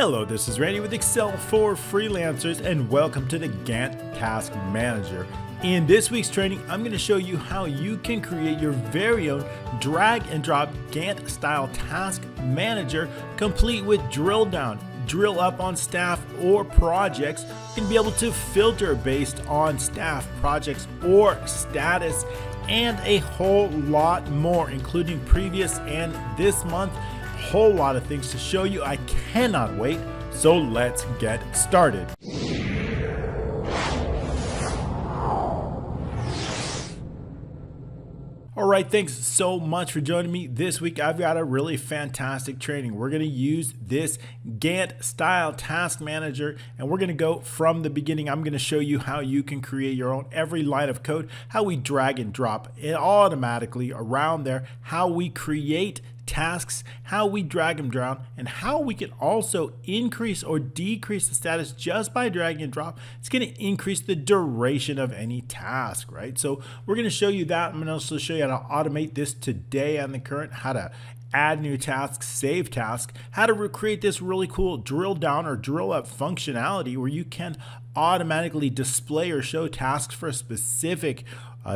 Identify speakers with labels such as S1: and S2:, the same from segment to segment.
S1: Hello, this is Randy with Excel for Freelancers and welcome to the Gantt Task Manager. In this week's training, I'm going to show you how you can create your very own drag and drop Gantt style task manager complete with drill down, drill up on staff or projects. You can be able to filter based on staff, projects, or status, and a whole lot more, including previous and this month. Whole lot of things to show you. I cannot wait. So let's get started. All right, thanks so much for joining me. This week I've got a really fantastic training. We're going to use this Gantt style task manager and we're going to go from the beginning. I'm going to show you how you can create your own every line of code, how we drag and drop it automatically around there, how we create tasks, how we drag them down, and how we can also increase or decrease the status just by drag and drop. It's going to increase the duration of any task, right? So we're going to show you that. I'm going to also show you how to automate this today on the current, how to add new tasks, save tasks, how to recreate this really cool drill down or drill up functionality where you can automatically display or show tasks for a specific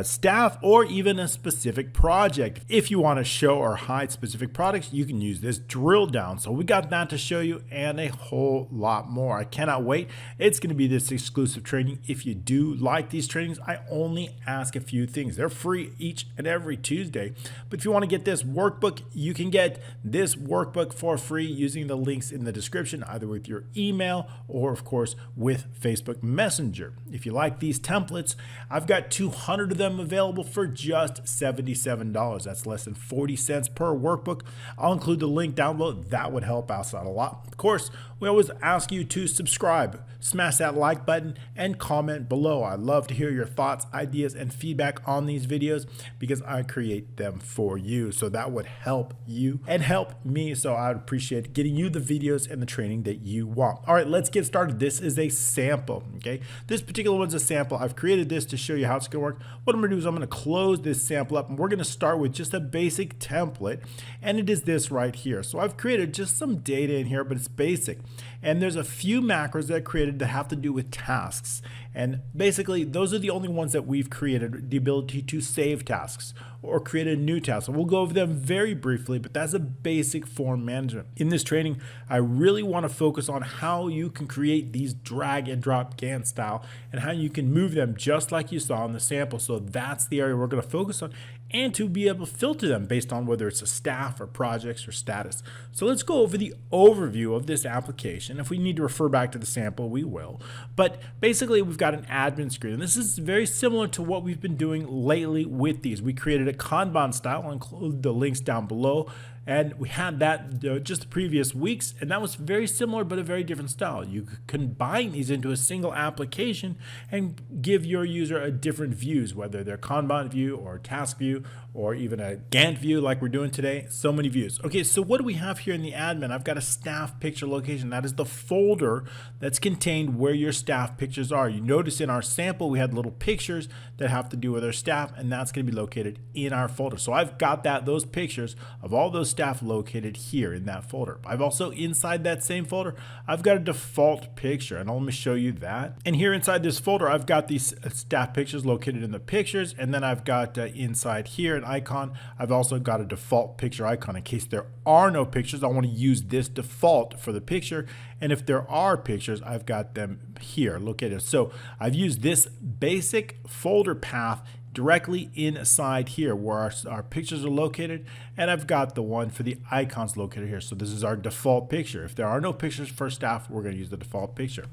S1: staff or even a specific project. If you want to show or hide specific products, you can use this drill down. So we got that to show you and a whole lot more. I cannot wait. It's going to be this exclusive training. If you do like these trainings, I only ask a few things. They're free each and every Tuesday. But if you want to get this workbook, you can get this workbook for free using the links in the description, either with your email or of course with Facebook Messenger. If you like these templates, I've got 200 of them available for just $77. That's less than 40 cents per workbook. I'll include the link down below. That would help us out a lot. Of course, we always ask you to subscribe, smash that like button, and comment below. I love to hear your thoughts, ideas, and feedback on these videos because I create them for you. So that would help you and help me. So I would appreciate getting you the videos and the training that you want. All right, let's get started. This is a sample, okay? This particular one's a sample. I've created this to show you how it's gonna work. What I'm gonna do is I'm gonna close this sample up and we're gonna start with just a basic template, and it is this right here. So I've created just some data in here, but it's basic. And there's a few macros that I created that have to do with tasks. And basically, those are the only ones that we've created, the ability to save tasks or create a new task. So we'll go over them very briefly, but that's a basic form management. In this training, I really want to focus on how you can create these drag and drop Gantt style and how you can move them just like you saw in the sample. So that's the area we're going to focus on, and to be able to filter them based on whether it's a staff or projects or status. So let's go over the overview of this application. If we need to refer back to the sample, we will. But basically, we've got an admin screen. And this is very similar to what we've been doing lately with these. We created a Kanban style. I'll include the links down below. And we had that just the previous weeks, and that was very similar but a very different style. You could combine these into a single application and give your user a different views, whether they're Kanban view or task view or even a Gantt view like we're doing today. So many views. Okay, so what do we have here in the admin? I've got a staff picture location. That is the folder that's contained where your staff pictures are. You notice in our sample we had little pictures that have to do with our staff, and that's going to be located in our folder. So I've got those pictures of all those staff located here in that folder. I've also, inside that same folder, I've got a default picture, and let me show you that. And here inside this folder, I've got these staff pictures located in the pictures, and then I've got inside here an icon. I've also got a default picture icon in case there are no pictures. I want to use this default for the picture, and if there are pictures, I've got them here located. So I've used this basic folder path directly inside here where our pictures are located, and I've got the one for the icons located here. So this is our default picture. If there are no pictures for staff, we're going to use the default picture.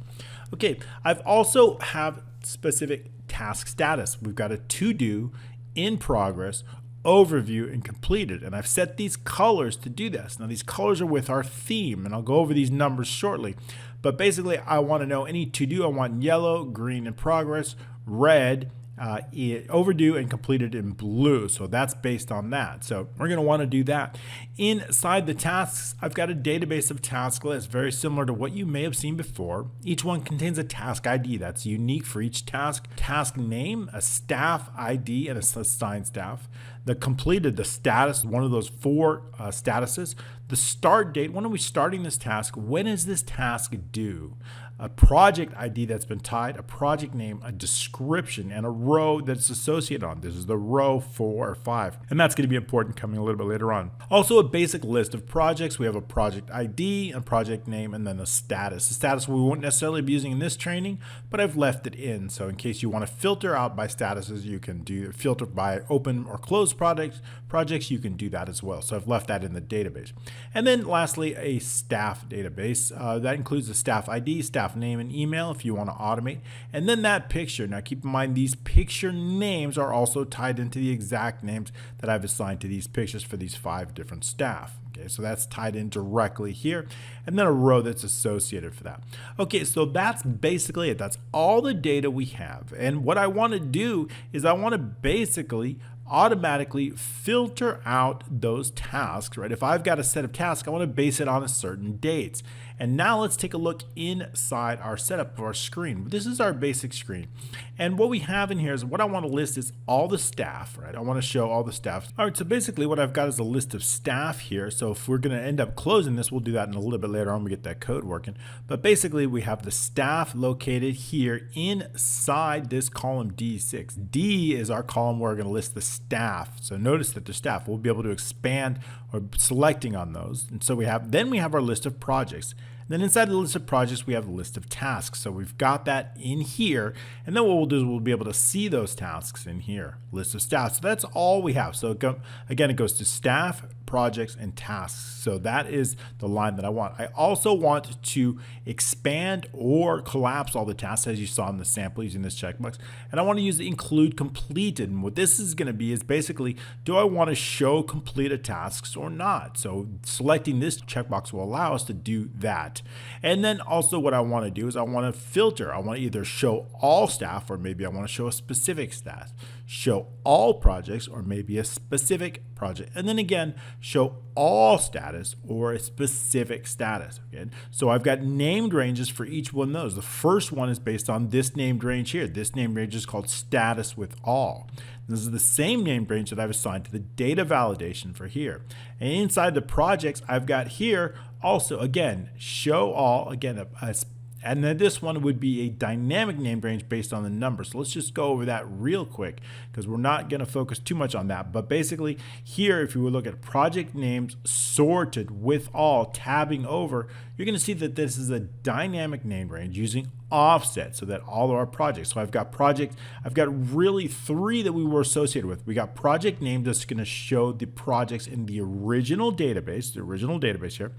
S1: Okay, I've also have specific task status. We've got a to do, in progress, overview, and completed, and I've set these colors to do this. Now these colors are with our theme, and I'll go over these numbers shortly, but basically I want to know any to do. I want yellow, green in progress, red, overdue, and completed in blue. So that's based on that. So we're going to want to do that. Inside the tasks, I've got a database of task lists, very similar to what you may have seen before. Each one contains a task ID that's unique for each task, task name, a staff ID, and a assigned staff. the completed, the status, one of those four statuses, the start date, when are we starting this task, when is this task due, a project ID that's been tied, a project name, a description, and a row that's associated on. This is the row 4 or 5, and that's going to be important coming a little bit later on. Also, a basic list of projects. We have a project ID, a project name, and then a status. The status we won't necessarily be using in this training, but I've left it in. So in case you want to filter out by statuses, you can do filter by open or closed projects, you can do that as well. So I've left that in the database. And then lastly, a staff database. That includes the staff ID, staff name, and email if you want to automate. And then that picture. Now keep in mind these picture names are also tied into the exact names that I've assigned to these pictures for these 5 different staff. Okay, so that's tied in directly here, and then a row that's associated for that. Okay, so that's basically it. That's all the data we have. And what I want to do is I want to basically automatically filter out those tasks, right? If I've got a set of tasks, I want to base it on a certain dates. And now let's take a look inside our setup of our screen. This is our basic screen. And what we have in here is what I want to list is all the staff, right? I want to show all the staff. All right, so basically what I've got is a list of staff here. So if we're going to end up closing this, we'll do that in a little bit later on when we get that code working. But basically we have the staff located here inside this column D6. D is our column where we're going to list the staff. So notice that the staff, we'll be able to expand or selecting on those. And so we have our list of projects. Then inside the list of projects, we have a list of tasks. So we've got that in here. And then what we'll do is we'll be able to see those tasks in here, list of staff. So that's all we have. So again, it goes to staff, projects, and tasks. So that is the line that I want. I also want to expand or collapse all the tasks as you saw in the sample using this checkbox. And I want to use the include completed. And what this is going to be is basically, do I want to show completed tasks or not? So selecting this checkbox will allow us to do that. And then also what I want to do is I want to filter. I want to either show all staff or maybe I want to show a specific staff. Show all projects or maybe a specific project. And then again, show all status or a specific status. Okay? So I've got named ranges for each one of those. The first one is based on this named range here. This named range is called status with all. This is the same named range that I've assigned to the data validation for here. And inside the projects, I've got here also, again, show all, again, and then this one would be a dynamic named range based on the number. So let's just go over that real quick because we're not going to focus too much on that. But basically here, if you would look at project names sorted with all, tabbing over, you're going to see that this is a dynamic named range using offset so that all of our projects. So I've got really 3 that we were associated with. We got project name that's going to show the projects in the original database here.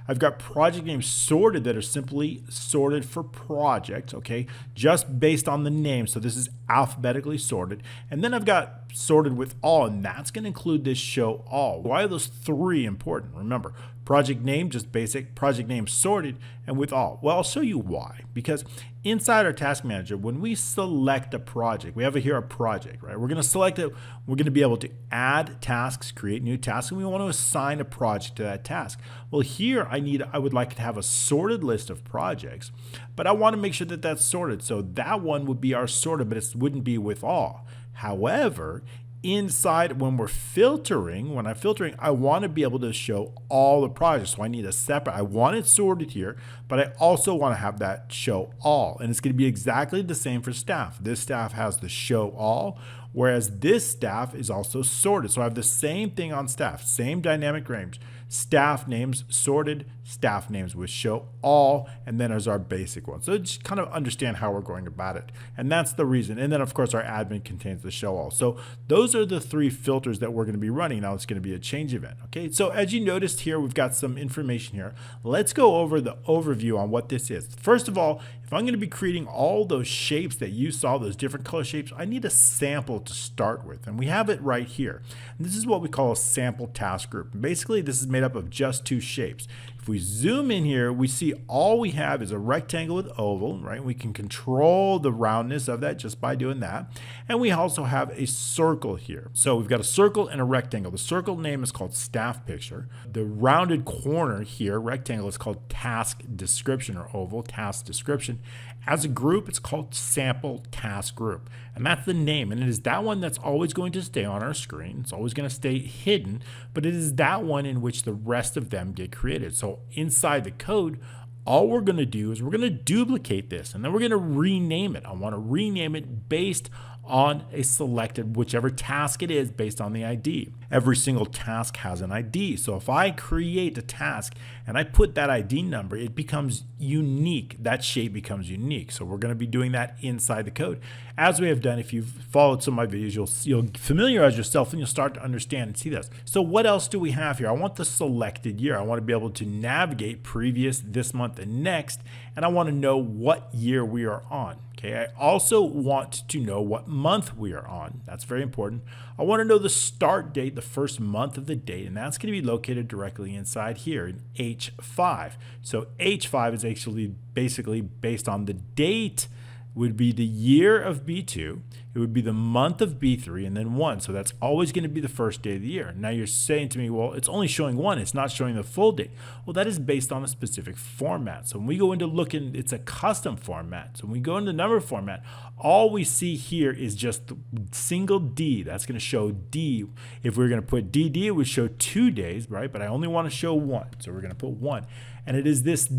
S1: I've got project names sorted that are simply sorted for project, okay, just based on the name. So this is alphabetically sorted. And then I've got sorted with all, and that's going to include this show all. Why are those 3 important? Remember, project name, just basic, project name sorted, and with all. Well, I'll show you why. Because inside our task manager, when we select a project, we have here a project, right? We're going to select it. We're going to be able to add tasks, create new tasks, and we want to assign a project to that task. Well, here I would like to have a sorted list of projects, but I want to make sure that that's sorted. So that one would be our sorted, but it wouldn't be with all. However, inside when I'm filtering, I want to be able to show all the projects. So I need a separate, I want it sorted here, but I also want to have that show all. And it's going to be exactly the same for staff. This staff has the show all, whereas this staff is also sorted. So I have the same thing on staff, same dynamic range. Staff names sorted, staff names with show all, and then there's our basic one. So just kind of understand how we're going about it. And that's the reason. And then of course our admin contains the show all. So those are the 3 filters that we're going to be running. Now it's going to be a change event. Okay, so as you noticed here, we've got some information here. Let's go over the overview on what this is. First of all, if I'm going to be creating all those shapes that you saw, those different color shapes, I need a sample to start with. And we have it right here. And this is what we call a sample task group. And basically, this is made up of just 2 shapes. If If we zoom in here, we see all we have is a rectangle with oval, right? We can control the roundness of that just by doing that. And we also have a circle here. So we've got a circle and a rectangle. The circle name is called staff picture. The rounded corner here, rectangle, is called task description, or oval task description. As a group, it's called sample task group. And that's the name. And it is that one that's always going to stay on our screen. It's always going to stay hidden, but it is that one in which the rest of them get created. So inside the code, all we're going to do is we're going to duplicate this, and then we're going to rename it. I want to rename it based on a selected, whichever task it is, based on the ID. Every single task has an ID. So if I create a task and I put that ID number, it becomes unique. That shape becomes unique. So we're going to be doing that inside the code. As we have done, if you've followed some of my videos, you'll familiarize yourself and you'll start to understand and see this. So what else do we have here? I want the selected year. I want to be able to navigate previous, this month, and next, and I want to know what year we are on. Okay, I also want to know what month we are on. That's very important. I want to know the start date, the first month of the date, and that's going to be located directly inside here in H5. So H5 is actually basically based on the date, would be the year of B2, it would be the month of B3, and then 1. So that's always going to be the first day of the year. Now you're saying to me, well, it's only showing 1, it's not showing the full date. Well, that is based on a specific format. So when we go into looking, it's a custom format. So when we go into number format, all we see here is just the single D. That's going to show D. If we're going to put DD, it would show 2 days, right? But I only want to show 1. So we're going to put 1. And it is this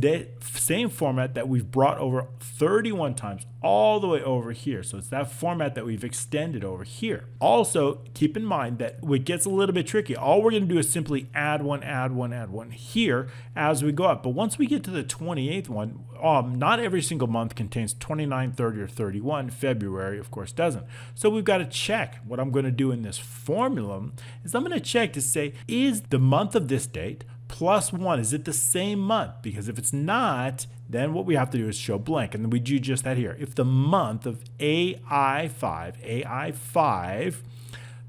S1: same format that we've brought over 31 times all the way over here. So it's that format that we've extended over here. Also, keep in mind that what gets a little bit tricky, all we're going to do is simply add one, add one, add one here as we go up. But once we get to the 28th one, not every single month contains 29, 30, or 31. February, of course, doesn't. So we've got to check. What I'm going to do in this formula is I'm going to check to say, is the month of this date plus 1, is it the same month? Because if it's not, then what we have to do is show blank, and then we do just that here. If the month of AI5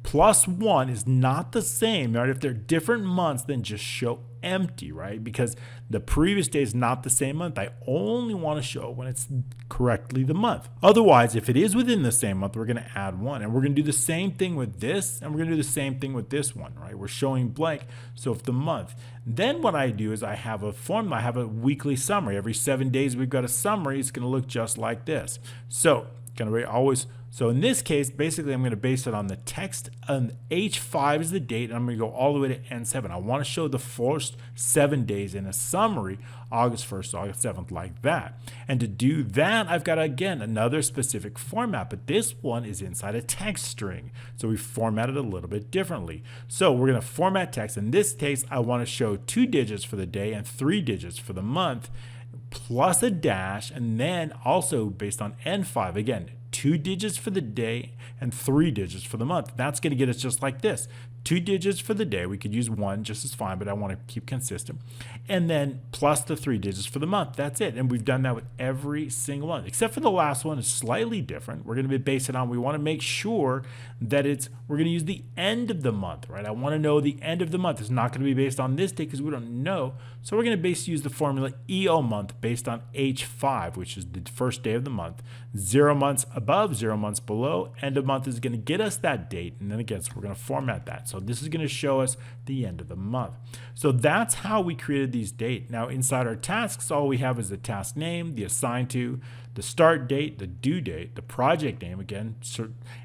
S1: plus 1 is not the same, right? If they're different months, then just show empty, right? Because the previous day is not the same month. I only want to show when it's correctly the month. Otherwise, if it is within the same month, we're going to add 1, and we're going to do the same thing with this, and we're going to do the same thing with this one, right? We're showing blank. So if the month, then what I do is I have a formula. I have a weekly summary. Every 7 days we've got a summary. It's going to look just like this. So So in this case, basically, I'm going to base it on the text. H5 is the date, and I'm going to go all the way to N7. I want to show the first 7 days in a summary, August 1st, August 7th, like that. And to do that, I've got, again, another specific format, but this one is inside a text string. So we formatted it a little bit differently. So we're going to format text. In this case, I want to show 2 digits for the day and 3 digits for the month, plus a dash, and then also based on N5, again, 2 digits for the day and 3 digits for the month. That's going to get us just like this. 2 digits for the day. We could use 1 just as fine, but I want to keep consistent. And then plus the 3 digits for the month. That's it. And we've done that with every single one, except for the last one is slightly different. We're going to be basing on, we want to make sure that we're going to use the end of the month, right? I want to know the end of the month. It's not going to be based on this day because we don't know. So we're going to use the formula EO month based on H5, which is the first day of the month. 0 months above, 0 months below. End of month is going to get us that date. And then again, so we're going to format that. So this is going to show us the end of the month. So that's how we created these dates. Now inside our tasks, all we have is the task name, the assigned to, the start date, the due date, the project name again,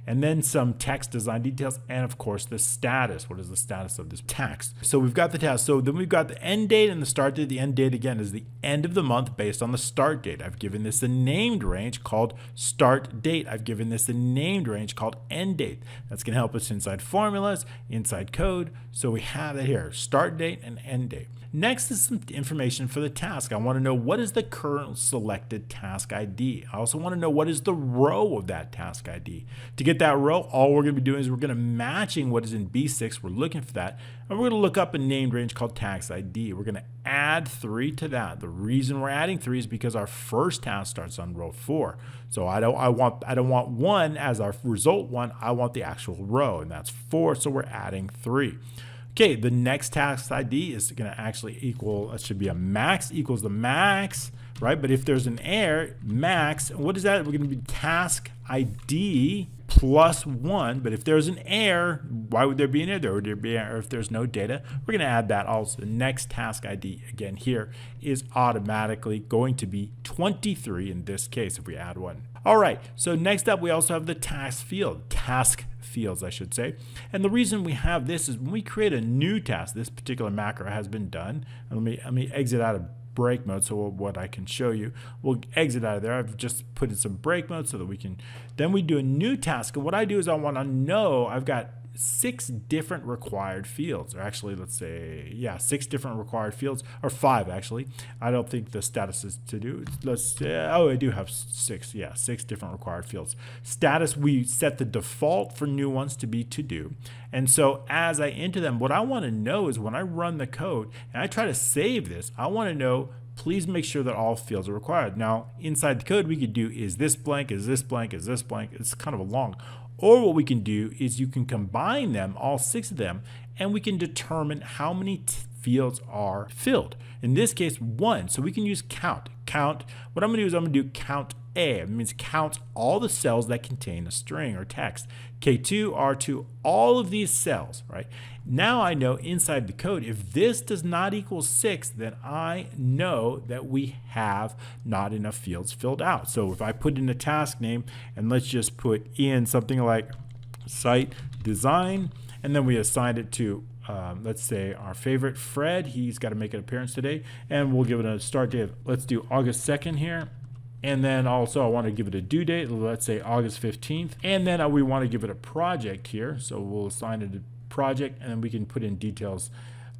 S1: and then some text design details, and of course the status. What is the status of this task? So we've got the task. So then we've got the end date and the start date. The end date again is the end of the month based on the start date. I've given this a named range called start date. I've given this a named range called end date. That's going to help us inside formulas, inside code. So we have it here, start date and end date. Next is some information for the task. I want to know what is the current selected task ID. I also want to know what is the row of that task ID. To get that row, all we're going to be doing is we're going to matching what is in B6. We're looking for that. And we're going to look up a named range called task ID. We're going to add 3 to that. The reason we're adding 3 is because our first task starts on row 4. So I don't want 1 as our result 1. I want the actual row, and that's 4. So we're adding 3. Okay, the next task ID is going to actually equal, it should be a max equals the max, right? But if there's an error, max, what is that? We're going to be task ID plus 1. But if there's an error, why would there be an error? There would be an error if there's no data. We're going to add that also. The next task ID, again, here is automatically going to be 23 in this case if we add 1. All right, so next up we also have the task fields, I should say. And the reason we have this is when we create a new task, this particular macro has been done. And let me exit out of break mode so what I can show you. We'll exit out of there. I've just put in some break mode so that we can, then we do a new task. And what I do is I want to know I've got 6 different required fields, or actually let's say, yeah, 6 different required fields, or 5 actually. I don't think the status is to do. Let's say, oh, I do have 6, yeah, 6 different required fields. Status, we set the default for new ones to be to do. And so as I enter them, what I want to know is when I run the code and I try to save this, I want to know, please make sure that all fields are required. Now, inside the code, we could do is this blank, is this blank, is this blank. It's kind of a long. Or what we can do is you can combine them, all 6 of them, and we can determine how many fields are filled. In this case, 1. So we can use count. Count, what I'm going to do is I'm going to do count A. It means count all the cells that contain a string or text. K2, R2, all of these cells, right? Now I know inside the code, if this does not equal 6, then I know that we have not enough fields filled out. So if I put in a task name, and let's just put in something like site design, and then we assigned it to let's say our favorite Fred, he's got to make an appearance today, and we'll give it a start date. Let's do August 2nd here. And then also I want to give it a due date, let's say August 15th. And then we want to give it a project here. So we'll assign it a project, and then we can put in details.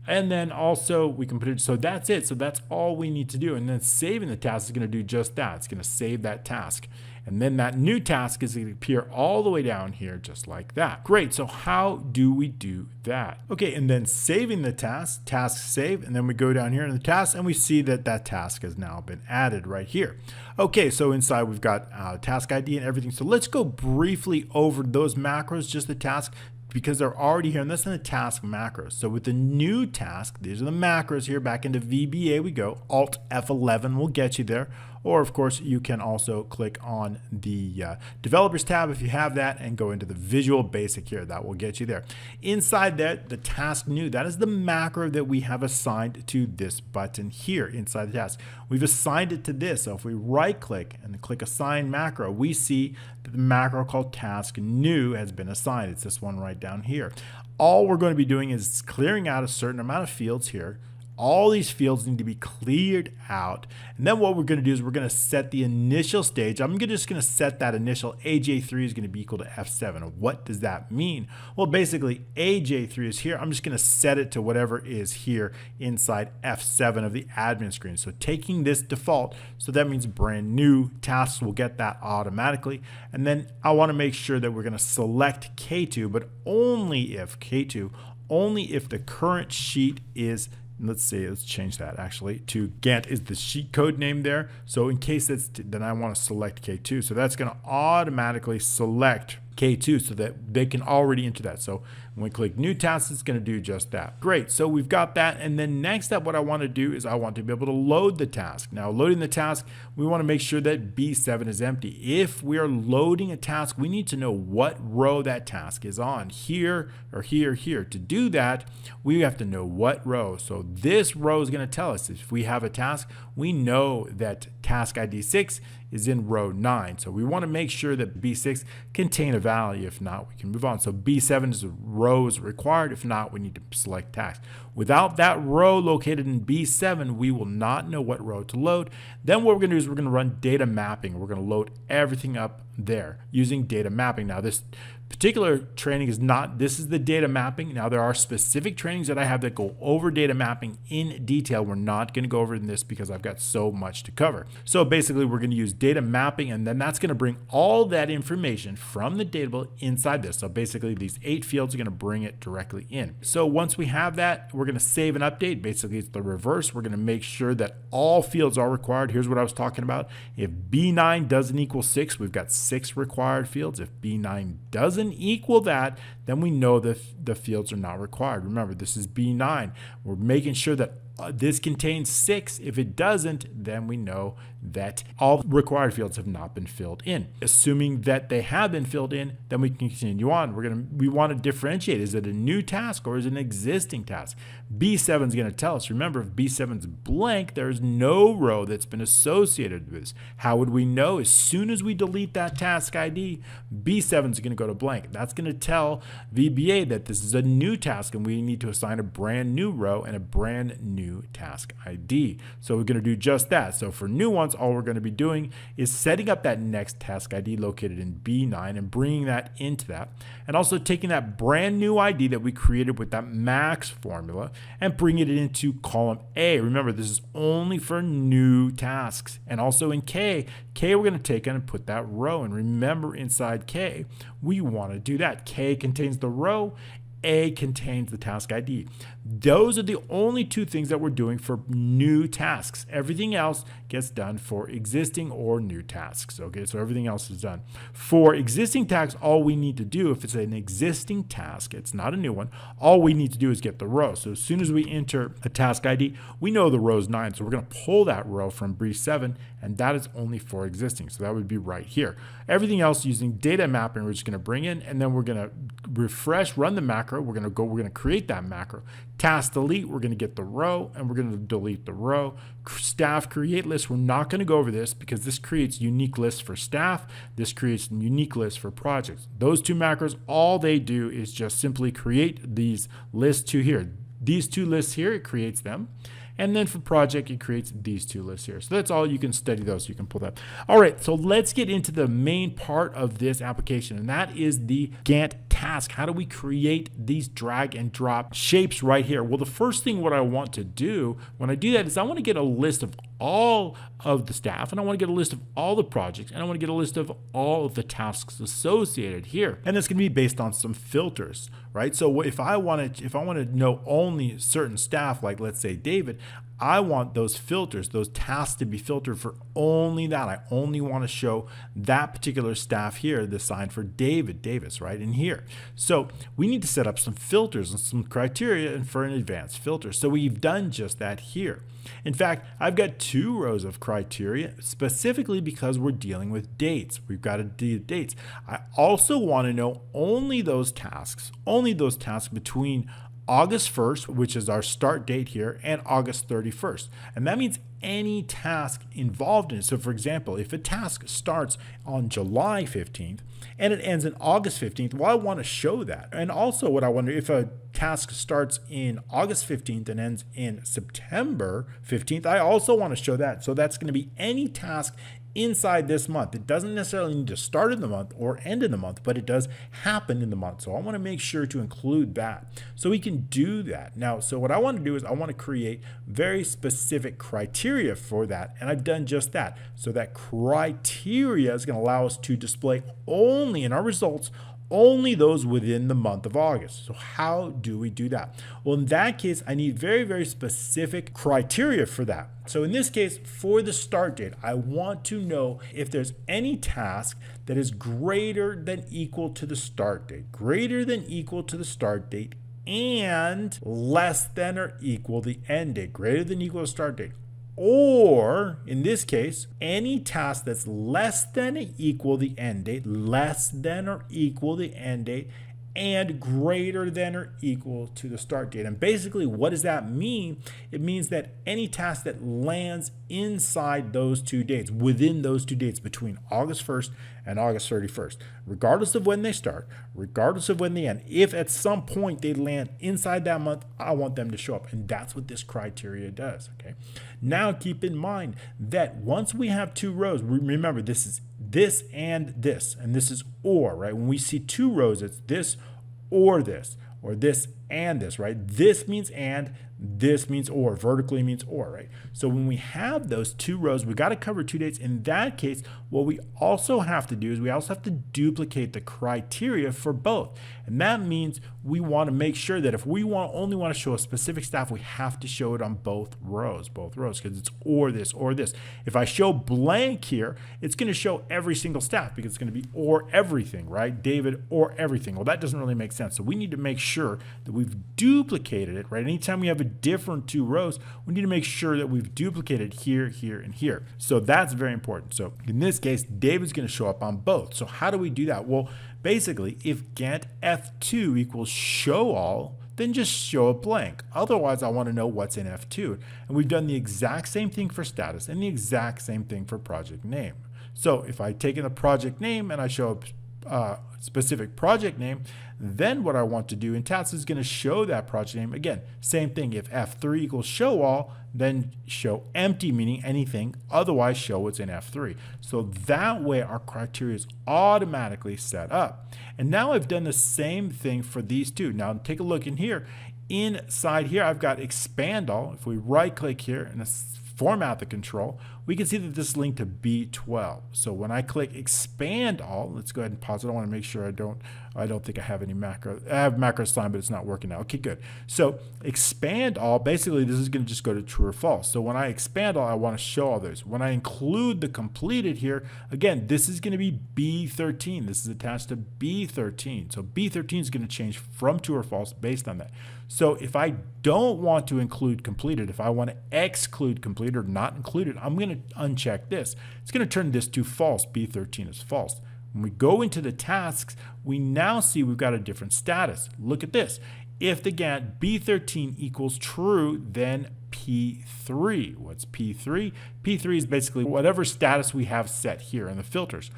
S1: And then also we can put it, so that's it. So that's all we need to do. And then saving the task is going to do just that. It's going to save that task. And then that new task is going to appear all the way down here just like that. Great, so how do we do that? Okay, and then saving the task save, and then we go down here in the task and we see that that task has now been added right here. Okay, so inside we've got task ID and everything. So let's go briefly over those macros, just the task, because they're already here, and that's in the task macros. So with the new task, these are the macros here. Back into VBA we go. Alt F11 will get you there. Or of course, you can also click on the developers tab if you have that and go into the Visual Basic here. That will get you there. Inside that, the task new, that is the macro that we have assigned to this button here inside the task. We've assigned it to this. So if we right click and click assign macro, we see that the macro called task new has been assigned. It's this one right down here. All we're going to be doing is clearing out a certain amount of fields here. All these fields need to be cleared out. And then what we're going to do is we're going to set the initial stage. I'm just going to set that initial AJ3 is going to be equal to F7. What does that mean? Well, basically AJ3 is here. I'm just going to set it to whatever is here inside F7 of the admin screen. So taking this default, so that means brand new tasks will get that automatically. And then I want to make sure that we're going to select K2, but only if K2, only if the current sheet is, let's change that actually to Gantt is the sheet code name there. So in case that's, then I want to select K2. So that's going to automatically select K2 so that they can already enter that. So when we click new task, it's going to do just that. Great. So we've got that. And then next up, what I want to do is I want to be able to load the task. Now loading the task, we want to make sure that B7 is empty. If we are loading a task, we need to know what row that task is on, here or here or here. To do that, we have to know what row. So this row is going to tell us if we have a task, we know that task ID 6 is in row 9. So we want to make sure that B6 contain a value. If not, we can move on. So B7 is a row is required. If not, we need to select task. Without that row located in B7, we will not know what row to load. Then what we're going to do is we're going to run data mapping. We're going to load everything up there using data mapping. Now this particular training is not, this is the data mapping. Now there are specific trainings that I have that go over data mapping in detail. We're not going to go over in this because I've got so much to cover. So basically we're going to use data mapping, and then that's going to bring all that information from the table inside this. So basically these 8 fields are going to bring it directly in. So once we have that, we're going to save and update. Basically it's the reverse. We're going to make sure that all fields are required. Here's what I was talking about. If B9 doesn't equal 6, we've got 6 required fields. If B9 does doesn't equal that, then we know that the fields are not required. Remember, this is B9. We're making sure that this contains 6. If it doesn't, then we know that all required fields have not been filled in. Assuming that they have been filled in, then we can continue on. We want to differentiate. Is it a new task or is it an existing task? B7 is going to tell us. Remember, if B7 is blank, there's no row that's been associated with this. How would we know? As soon as we delete that task ID, B7 is going to go to blank. That's going to tell VBA that this is a new task and we need to assign a brand new row and a brand new task ID. So we're going to do just that. So for new ones, all we're going to be doing is setting up that next task ID located in B9 and bringing that into that, and also taking that brand new ID that we created with that max formula and bringing it into column A. Remember, this is only for new tasks. And also in K we're going to take in and put that row. And remember, inside K, we want to do that. K contains the row, A contains the task ID. Those are the only two things that we're doing for new tasks. Everything else gets done for existing or new tasks. Okay, so everything else is done. For existing tasks, all we need to do, if it's an existing task, it's not a new one, all we need to do is get the row. So as soon as we enter a task ID, we know the row is 9. So we're going to pull that row from B7, and that is only for existing. So that would be right here. Everything else using data mapping, we're just going to bring in, and then we're going to refresh, run the macro. We're going to create that macro. Task delete, we're going to get the row and we're going to delete the row. Staff create list, we're not going to go over this because this creates unique lists for staff. This creates unique lists for projects. Those two macros, all they do is just simply create these lists to here. These two lists here, it creates them. And then for project, it creates these two lists here. So that's all. You can study those. You can pull that. All right, so let's get into the main part of this application, and that is the Gantt task. How do we create these drag and drop shapes right here? Well, the first thing what I want to do when I do that is I want to get a list of all of the staff, and I want to get a list of all the projects, and I want to get a list of all of the tasks associated here. And it's going to be based on some filters, right? So if I want to know only certain staff, like let's say David, I want those filters, those tasks to be filtered for only that. I only want to show that particular staff here, the sign for David Davis, right in here. So we need to set up some filters and some criteria and for an advanced filter. So we've done just that here. In fact, I've got 2 rows of criteria specifically because we're dealing with dates. We've got to do dates. I also want to know only those tasks between August 1st, which is our start date here, and August 31st. And that means any task involved in it. So for example, if a task starts on July 15th and it ends on August 15th, well, I want to show that. And also what I wonder, if a task starts in August 15th and ends in September 15th, I also want to show that. So that's going to be any task inside this month. It doesn't necessarily need to start in the month or end in the month, but it does happen in the month. So I want to make sure to include that. So we can do that. Now, so what I want to do is I want to create very specific criteria for that. And I've done just that. So that criteria is going to allow us to display only in our results only those within the month of August. So how do we do that? Well, in that case, I need very, very specific criteria for that. So in this case, for the start date, I want to know if there's any task that is greater than equal to the start date, greater than equal to the start date, and less than or equal the end date, greater than equal to start date. Or, in this case, any task that's less than or equal the end date, less than or equal the end date, and greater than or equal to the start date. And basically, what does that mean? It means that any task that lands inside those 2 dates, within those 2 dates, between August 1st and August 31st, regardless of when they start, regardless of when they end, if at some point they land inside that month, I want them to show up. And that's what this criteria does, okay? Now, keep in mind that once we have 2 rows, remember this is this and this is or, right? When we see 2 rows, it's this or this and this, right? This means and, this means or, vertically means or, right? So when we have those two rows, we got to cover two dates. In that case, what we also have to do is we also have to duplicate the criteria for both. And that means we want to make sure that if we only want to show a specific staff, we have to show it on both rows, because it's or this or this. If I show blank here, it's going to show every single staff because it's going to be or everything, right? David or everything. Well, that doesn't really make sense. So we need to make sure that we've duplicated it, right? Anytime we have a different two rows, we need to make sure that we've duplicated here, here, and here. So that's very important. So in this case, David's going to show up on both. So how do we do that? Well, basically, if Gantt F2 equals show all, then just show a blank. Otherwise, I want to know what's in F2. And we've done the exact same thing for status and the exact same thing for project name. So if I take in the project name and I show a specific project name, then what I want to do in tasks is going to show that project name. Again, same thing. If F3 equals show all, then show empty, meaning anything. Otherwise, show what's in F3. So that way our criteria is automatically set up. And now I've done the same thing for these two. Now take a look in here. Inside here, I've got expand all. If we right click here and format the control, we can see that this is linked to B12. So when I click expand all, let's go ahead and pause it. I want to make sure I don't think I have any macro. I have macro assigned, but it's not working now. Okay, good. So expand all, basically this is going to just go to true or false. So when I expand all, I want to show all those. When I include the completed here, again, this is going to be B13. This is attached to B13. So B13 is going to change from true or false based on that. So if I don't want to include completed, if I want to exclude completed or not included, I'm going to uncheck this. It's going to turn this to false. B13 is false. When we go into the tasks, we now see we've got a different status. Look at this. If the Gantt B13 equals true, then P3. What's P3? P3 is basically whatever status we have set here in the filters.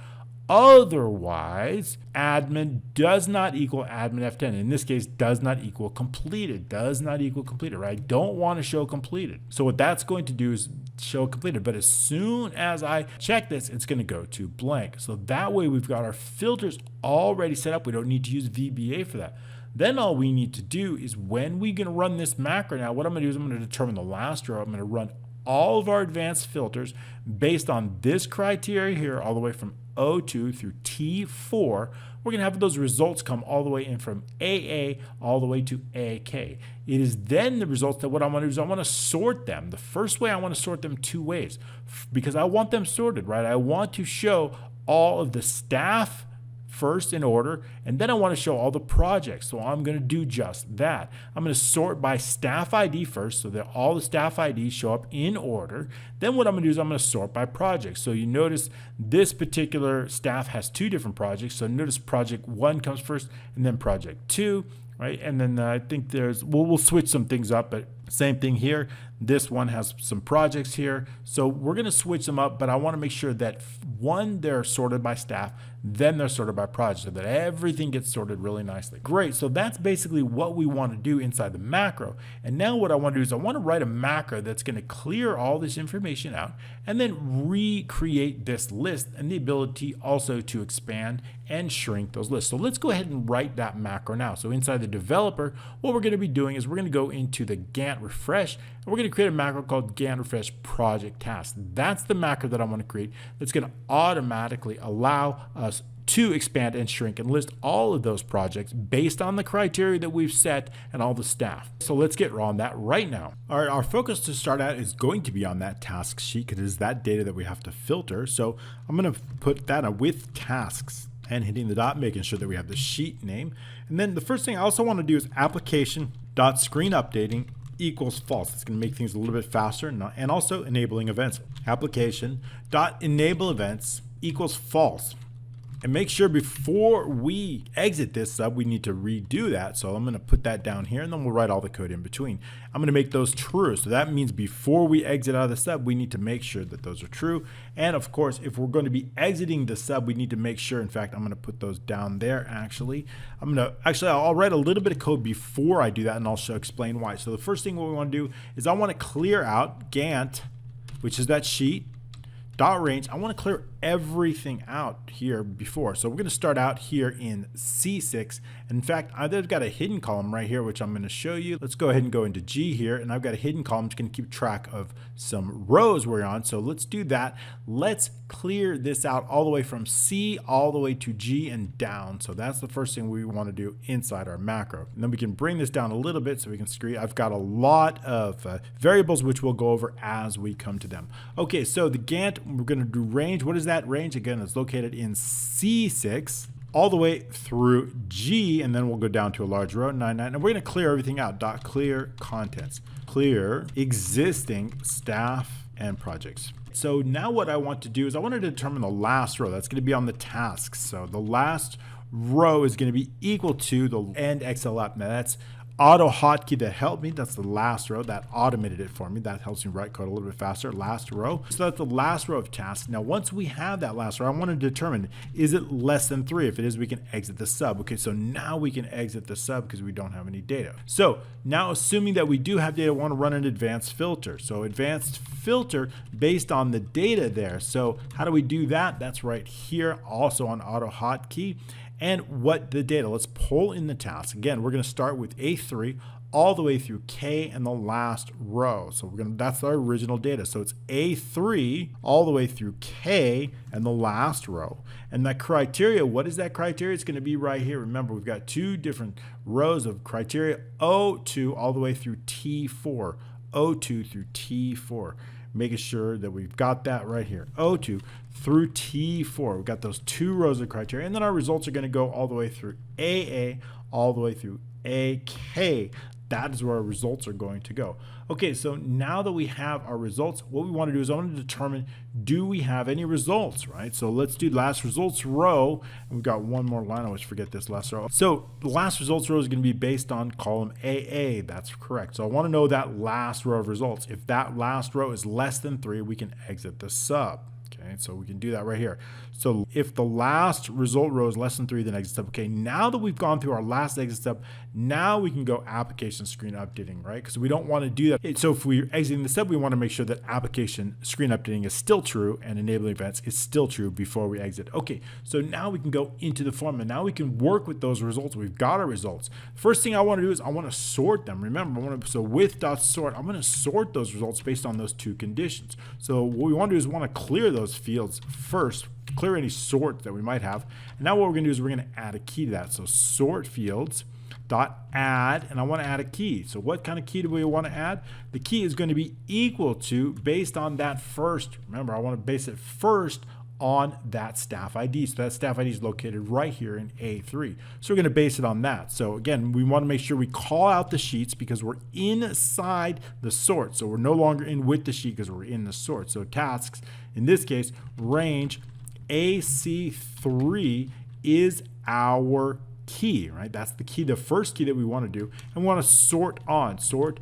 S1: Otherwise, admin does not equal admin F10. In this case, does not equal completed. Does not equal completed, right? I don't want to show completed. So what that's going to do is show completed. But as soon as I check this, it's going to go to blank. So that way we've got our filters already set up. We don't need to use VBA for that. Then all we need to do is when we're going to run this macro now, what I'm going to do is I'm going to determine the last row. I'm going to run all of our advanced filters based on this criteria here all the way from O2 through T4. We're going to have those results come all the way in from AA all the way to AK. It is then the results that what I want to do is I want to sort them. The first way I want to sort them two ways because I want them sorted, right? I want to show all of the staff first in order, and then I want to show all the projects. So I'm going to do just that. I'm going to sort by staff ID first so that all the staff IDs show up in order. Then what I'm going to do is I'm going to sort by project. So you notice this particular staff has two different projects. So notice project 1 comes first and then project 2, right? And then I think we'll switch some things up, but same thing here. This one has some projects here. So we're going to switch them up, but I want to make sure that one, they're sorted by staff, then they're sorted by project so that everything gets sorted really nicely. Great. So that's basically what we want to do inside the macro. And now what I want to do is I want to write a macro that's going to clear all this information out and then recreate this list and the ability also to expand and shrink those lists. So let's go ahead and write that macro now. So inside the developer, what we're going to be doing is we're going to go into the Gantt refresh and we're going to create a macro called Gantt refresh project task. That's the macro that I want to create that's going to automatically allow us to expand and shrink and list all of those projects based on the criteria that we've set and all the staff. So let's get on that right now. All right, our focus to start at is going to be on that task sheet because it is that data that we have to filter. So I'm going to put that with tasks and hitting the dot, making sure that we have the sheet name. And then the first thing I also want to do is application.screenUpdating equals false. It's going to make things a little bit faster and also enabling events. Application.enableEvents equals false. And make sure before we exit this sub, we need to redo that. So I'm going to put that down here and then we'll write all the code in between. I'm going to make those true. So that means before we exit out of the sub, we need to make sure that those are true. And of course, if we're going to be exiting the sub, we need to make sure, in fact, I'm going to put those down there actually. I'll write a little bit of code before I do that and I'll explain why. So the first thing what we want to do is I want to clear out Gantt, which is that sheet, dot range, I want to clear everything out here before. So we're going to start out here in C6. In fact, I've got a hidden column right here, which I'm going to show you. Let's go ahead and go into G here, and I've got a hidden column that's going to keep track of some rows we're on. So let's do that. Let's clear this out all the way from C all the way to G and down. So that's the first thing we want to do inside our macro. And then we can bring this down a little bit so we can screen. I've got a lot of variables which we'll go over as we come to them. Okay, so the Gantt, we're going to do range. What is that range? Again, it's located in C6 all the way through G, and then we'll go down to a large row, 99, and we're going to clear everything out. Dot clear contents, clear existing staff and projects. So now what I want to do is I want to determine the last row. That's going to be on the tasks. So the last row is going to be equal to the end XLF. Now that's auto hotkey that helped me. That's the last row that automated it for me. That helps me write code a little bit faster. Last row. So that's the last row of tasks. Now, once we have that last row, I want to determine, is it less than 3? If it is, we can exit the sub. Okay, so now we can exit the sub because we don't have any data. So now, assuming that we do have data, I want to run an advanced filter. So advanced filter based on the data there. So how do we do that? That's right here, also on auto hotkey. And what the data, let's pull in the task. Again, we're going to start with A3 all the way through K and the last row. So that's our original data. So it's A3 all the way through K and the last row. And that criteria, what is that criteria? It's going to be right here. Remember, we've got two different rows of criteria, O2 all the way through T4, O2 through T4. Making sure that we've got that right here, O2 through T4. We've got those two rows of criteria, and then our results are going to go all the way through AA, all the way through AK. That is where our results are going to go. Okay, so now that we have our results, what we want to do is I want to determine, do we have any results, right? So let's do last results row. And we've got one more line. I always forget this last row. So the last results row is going to be based on column AA. That's correct. So I want to know that last row of results. If that last row is less than 3, we can exit the sub. Okay, so we can do that right here. So if the last result row is less than 3, then exit step. Okay, now that we've gone through our last exit step, now we can go application screen updating, right? Because we don't want to do that. So if we're exiting the step, we want to make sure that application screen updating is still true and enabling events is still true before we exit. Okay, so now we can go into the form and now we can work with those results. We've got our results. First thing I want to do is I want to sort them. Remember, so with.sort, I'm going to sort those results based on those two conditions. So what we want to do is we want to clear those fields first, clear any sort that we might have. And now what we're going to do is we're going to add a key to that. So sort fields dot add, and I want to add a key. So what kind of key do we want to add? The key is going to be equal to, based on that first, remember I want to base it first on that staff ID. So that staff ID is located right here in A3. So we're going to base it on that. So again, we want to make sure we call out the sheets because we're inside the sort. So we're no longer in with the sheet because we're in the sort. So tasks, in this case, range AC3 is our key, right? That's the key, the first key that we want to do. And we want to sort on. Sort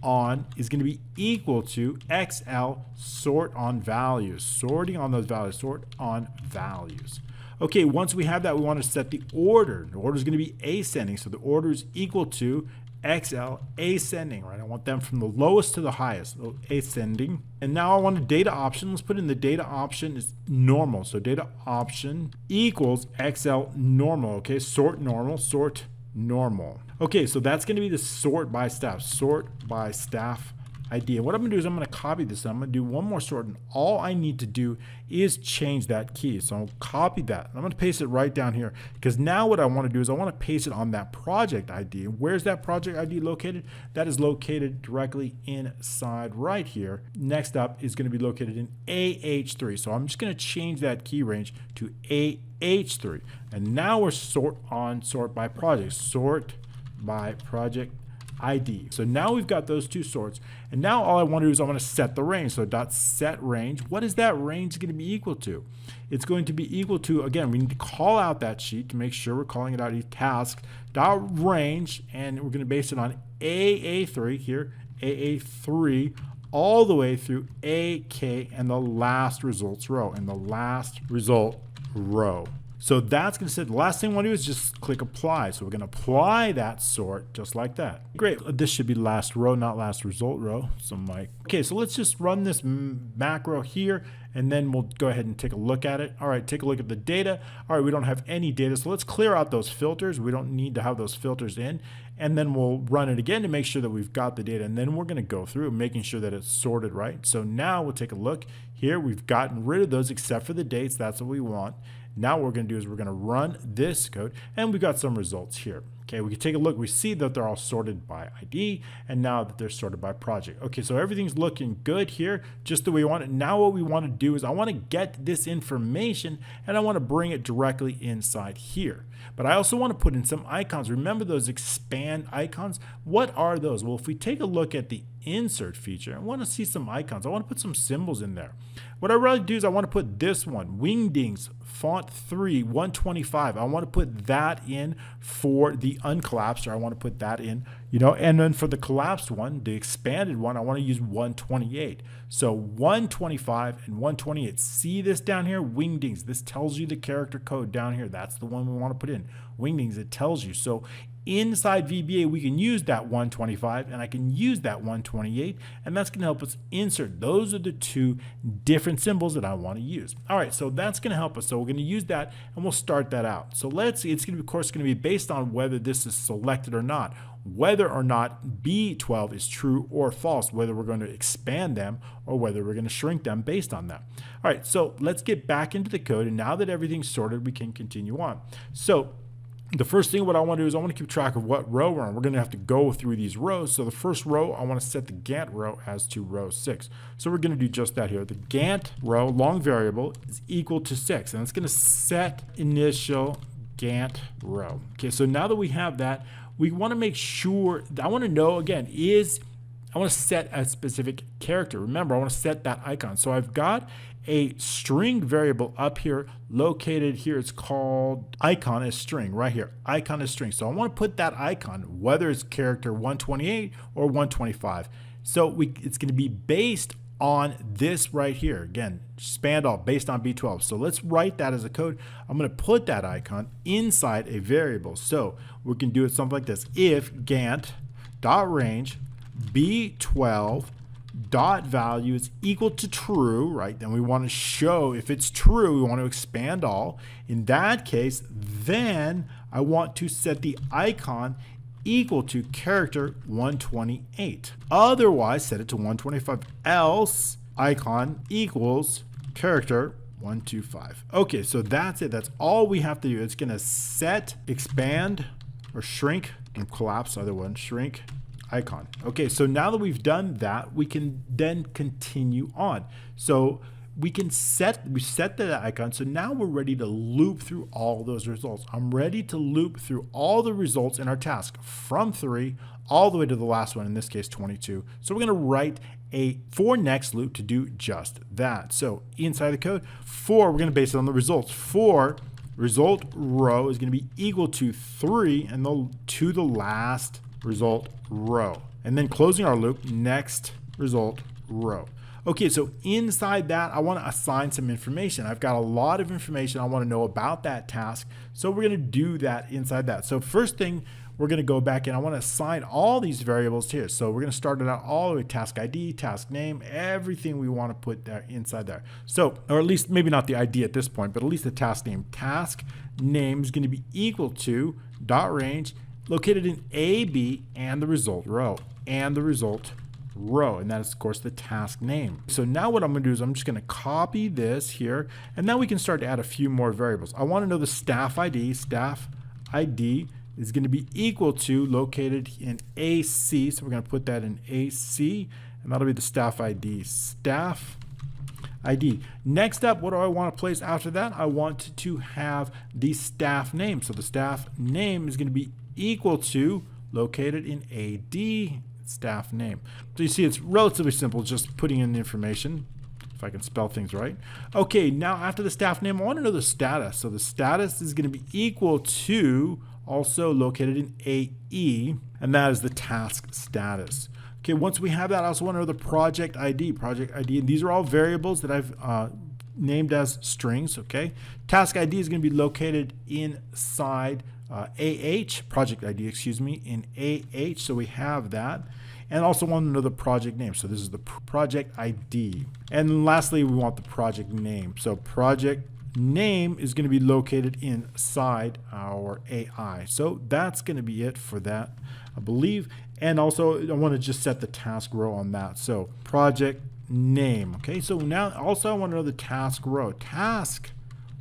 S1: on is going to be equal to XL sort on values. Sorting on those values, sort on values. Okay, once we have that, we want to set the order. The order is going to be ascending, so the order is equal to XL ascending, right? I want them from the lowest to the highest, so ascending. And now I want a data option. Let's put in the data option is normal. So data option equals XL normal, okay? Sort normal, sort normal. Okay, so that's going to be the sort by staff ID. And what I'm going to do is I'm going to copy this. I'm going to do one more sort, and all I need to do is change that key. So I'll copy that. I'm going to paste it right down here because now what I want to do is I want to paste it on that project ID. Where's that project ID located? That is located directly inside right here. Next up is going to be located in AH3. So I'm just going to change that key range to AH3. And now we're sort by project. Sort by project ID. So now we've got those two sorts, and now all I want to do is I want to set the range. So dot set range. What is that range going to be equal to? It's going to be equal to, again, we need to call out that sheet to make sure we're calling it out a task dot range, and we're going to base it on AA3 here, AA3 all the way through AK and the last results row, and the last result row. So that's going to set, the last thing we want to do is just click apply. So we're going to apply that sort just like that. Great. This should be last row, not last result row. Okay, so let's just run this macro here and then we'll go ahead and take a look at it. All right, take a look at the data. All right, we don't have any data, so let's clear out those filters. We don't need to have those filters in. And then we'll run it again to make sure that we've got the data. And then we're going to go through making sure that it's sorted right. So now we'll take a look here. We've gotten rid of those except for the dates. That's what we want. Now what we're going to do is we're going to run this code and we've got some results here. Okay, we can take a look. We see that they're all sorted by ID and now that they're sorted by project. Okay, so everything's looking good here, just the way we want it. Now what we want to do is I want to get this information and I want to bring it directly inside here. But I also want to put in some icons. Remember those expand icons? What are those? Well, if we take a look at the insert feature, I want to see some icons. I want to put some symbols in there. What I really do is I want to put this one, Wingdings, font 3, 125. I want to put that in for the uncollapsed, or I want to put that in, and then for the collapsed one, the expanded one, I want to use 128. So 125 and 128. See this down here? Wingdings. This tells you the character code down here. That's the one we want to put in. Wingdings, it tells you. So inside VBA, we can use that 125 and I can use that 128, and that's going to help us insert. Those are the two different symbols that I want to use. All right, so that's going to help us. So we're going to use that and we'll start that out. So let's see, it's going to be, of course, going to be based on whether this is selected or not, whether or not B12 is true or false, whether we're going to expand them or whether we're going to shrink them based on that. All right, so let's get back into the code, and now that everything's sorted, we can continue on. So the first thing what I want to do is I want to keep track of what row we're on. We're going to have to go through these rows. So the first row, I want to set the Gantt row as to row 6. So we're going to do just that here. The Gantt row long variable is equal to 6, and it's going to set initial Gantt row. Okay, so now that we have that, we want to make sure, I want to know again, I want to set a specific character. Remember, I want to set that icon. So I've got a string variable up here, located here. It's called icon as string right here. Icon as string. So I want to put that icon, whether it's character 128 or 125. So it's going to be based on this right here. Again, span all based on B12. So let's write that as a code. I'm going to put that icon inside a variable. So we can do it something like this. If Gantt.range B12 dot value is equal to true, right? Then we want to show if it's true, we want to expand all. In that case, then I want to set the icon equal to character 128. Otherwise, set it to 125. Else, icon equals character 125. Okay, so that's it. That's all we have to do. It's going to set, expand, or shrink, and collapse, other one, shrink, icon. Okay, so now that we've done that, we can then continue on. So we set the icon. So now we're ready to loop through all those results. I'm ready to loop through all the results in our task from 3 all the way to the last one, in this case 22. So we're going to write a for next loop to do just that. So inside the code, for, we're going to base it on the results. For result row is going to be equal to 3 and to the last result row, and then closing our loop, next result row. Okay, so inside that, I want to assign some information. I've got a lot of information I want to know about that task, so we're going to do that inside that. So first thing, we're going to go back and I want to assign all these variables here. So we're going to start it out all the way, task ID, task name, everything we want to put there inside there. So, or at least maybe not the ID at this point, but at least the task name. Task name is going to be equal to dot range located in A, B, and the result row, and that is of course the task name. So now what I'm going to do is I'm just going to copy this here, and now we can start to add a few more variables. I want to know the staff ID. Staff ID is going to be equal to located in AC, so we're going to put that in AC, and that'll be the staff ID. Staff ID. Next up, what do I want to place after that? I want to have the staff name. So the staff name is going to be equal to located in AD, staff name. So you see it's relatively simple, just putting in the information, if I can spell things right. Okay, now after the staff name, I want to know the status. So the status is going to be equal to also located in AE, and that is the task status. Okay, once we have that, I also want to know the project ID. Project ID, and these are all variables that I've named as strings, okay? Task ID is going to be located inside AH, project ID, excuse me, in AH, so we have that. And also want to know the project name, so this is the project ID. And lastly, we want the project name. So project name is going to be located inside our AI. So that's going to be it for that, I believe. And also I want to just set the task row on that. So project name. Okay, so now also I want to know the task row. Task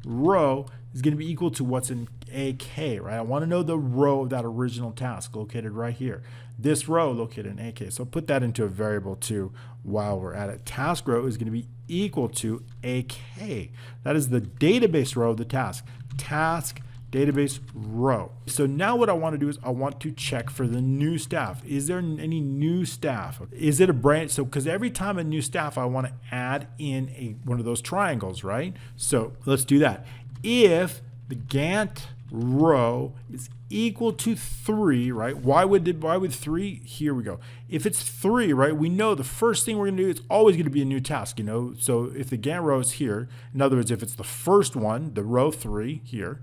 S1: row is going to be equal to what's in AK, right? I want to know the row of that original task located right here. This row located in AK. So put that into a variable too while we're at it. Task row is going to be equal to AK. That is the database row of the task. Task database row. So now what I want to do is I want to check for the new staff. Is there any new staff? Is it a branch? So because every time a new staff, I want to add in one of those triangles, right? So let's do that. If the Gantt row is equal to 3, right? Why would 3? Here we go. If it's 3, right, we know the first thing we're going to do is always going to be a new task, you know? So if the Gantt row is here, in other words, if it's the first one, the row 3 here,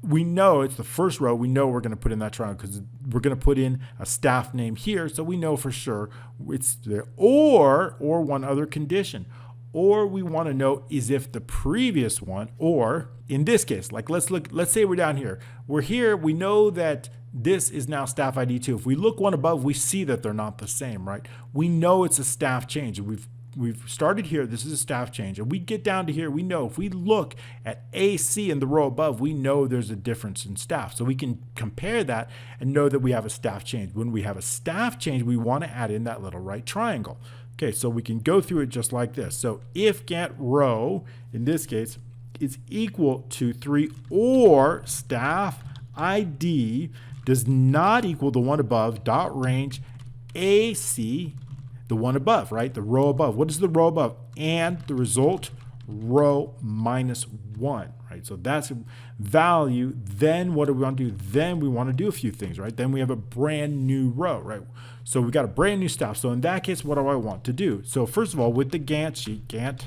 S1: we know it's the first row, we know we're going to put in that triangle because we're going to put in a staff name here, so we know for sure it's there. Or one other condition. Or we want to know is if the previous one, or in this case, like let's say we're down here. We're here, we know that this is now staff ID 2. If we look one above, we see that they're not the same, right? We know it's a staff change. We've started here, this is a staff change, and we get down to here, we know if we look at AC in the row above, we know there's a difference in staff. So we can compare that and know that we have a staff change. When we have a staff change, we want to add in that little right triangle. Okay, so we can go through it just like this. So if Gantt row, in this case, is equal to 3, or staff ID does not equal the one above, dot range AC, the one above, right? The row above. What is the row above? And the result, row minus 1, right? So that's value. Then what do we want to do? Then we want to do a few things, right? Then we have a brand new row, right? So we got a brand new staff. So in that case, what do I want to do? So first of all, with the Gantt sheet, Gantt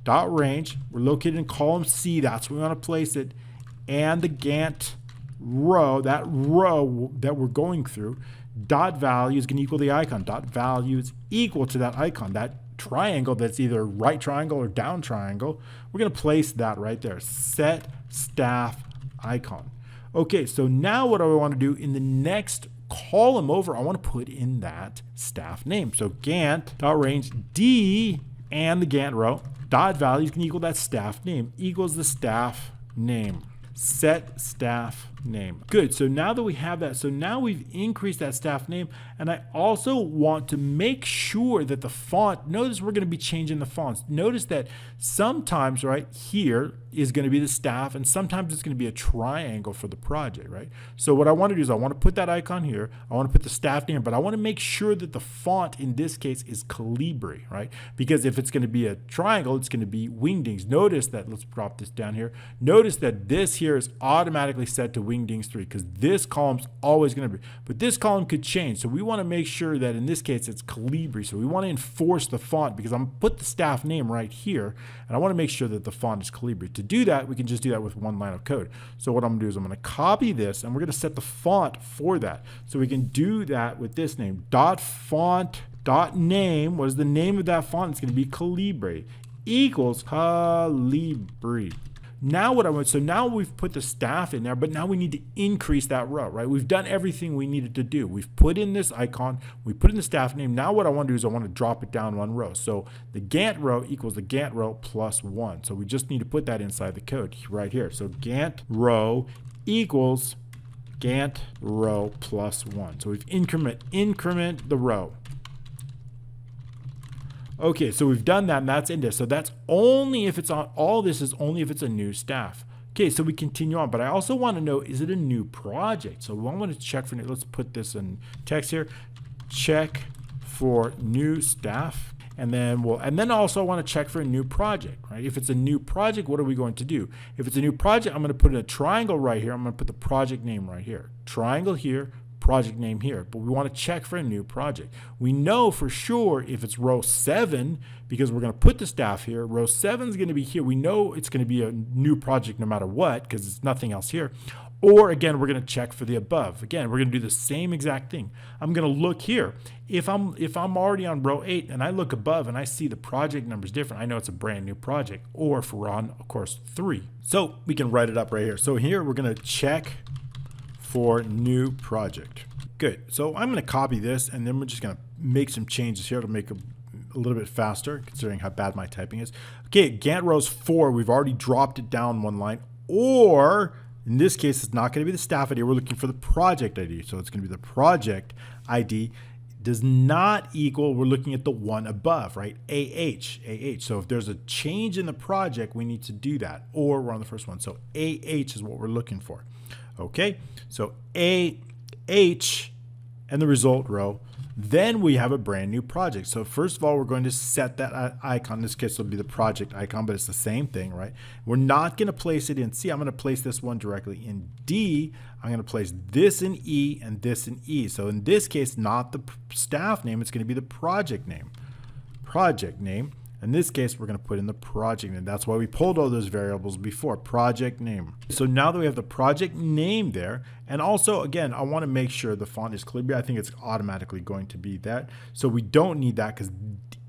S1: dot range, we're located in column C. That's where we want to place it. And the Gantt row, that row that we're going through, dot value is going to equal the icon. Dot value is equal to that icon, that triangle that's either right triangle or down triangle. We're going to place that right there. Set staff icon. Okay, so now what do I want to do in the next column over? I want to put in that staff name. So Gantt dot range D and the Gantt row dot value is going to equal that staff name equals the staff name. Set staff name. Good. So now that we have that, so now we've increased that staff name, and I also want to make sure that the font, notice we're going to be changing the fonts. Notice that sometimes right here is going to be the staff, and sometimes it's going to be a triangle for the project, right? So what I want to do is I want to put that icon here, I want to put the staff name, but I want to make sure that the font in this case is Calibri, right? Because if it's going to be a triangle, it's going to be Wingdings. Notice that, let's drop this down here. Notice that this here is automatically set to Wingdings 3 because this column's always going to be, but this column could change. So we want to make sure that in this case it's Calibri. So we want to enforce the font because I'm going to put the staff name right here, and I want to make sure that the font is Calibri. To do that, we can just do that with one line of code. So what I'm going to do is I'm going to copy this, and we're going to set the font for that. So we can do that with this name, dot font dot name. What is the name of that font? It's going to be Calibri equals Calibri. Now what I want, so now we've put the staff in there, but now we need to increase that row, right? We've done everything we needed to do. We've put in this icon, we put in the staff name. Now what I want to do is I want to drop it down one row. So the Gantt row equals the Gantt row plus 1. So we just need to put that inside the code right here. So Gantt row equals Gantt row plus 1. So we've increment the row. Okay, so we've done that, and that's in this. So that's only if it's on, all this is only if it's a new staff. Okay, so we continue on, but I also want to know, is it a new project? So we want to check for new, let's put this in text here, check for new staff, and then also I want to check for a new project, right? If it's a new project, what are we going to do? If it's a new project, I'm going to put in a triangle right here. I'm going to put the project name right here. Triangle here, project name here, but we want to check for a new project. We know for sure if it's row 7, because we're going to put the staff here, row 7 is going to be here. We know it's going to be a new project no matter what, because there's nothing else here. Or again, we're going to check for the above. Again, we're going to do the same exact thing. I'm going to look here. If I'm already on row 8 and I look above and I see the project number is different, I know it's a brand new project. Or if we're on, of course, 3. So we can write it up right here. So here we're going to check for new project. Good. So I'm going to copy this, and then we're just going to make some changes here to make it a little bit faster, considering how bad my typing is. Okay, Gantt rows 4, we've already dropped it down one line. Or in this case, it's not going to be the staff ID. We're looking for the project ID. So it's going to be the project ID does not equal, we're looking at the one above, right? AH. So if there's a change in the project, we need to do that. Or we're on the first one. So AH is what we're looking for. Okay, so AH and the result row. Then we have a brand new project. So first of all, we're going to set that icon. In this case, it'll be the project icon, but it's the same thing, right? We're not going to place it in C. I'm going to place this one directly in D. I'm going to place this in E and this in E. So in this case, not the staff name. It's going to be the project name. Project name. In this case, we're going to put in the project name. That's why we pulled all those variables before, project name. So now that we have the project name there, and also, again, I want to make sure the font is clear. I think it's automatically going to be that. So we don't need that because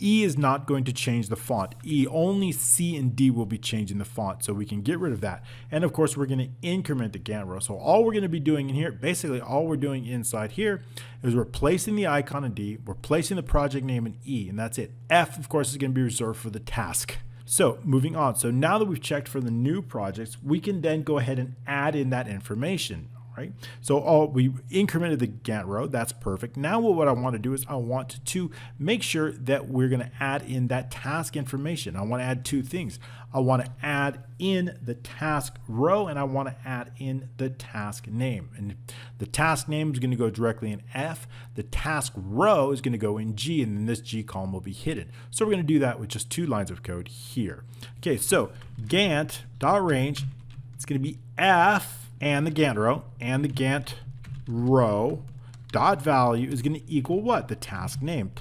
S1: E is not going to change the font. E, only C and D will be changing the font. So we can get rid of that. And of course, we're going to increment the Gantt row. So all we're going to be doing in here, basically all we're doing inside here is we're placing the icon in D, we're placing the project name in E, and that's it. F, of course, is going to be reserved for the task. So moving on. So now that we've checked for the new projects, we can then go ahead and add in that information. Right? So we incremented the Gantt row. That's perfect. Now what I want to do is I want to make sure that we're going to add in that task information. I want to add two things. I want to add in the task row, and I want to add in the task name. And the task name is going to go directly in F. The task row is going to go in G, and then this G column will be hidden. So we're going to do that with just 2 lines of code here. Okay, so Gantt.range, it's going to be F and the Gantt row, and the Gantt row dot value is going to equal what? The task name.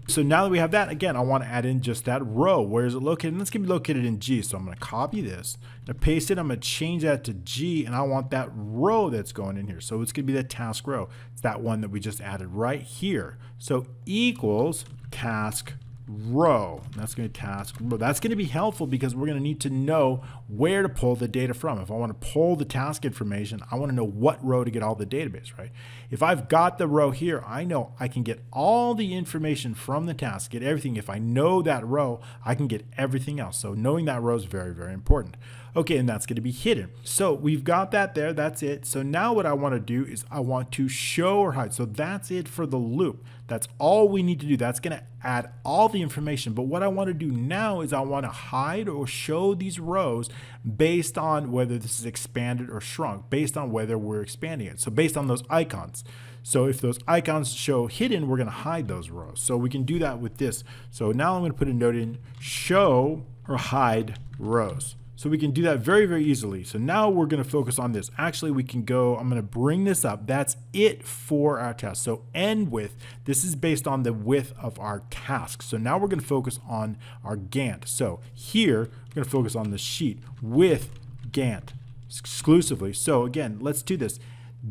S1: So now that we have that, again, I want to add in just that row. Where is it located? And it's going to be located in G. So I'm going to copy this, I'm going to paste it, I'm going to change that to G, and I want that row that's going in here. So it's going to be the task row. It's that one that we just added right here. So equals task row. That's going to be task row. That's going to be helpful because we're going to need to know where to pull the data from. If I want to pull the task information, I want to know what row to get all the database, right? If I've got the row here, I know I can get all the information from the task, get everything. If I know that row, I can get everything else. So knowing that row is very, very important. Okay, and that's going to be hidden. So we've got that there. That's it. So now what I want to do is I want to show or hide. So that's it for the loop. That's all we need to do. That's going to add all the information. But what I want to do now is I want to hide or show these rows based on whether this is expanded or shrunk, based on whether we're expanding it. So based on those icons. So if those icons show hidden, we're going to hide those rows. So we can do that with this. So now I'm going to put a note in show or hide rows. So we can do that very, very easily. So now we're going to focus on this. Actually, we can go, I'm going to bring this up. That's it for our task. So end width, this is based on the width of our task. So now we're going to focus on our Gantt. So here, we're going to focus on the sheet with Gantt exclusively. So again, let's do this.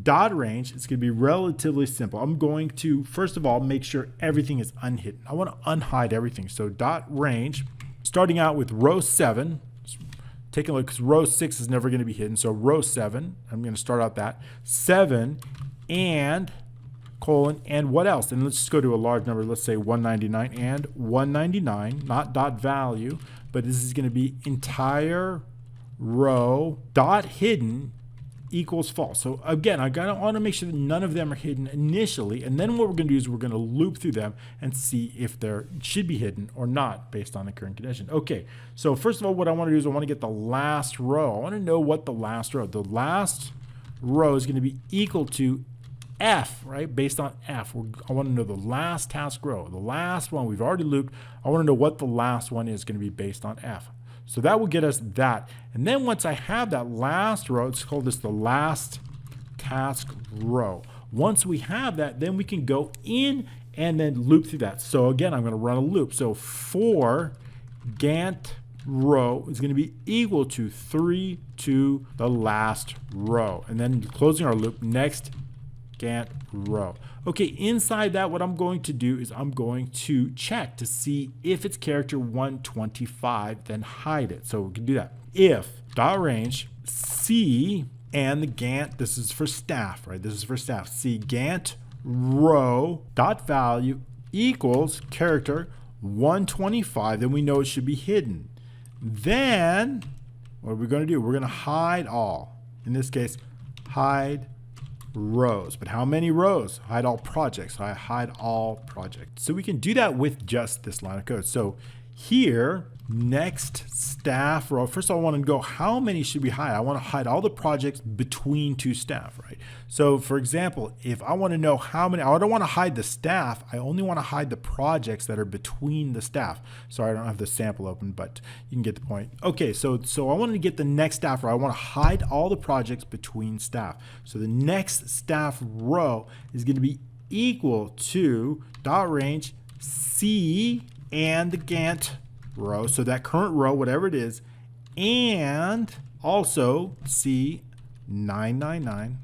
S1: Dot range, it's going to be relatively simple. I'm going to, first of all, make sure everything is unhidden. I want to unhide everything. So dot range, starting out with row 7, take a look because row 6 is never going to be hidden. So row 7, I'm going to start out that 7 and colon and what else? And let's just go to a large number. Let's say 199 and 199, not dot value, but this is going to be entire row dot hidden equals false. So again, I want to make sure that none of them are hidden initially, and then what we're going to do is we're going to loop through them and see if they should be hidden or not based on the current condition. Okay, so first of all, what I want to do is I want to get the last row. I want to know what the last row is going to be equal to F, right? Based on F, I want to know the last task row, the last one we've already looped. I want to know what the last one is going to be based on F. So that will get us that. And then once I have that last row, let's call this the last task row. Once we have that, then we can go in and then loop through that. So again, I'm going to run a loop. So for Gantt row is going to be equal to 3 to the last row. And then closing our loop, next Gantt row. Okay, inside that, what I'm going to do is I'm going to check to see if it's character 125, then hide it. So we can do that. If dot range C and the Gantt, this is for staff, right? This is for staff. C Gantt row dot value equals character 125, then we know it should be hidden. Then what are we going to do? We're going to hide all. In this case, hide rows. But how many rows? Hide all projects. I hide all projects. So we can do that with just this line of code. So here, next staff row. First of all, I want to go, how many should we hide? I want to hide all the projects between two staff, right? So for example, if I want to know how many, I don't want to hide the staff. I only want to hide the projects that are between the staff. Sorry, I don't have the sample open, but you can get the point. Okay, so I wanted to get the next staff row. I want to hide all the projects between staff. So the next staff row is going to be equal to dot range C and the Gantt row, so that current row, whatever it is, and also C999,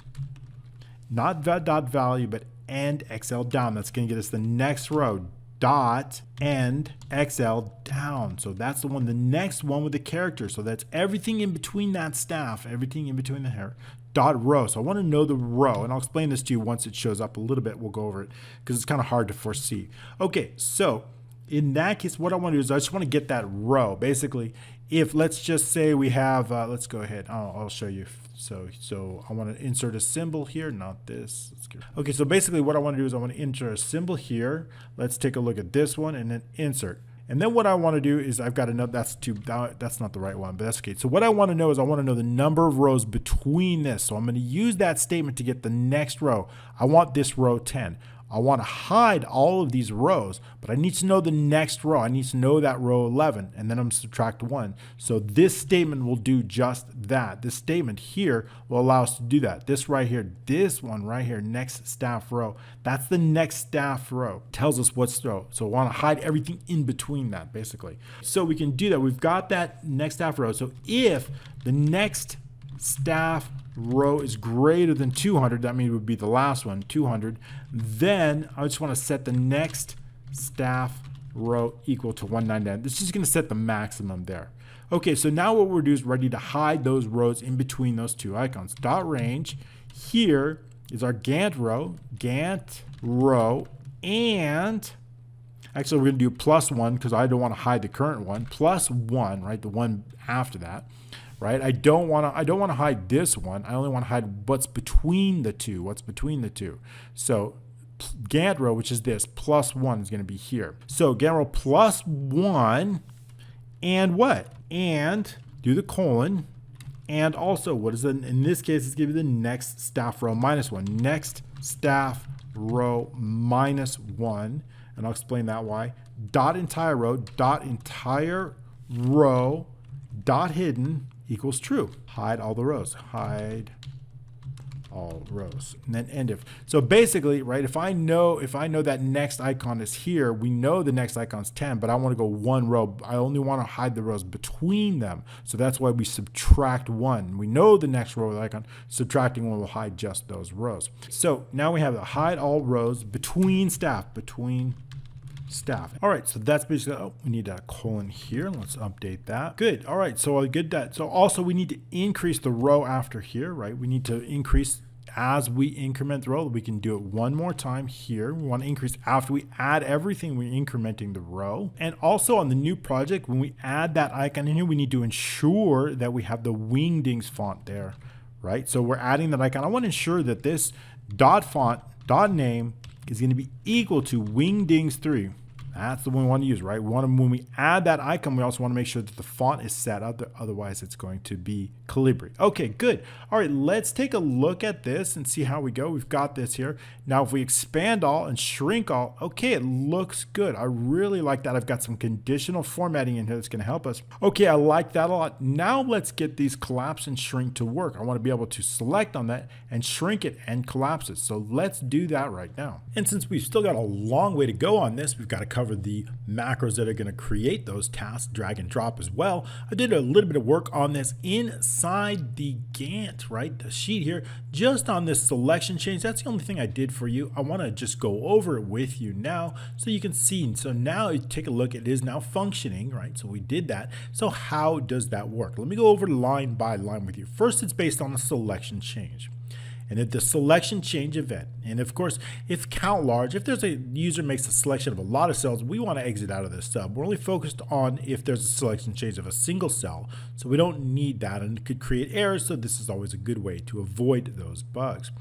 S1: not dot value, but end XL down. That's going to get us the next row, dot end XL down. So that's the one, the next one with the character. So that's everything in between that staff, everything in between the hair. Dot row. So I want to know the row, and I'll explain this to you once it shows up a little bit. We'll go over it because it's kind of hard to foresee. Okay, so in that case, what I want to do is I just want to get that row. Basically, if let's just say we have, let's go ahead. I'll show you. So I want to insert a symbol here, not this. Okay, so basically what I want to do is I want to insert a symbol here. Let's take a look at this one and then insert. And then what I want to do is I've got another, that's not the right one, but that's okay. So what I want to know is I want to know the number of rows between this. So I'm going to use that statement to get the next row. I want this row 10. I want to hide all of these rows, but I need to know the next row. I need to know that row 11, and then I'm subtract 1. So this statement will do just that. This statement here will allow us to do that. This right here, this one right here, next staff row, that's the next staff row. It tells us what's row. So I want to hide everything in between that, basically. So we can do that. We've got that next staff row. So if the next staff row is greater than 200, that means it would be the last one, 200, then I just want to set the next staff row equal to 199. This is going to set the maximum there. Okay, so now what we're doing is ready to hide those rows in between those two icons. Dot range, here is our Gantt row, and actually we're going to do +1 because I don't want to hide the current one, +1, right, the one after that. Right? I don't want to hide this one. I only want to hide what's between the two. So Gantt row, which is this, +1 is going to be here. So Gantt row +1, and what? And do the colon, and also what is it? In this case, it's going to be the next staff row -1. Next staff row -1, and I'll explain that why. Dot entire row, dot hidden equals true. Hide all the rows. Hide all rows. And then end if. So basically, right, if I know that next icon is here, we know the next icon's 10, but I want to go one row. I only want to hide the rows between them. So that's why we subtract 1. We know the next row icon. Subtracting 1 will hide just those rows. So now we have the hide all rows between staff. All right, so that's basically, we need a colon here. Let's update that. Good. All right, so I get that. So also we need to increase the row after here, right? We need to increase as we increment the row. We can do it one more time here. We want to increase after we add everything, we're incrementing the row. And also on the new project, when we add that icon in here, we need to ensure that we have the Wingdings font there, right? So we're adding that icon. I want to ensure that this dot font, dot name is going to be equal to Wingdings 3. That's the one we want to use, right? We want to, when we add that icon, we also want to make sure that the font is set up. Otherwise, it's going to be Calibri. Okay, good. All right, let's take a look at this and see how we go. We've got this here. Now, if we expand all and shrink all, okay, it looks good. I really like that. I've got some conditional formatting in here that's going to help us. Okay, I like that a lot. Now, let's get these collapse and shrink to work. I want to be able to select on that and shrink it and collapse it. So let's do that right now. And since we've still got a long way to go on this, we've got to cover the macros that are going to create those tasks, drag and drop as well. I did a little bit of work on this inside the Gantt, right? The sheet here, just on this selection change. That's the only thing I did for you. I want to just go over it with you now so you can see. So now you take a look, it is now functioning, right? So we did that. So how does that work? Let me go over line by line with you. First, it's based on a selection change. And at the selection change event, and of course, if count large, if there's a user makes a selection of a lot of cells, we want to exit out of this sub. We're only focused on if there's a selection change of a single cell. So we don't need that, and it could create errors. So this is always a good way to avoid those bugs.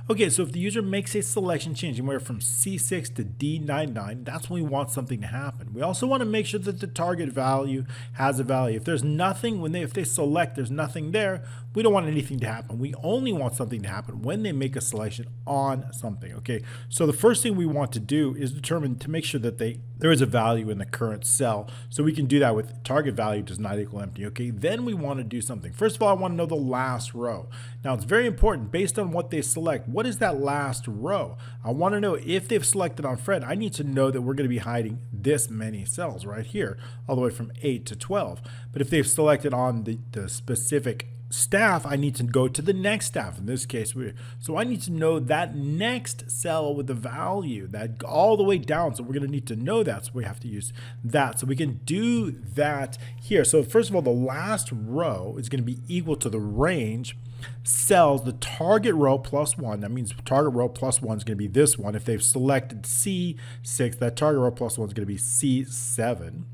S1: Okay, so if the user makes a selection change anywhere from C6 to D99, that's when we want something to happen. We also want to make sure that the target value has a value. If there's nothing, if they select, there's nothing there, we don't want anything to happen. We only want something to happen when they make a selection on something. Okay, so the first thing we want to do is determine to make sure that there is a value in the current cell. So we can do that with target value does not equal empty. Okay, then we want to do something. First of all, I want to know the last row. Now it's very important based on what they select. What is that last row? I want to know if they've selected on Fred. I need to know that we're going to be hiding this many cells right here, all the way from 8 to 12. But if they've selected on the specific staff, I need to go to the next staff. In this case, so I need to know that next cell with the value that all the way down. So we're going to need to know that. So we have to use that. So we can do that here. So first of all, the last row is going to be equal to the range cells, the target row plus 1. That means target row plus 1 is going to be this one. If they've selected C6, that target row plus 1 is going to be C7.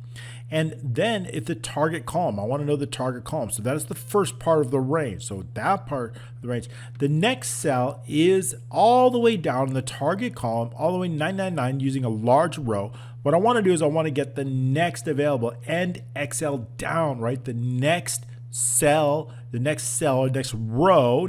S1: And then if the target column, I want to know the target column. So that is the first part of the range. So that part of the range. The next cell is all the way down in the target column, all the way 999 using a large row. What I want to do is I want to get the next available and XL down, right? The next cell, next row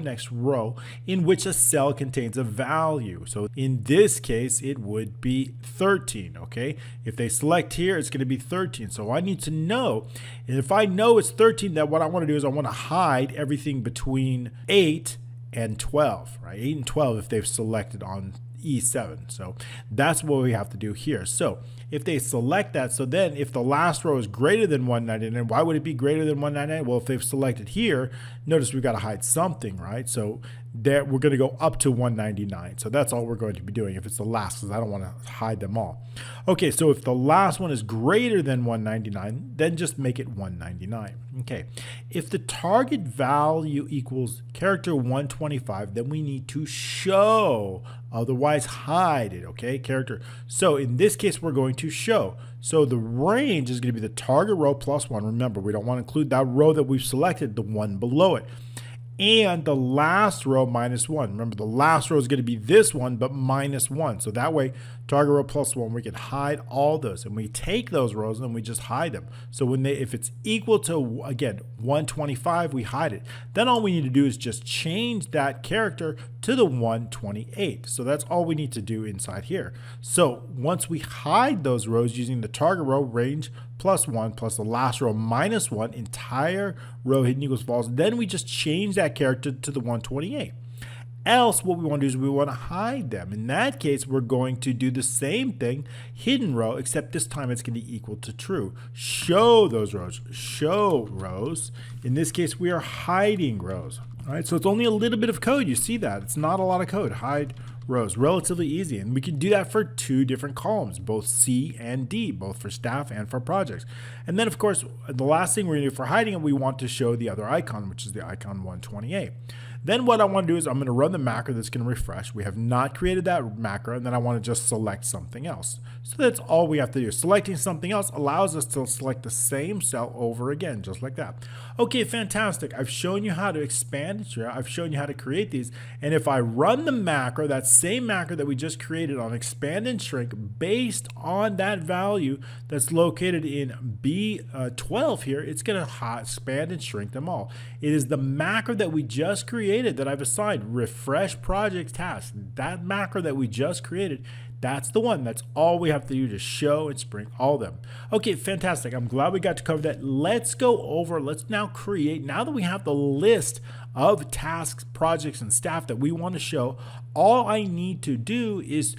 S1: in which a cell contains a value. So in this case, it would be 13, okay? If they select here, it's going to be 13. So I need to know, and if I know it's 13, that what I want to do is I want to hide everything between 8 and 12, right? 8 and 12 if they've selected on E7. So that's what we have to do here. So if they select that, so then if the last row is greater than 199, why would it be greater than 199? Well, if they've selected here, notice we've got to hide something, right? So there we're going to go up to 199. So that's all we're going to be doing if it's the last, because I don't want to hide them all. Okay, so if the last one is greater than 199, then just make it 199. Okay, if the target value equals character 125, then we need to show, otherwise hide it, okay, character. So in this case, we're going to show. So the range is going to be the target row plus 1. Remember, we don't want to include that row that we've selected, the one below it. And the last row minus 1. Remember, the last row is going to be this one, but minus 1. So that way, target row plus 1, we can hide all those. And we take those rows and we just hide them. So if it's equal to, again, 125, we hide it. Then all we need to do is just change that character to the 128. So that's all we need to do inside here. So once we hide those rows using the target row range plus 1 plus the last row minus 1, entire row hidden equals false, then we just change that character to the 128. Else, what we want to do is we want to hide them. In that case, we're going to do the same thing, hidden row, except this time it's going to be equal to true. Show those rows. Show rows. In this case, we are hiding rows. All right, so it's only a little bit of code. You see that. It's not a lot of code. Hide rows. Relatively easy. And we can do that for 2 different columns, both C and D, both for staff and for projects. And then, of course, the last thing we're going to do for hiding it, we want to show the other icon, which is the icon 128. Then what I want to do is I'm going to run the macro that's going to refresh. We have not created that macro, and then I want to just select something else. So that's all we have to do. Selecting something else allows us to select the same cell over again, just like that. Okay, fantastic. I've shown you how to expand it here. I've shown you how to create these. And if I run the macro, that's same macro that we just created on expand and shrink based on that value that's located in B12 here. It's going to expand and shrink them all. It is the macro that we just created that I've assigned refresh project task. That macro that we just created, that's the one. That's all we have to do to show and spring all of them. Okay, fantastic. I'm glad we got to cover that. Let's go over, let's now create, now that we have the list of tasks, projects, and staff that we want to show, all I need to do is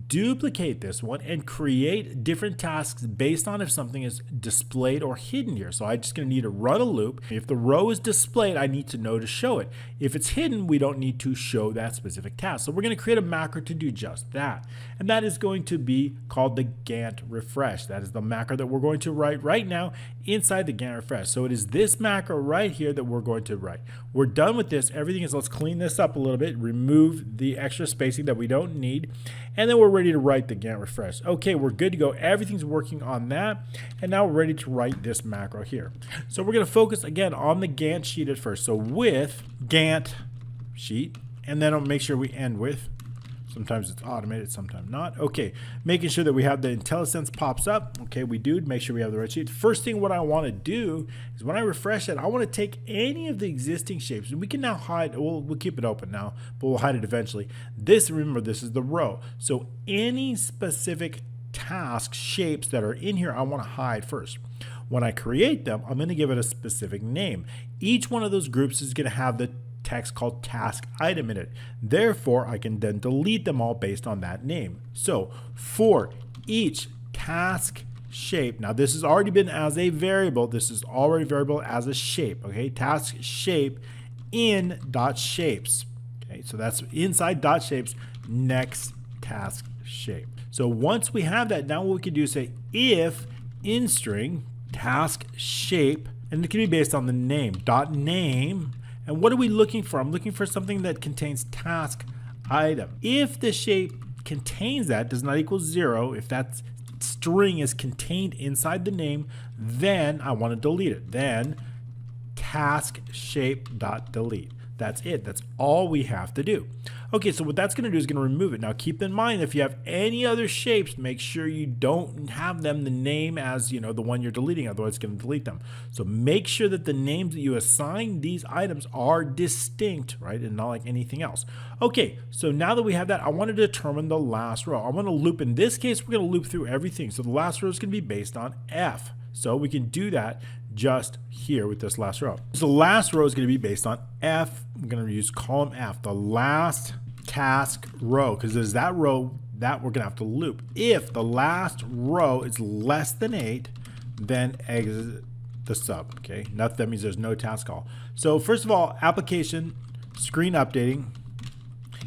S1: duplicate this one and create different tasks based on if something is displayed or hidden here. So I'm just going to need to run a loop. If the row is displayed, I need to know to show it. If it's hidden, we don't need to show that specific task. So we're going to create a macro to do just that. And that is going to be called the Gantt refresh. That is the macro that we're going to write right now inside the Gantt refresh. So it is this macro right here that we're going to write. We're done with this. Everything is, let's clean this up a little bit, remove the extra spacing that we don't need, and then we're ready to write the Gantt refresh. Okay, we're good to go. Everything's working on that. And now we're ready to write this macro here. So we're going to focus again on the Gantt sheet at first. So with Gantt sheet, and then I'll make sure we end with, sometimes it's automated, sometimes not. Okay, making sure that we have the IntelliSense pops up. Okay, we do. Make sure we have the right sheet. First thing what I want to do is when I refresh it, I want to take any of the existing shapes. And we can now hide, we'll keep it open now, but we'll hide it eventually. This, remember, this is the row. So any specific task shapes that are in here, I want to hide first. When I create them, I'm going to give it a specific name. Each one of those groups is going to have the text called task item in it. Therefore, I can then delete them all based on that name. So for each task shape, now this has already been as a variable. This is already variable as a shape. Okay, task shape in dot shapes. Okay, so that's inside dot shapes, next task shape. So once we have that, now what we can do is say if in string task shape, and it can be based on the name, dot name. And what are we looking for? I'm looking for something that contains task item. If the shape contains that, does not equal 0, if that string is contained inside the name, then I want to delete it. Then task shape dot delete. That's it. That's all we have to do. Okay, so what that's going to do is going to remove it. Now keep in mind, if you have any other shapes, make sure you don't have them the name as, the one you're deleting, otherwise it's going to delete them. So make sure that the names that you assign these items are distinct, right, and not like anything else. Okay, so now that we have that, I want to determine the last row. I want to loop. In this case, we're going to loop through everything. So the last row is going to be based on F. So we can do that just here with this last row. So the last row is going to be based on F. I'm going to use column F, the last task row, because there's that row that we're going to have to loop. If the last row is less than 8, then exit the sub. Okay, that means there's no task call. So first of all, application screen updating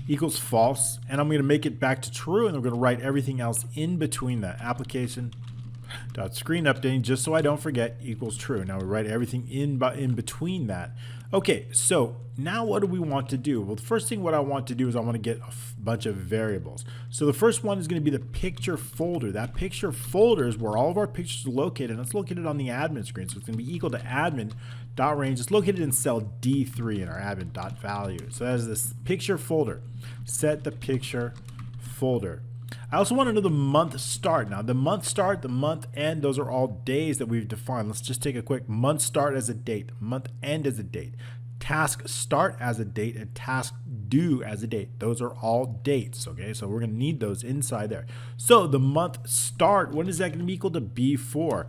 S1: equals false, and I'm going to make it back to true, and we're going to write everything else in between that. Application dot screen updating, just so I don't forget, equals true. Now we write everything in between that. Okay, so now what do we want to do? Well, the first thing what I want to do is I want to get a bunch of variables. So the first one is going to be the picture folder. That picture folder is where all of our pictures are located, and it's located on the admin screen. So it's going to be equal to admin.range. It's located in cell D3 in our admin.value. So that is this picture folder. Set the picture folder. I also want to know the month start. Now the month start, the month end, those are all days that we've defined. Let's just take a quick month start as a date, month end as a date, task start as a date, and task due as a date. Those are all dates, okay? So we're going to need those inside there. So the month start, what is that going to be equal to? B4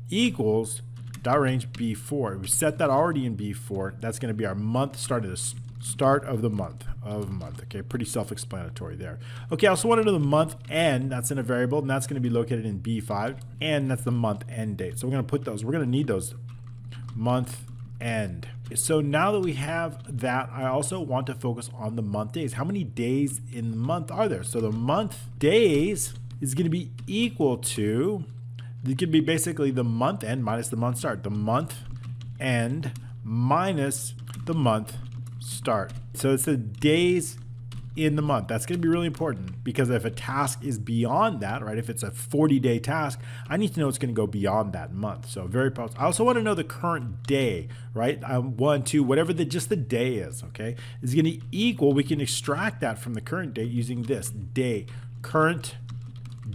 S1: equals dot range B4. We set that already in B4. That's going to be our month start of the start of the month. Okay, pretty self-explanatory there. Okay, I also want to know the month end. That's in a variable, and that's going to be located in B5, and that's the month end date. So we're going to put those. We're going to need those month end. So now that we have that, I also want to focus on the month days. How many days in the month are there? So the month days is going to be equal to, it could be basically the month end minus the month start. The month end minus the month start. So it's the days in the month. That's going to be really important because if a task is beyond that, right, if it's a 40-day task, I need to know it's going to go beyond that month. So very powerful. I also want to know the current day, right? 1, 2, whatever just the day is, okay, is going to equal, we can extract that from the current date using this day, current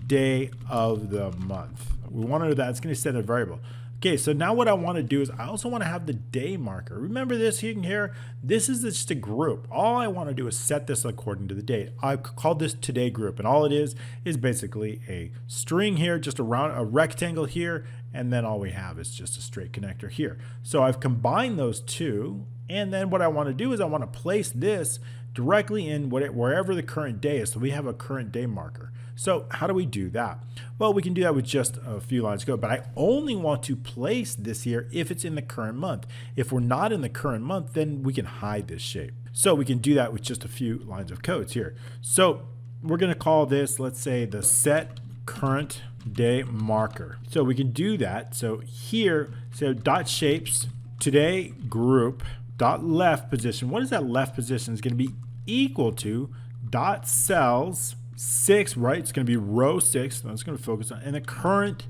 S1: day of the month. We want to know that. It's going to set a variable. Okay, so now what I want to do is I also want to have the day marker. Remember this here? This is just a group. All I want to do is set this according to the date. I called this today group, and all it is basically a string here, just a rectangle here, and then all we have is just a straight connector here. So I've combined those two, and then what I want to do is I want to place this directly in wherever the current day is. So we have a current day marker. So how do we do that? Well, we can do that with just a few lines of code, but I only want to place this here if it's in the current month. If we're not in the current month, then we can hide this shape. So we can do that with just a few lines of codes here. So we're going to call this, let's say, the set current day marker. So we can do that. So here, so dot shapes today group dot left position. What is that left position? Is going to be equal to dot cells 6, right? It's going to be row 6. I'm just going to focus on, and the current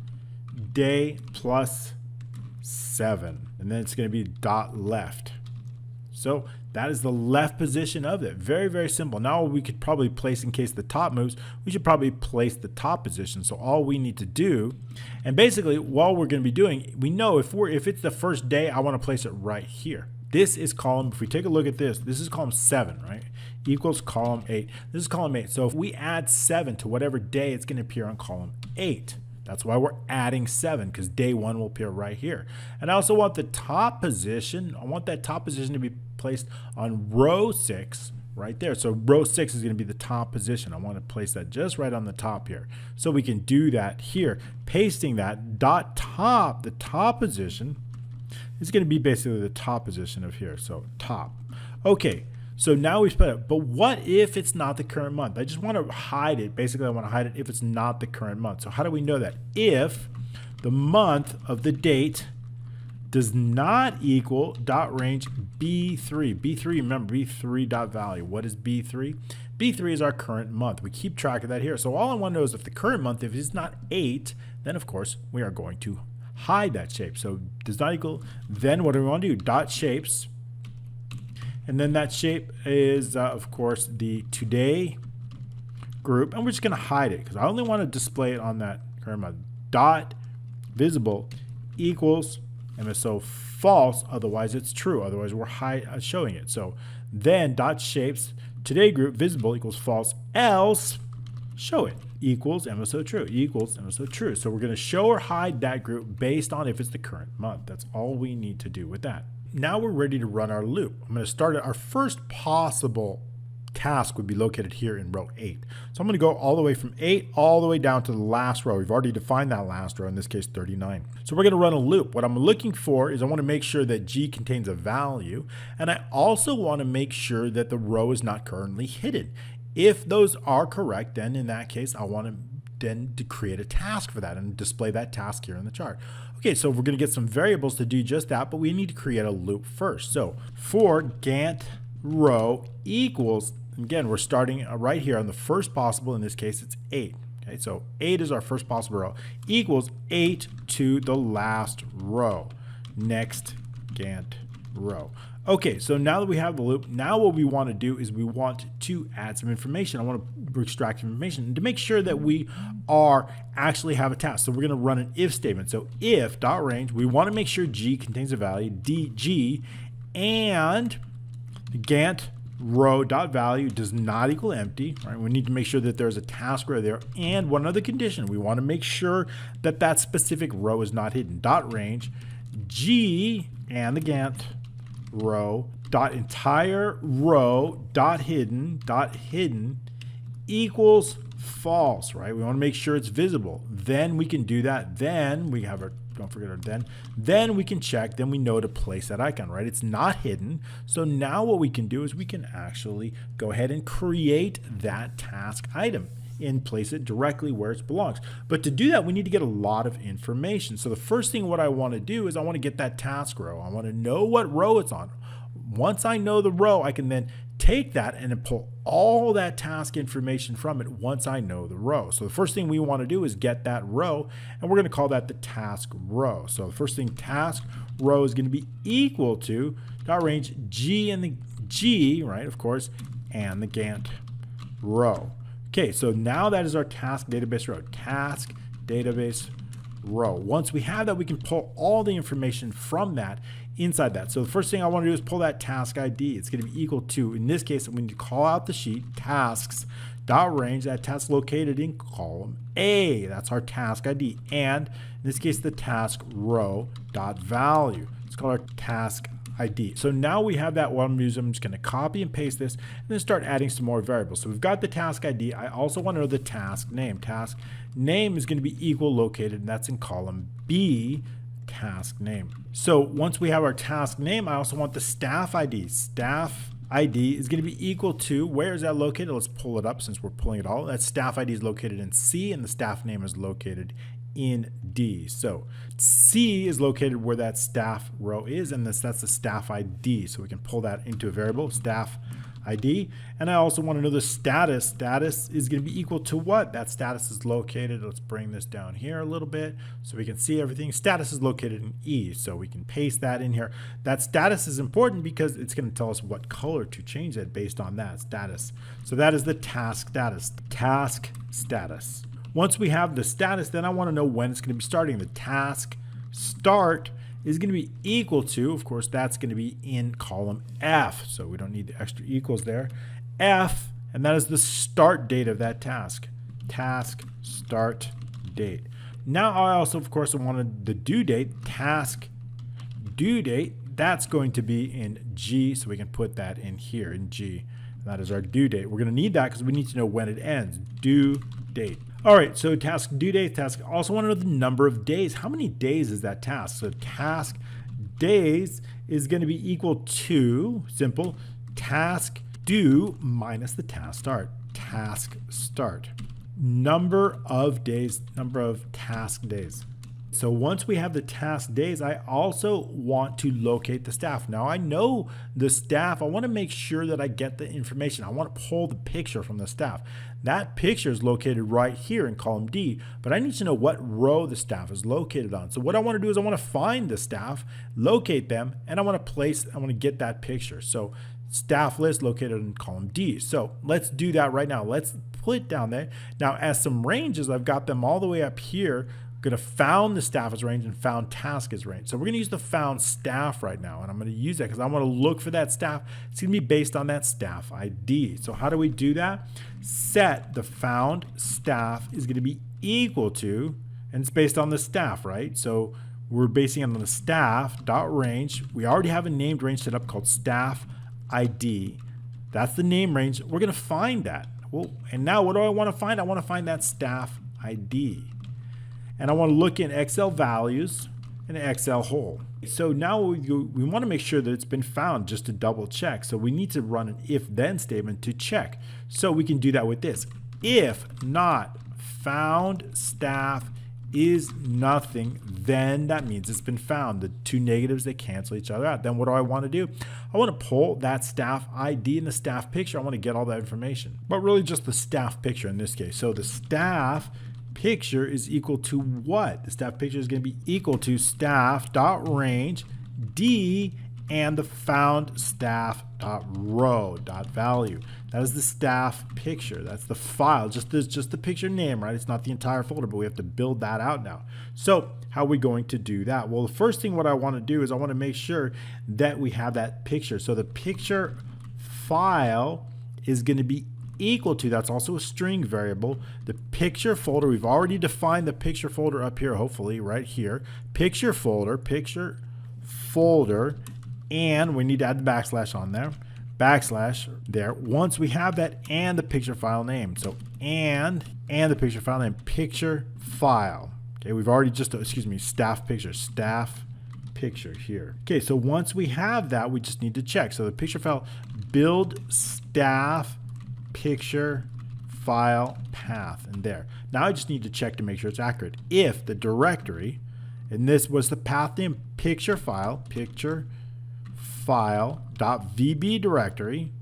S1: day plus 7. And then it's going to be dot left. So that is the left position of it. Very, very simple. Now we could probably place, in case the top moves, we should probably place the top position. So all we need to do, and basically what we're going to be doing, we know if it's the first day, I want to place it right here. This is column, if we take a look at this is column 7, right? Equals column 8. This is column 8. So if we add 7 to whatever day, it's going to appear on column 8. That's why we're adding 7, because day 1 will appear right here. And I also want the top position, I want that top position to be placed on row 6 right there. So row 6 is going to be the top position. I want to place that just right on the top here. So we can do that here, pasting that dot top, the top position is going to be basically the top position of here. So top. Okay. So now we split it, but what if it's not the current month? I just want to hide it. Basically, I want to hide it if it's not the current month. So how do we know that? If the month of the date does not equal dot range B3. B3, remember, B3 dot value. What is B3? B3 is our current month. We keep track of that here. So all I want to know is if the current month, if it's not 8, then of course we are going to hide that shape. So does not equal, then what do we want to do? Dot shapes. And then that shape is, of course, the today group. And we're just going to hide it because I only want to display it on that current month. Dot visible equals MSO false. Otherwise, it's true. Otherwise, we're showing it. So then dot shapes today group visible equals false. Else show it equals MSO true equals MSO true. So we're going to show or hide that group based on if it's the current month. That's all we need to do with that. Now we're ready to run our loop. I'm going to start it. Our first possible task would be located here in row 8. So I'm going to go all the way from 8 all the way down to the last row. We've already defined that last row, in this case 39. So we're going to run a loop. What I'm looking for is I want to make sure that G contains a value, and I also want to make sure that the row is not currently hidden. If those are correct, then in that case, I want to create a task for that and display that task here in the chart. Okay, so we're going to get some variables to do just that, but we need to create a loop first. So for Gantt row equals, again, we're starting right here on the first possible. In this case, it's 8. Okay, so 8 is our first possible row, equals 8 to the last row. Next Gantt row. Okay, so now that we have the loop, now what we want to do is we want to add some information. I want to extract some information to make sure that we actually have a task. So we're going to run an if statement. So if dot range, we want to make sure G contains a value, DG, and Gantt row dot value does not equal empty. Right? We need to make sure that there's a task row there. And one other condition, we want to make sure that that specific row is not hidden. Dot range, G and the Gantt row dot entire row dot hidden equals false, right? We want to make sure it's visible. Then we can do that. Then we have our, don't forget our then we can check, then we know to place that icon, right? It's not hidden. So now what we can do is we can actually go ahead and create that task item and place it directly where it belongs. But to do that, we need to get a lot of information. So the first thing what I want to do is I want to get that task row. I want to know what row it's on. once I know the row, I can then take that and then pull all that task information from it once I know the row. So the first thing we want to do is get that row, and we're going to call that the task row. So the first thing, task row is going to be equal to dot range G and the G, right, of course, and the Gantt row. Okay, so now that is our task database row. Task database row. Once we have that, we can pull all the information from that inside that. So the first thing I want to do is pull that task ID. It's going to be equal to, in this case, I'm going to call out the sheet, tasks, dot range, that task located in column A. That's our task ID. And in this case, the task row dot value. It's called our task ID. So now we have that. What I'm going to do is I'm just going to copy and paste this and then start adding some more variables. So we've got the task ID. I also want to know the task name. Task name is going to be equal located, and that's in column B, task name. So once we have our task name, I also want the staff ID. Staff ID is going to be equal to, where is that located? Let's pull it up since we're pulling it all. That staff ID is located in C, and the staff name is located in D. So C is located where that staff row is, and that's the staff ID. So we can pull that into a variable, staff ID. And I also want to know the status. Status is going to be equal to what? That status is located. Let's bring this down here a little bit so we can see everything. Status is located in E, so we can paste that in here. That status is important because it's going to tell us what color to change it based on that status. So that is the task status. Task status. Once we have the status, then I want to know when it's going to be starting. The task start is going to be equal to, of course, that's going to be in column F. So we don't need the extra equals there. F, and that is the start date of that task. Task start date. Now I also, of course, wanted the due date. Task due date, that's going to be in G. So we can put that in here in G. That is our due date. We're going to need that because we need to know when it ends. Due date. All right, so task due date, task. I also want to know the number of days. How many days is that task? So task days is going to be equal to, simple, task due minus the task start. Task start. Number of days, number of task days. So once we have the task days, I also want to locate the staff. Now I know the staff. I want to make sure that I get the information. I want to pull the picture from the staff. That picture is located right here in column D, but I need to know what row the staff is located on. So what I want to do is I want to find the staff, locate them, and I want to get that picture. So staff list located in column D. So let's do that right now. Let's put it down there. Now as some ranges, I've got them all the way up here. Going to found the staff as range and found task as range. So we're going to use the found staff right now, and I'm going to use that because I want to look for that staff. It's going to be based on that staff ID. So how do we do that? Set the found staff is going to be equal to, and it's based on the staff, right? So we're basing it on the staff dot range. We already have a named range set up called staff ID. That's the name range. We're going to find that. Well, and now what do I want to find? I want to find that staff ID. And I want to look in Excel values and Excel whole. So now we want to make sure that it's been found just to double check. So we need to run an if-then statement to check. So we can do that with this. If not found staff is nothing, then that means it's been found. The two negatives, they cancel each other out. Then what do I want to do? I want to pull that staff ID and the staff picture. I want to get all that information, but really just the staff picture in this case. So the staff picture is equal to what? The staff picture is going to be equal to staff dot range D and the found staff dot row dot value. That is the staff picture. That's the file. Just the picture name, right? It's not the entire folder, but we have to build that out now. So how are we going to do that? Well, the first thing what I want to do is I want to make sure that we have that picture. So the picture file is going to be equal to, that's also a string variable, the picture folder. We've already defined the picture folder up here, hopefully right here. Picture folder, and we need to add the backslash on there. Backslash there. Once we have that, and the picture file name. So and the picture file name, picture file. Okay, we've already staff picture here. Okay, so once we have that, we just need to check. So the picture file build staff picture file path, and there. Now I just need to check to make sure it's accurate. If the directory, and this was the path name, picture file file.vb directory.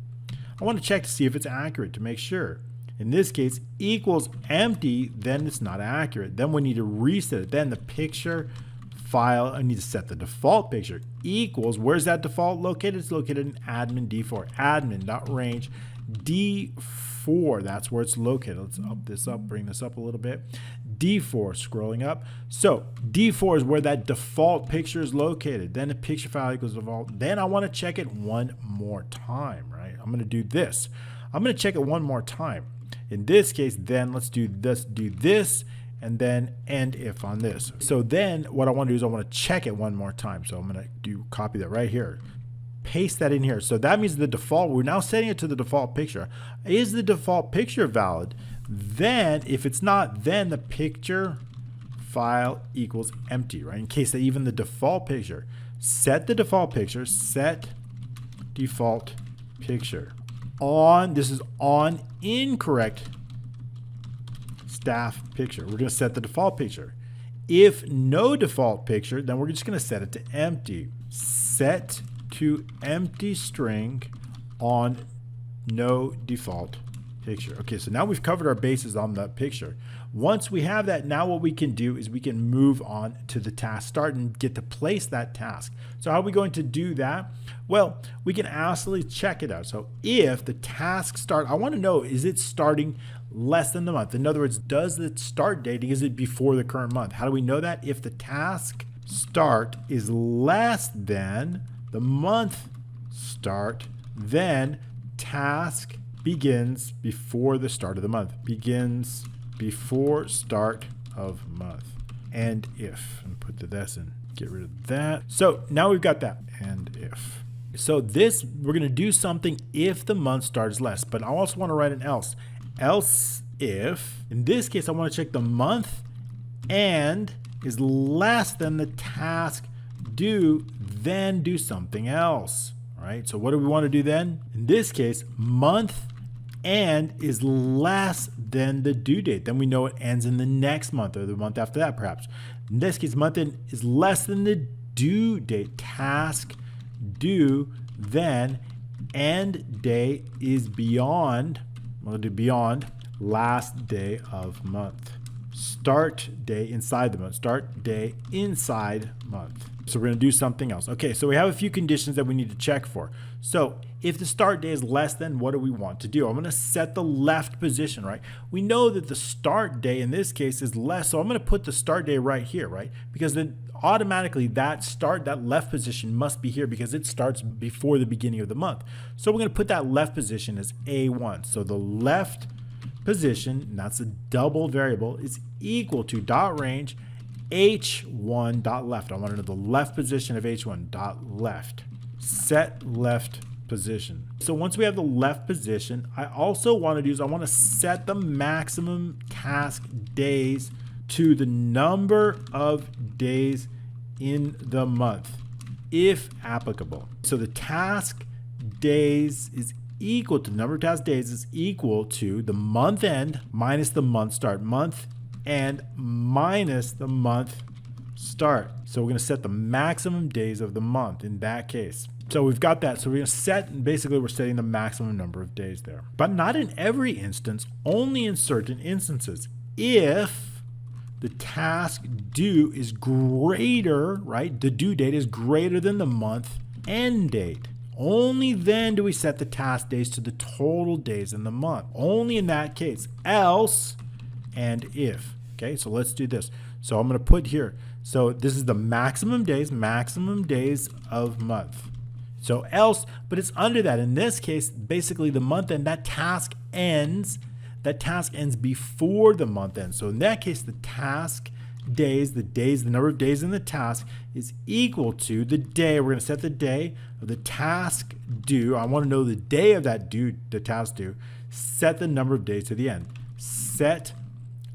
S1: I want to check to see if it's accurate to make sure. In this case, equals empty, then it's not accurate. Then we need to reset it. Then the picture file, I need to set the default picture equals, where's that default located? It's located in admin D4, admin.range D4. That's where it's located. Let's up this up, bring this up a little bit. D4, scrolling up. So D4 is where that default picture is located. Then the picture file equals default. Then I want to check it one more time, right? I'm going to do this. I'm going to check it one more time. In this case, then let's do this, and then end if on this. So then what I want to do is I want to check it one more time. So I'm going to copy that right here, paste that in here. So that means the default, we're now setting it to the default picture. Is the default picture valid? Then if it's not, then the picture file equals empty, right? In case that even the default picture, set the default picture, set default picture on, this is on incorrect staff picture. We're going to set the default picture. If no default picture, then we're just going to set it to empty. Set to empty string on no default picture. Okay, so now we've covered our bases on the picture. Once we have that, now what we can do is we can move on to the task start and get to place that task. So how are we going to do that? Well, we can actually check it out. So if the task start, I want to know, is it starting less than the month? In other words, does the start date, is it before the current month? How do we know that? If the task start is less than the month start, then task begins before the start of the month. Begins before start of month. And if, and put the this in, get rid of that. So now we've got that, and if. So this, we're going to do something if the month start is less, but I also want to write an else. Else if, in this case, I want to check the month and is less than the task due, then do something else, right? So what do we want to do then? In this case, month and is less than the due date. Then we know it ends in the next month or the month after that, perhaps. In this case, month end is less than the due date. Task due, then end day is beyond, we'll do beyond last day of month. Start day inside the month. Start day inside month. So we're going to do something else. Okay, so we have a few conditions that we need to check for. So if the start day is less than, what do we want to do? I'm going to set the left position, right? We know that the start day in this case is less, so I'm going to put the start day right here, right? Because then automatically that left position must be here because it starts before the beginning of the month. So we're going to put that left position as A1. So the left position, and that's a double variable, is equal to dot range h1 dot left. I want to know the left position of h1 dot left. Set left position. So once we have the left position, I also want to do is I want to set the maximum task days to the number of days in the month, if applicable. So the task days is equal to the number of task days is equal to the month end minus the month start. Month end minus the month start. So we're going to set the maximum days of the month in that case. So we've got that. So we're going to set, basically we're setting the maximum number of days there. But not in every instance, only in certain instances. If the task due is greater, right? The due date is greater than the month end date. Only then do we set the task days to the total days in the month. Only in that case. Else and if. Okay, so let's do this. So I'm going to put here. So this is the maximum days of month. So else, but it's under that. In this case, basically the month end, that task ends before the month end. So in that case, the task days, the number of days in the task is equal to the day. We're going to set the day of the task due. I want to know the day of that due, the task due. Set the number of days to the end. Set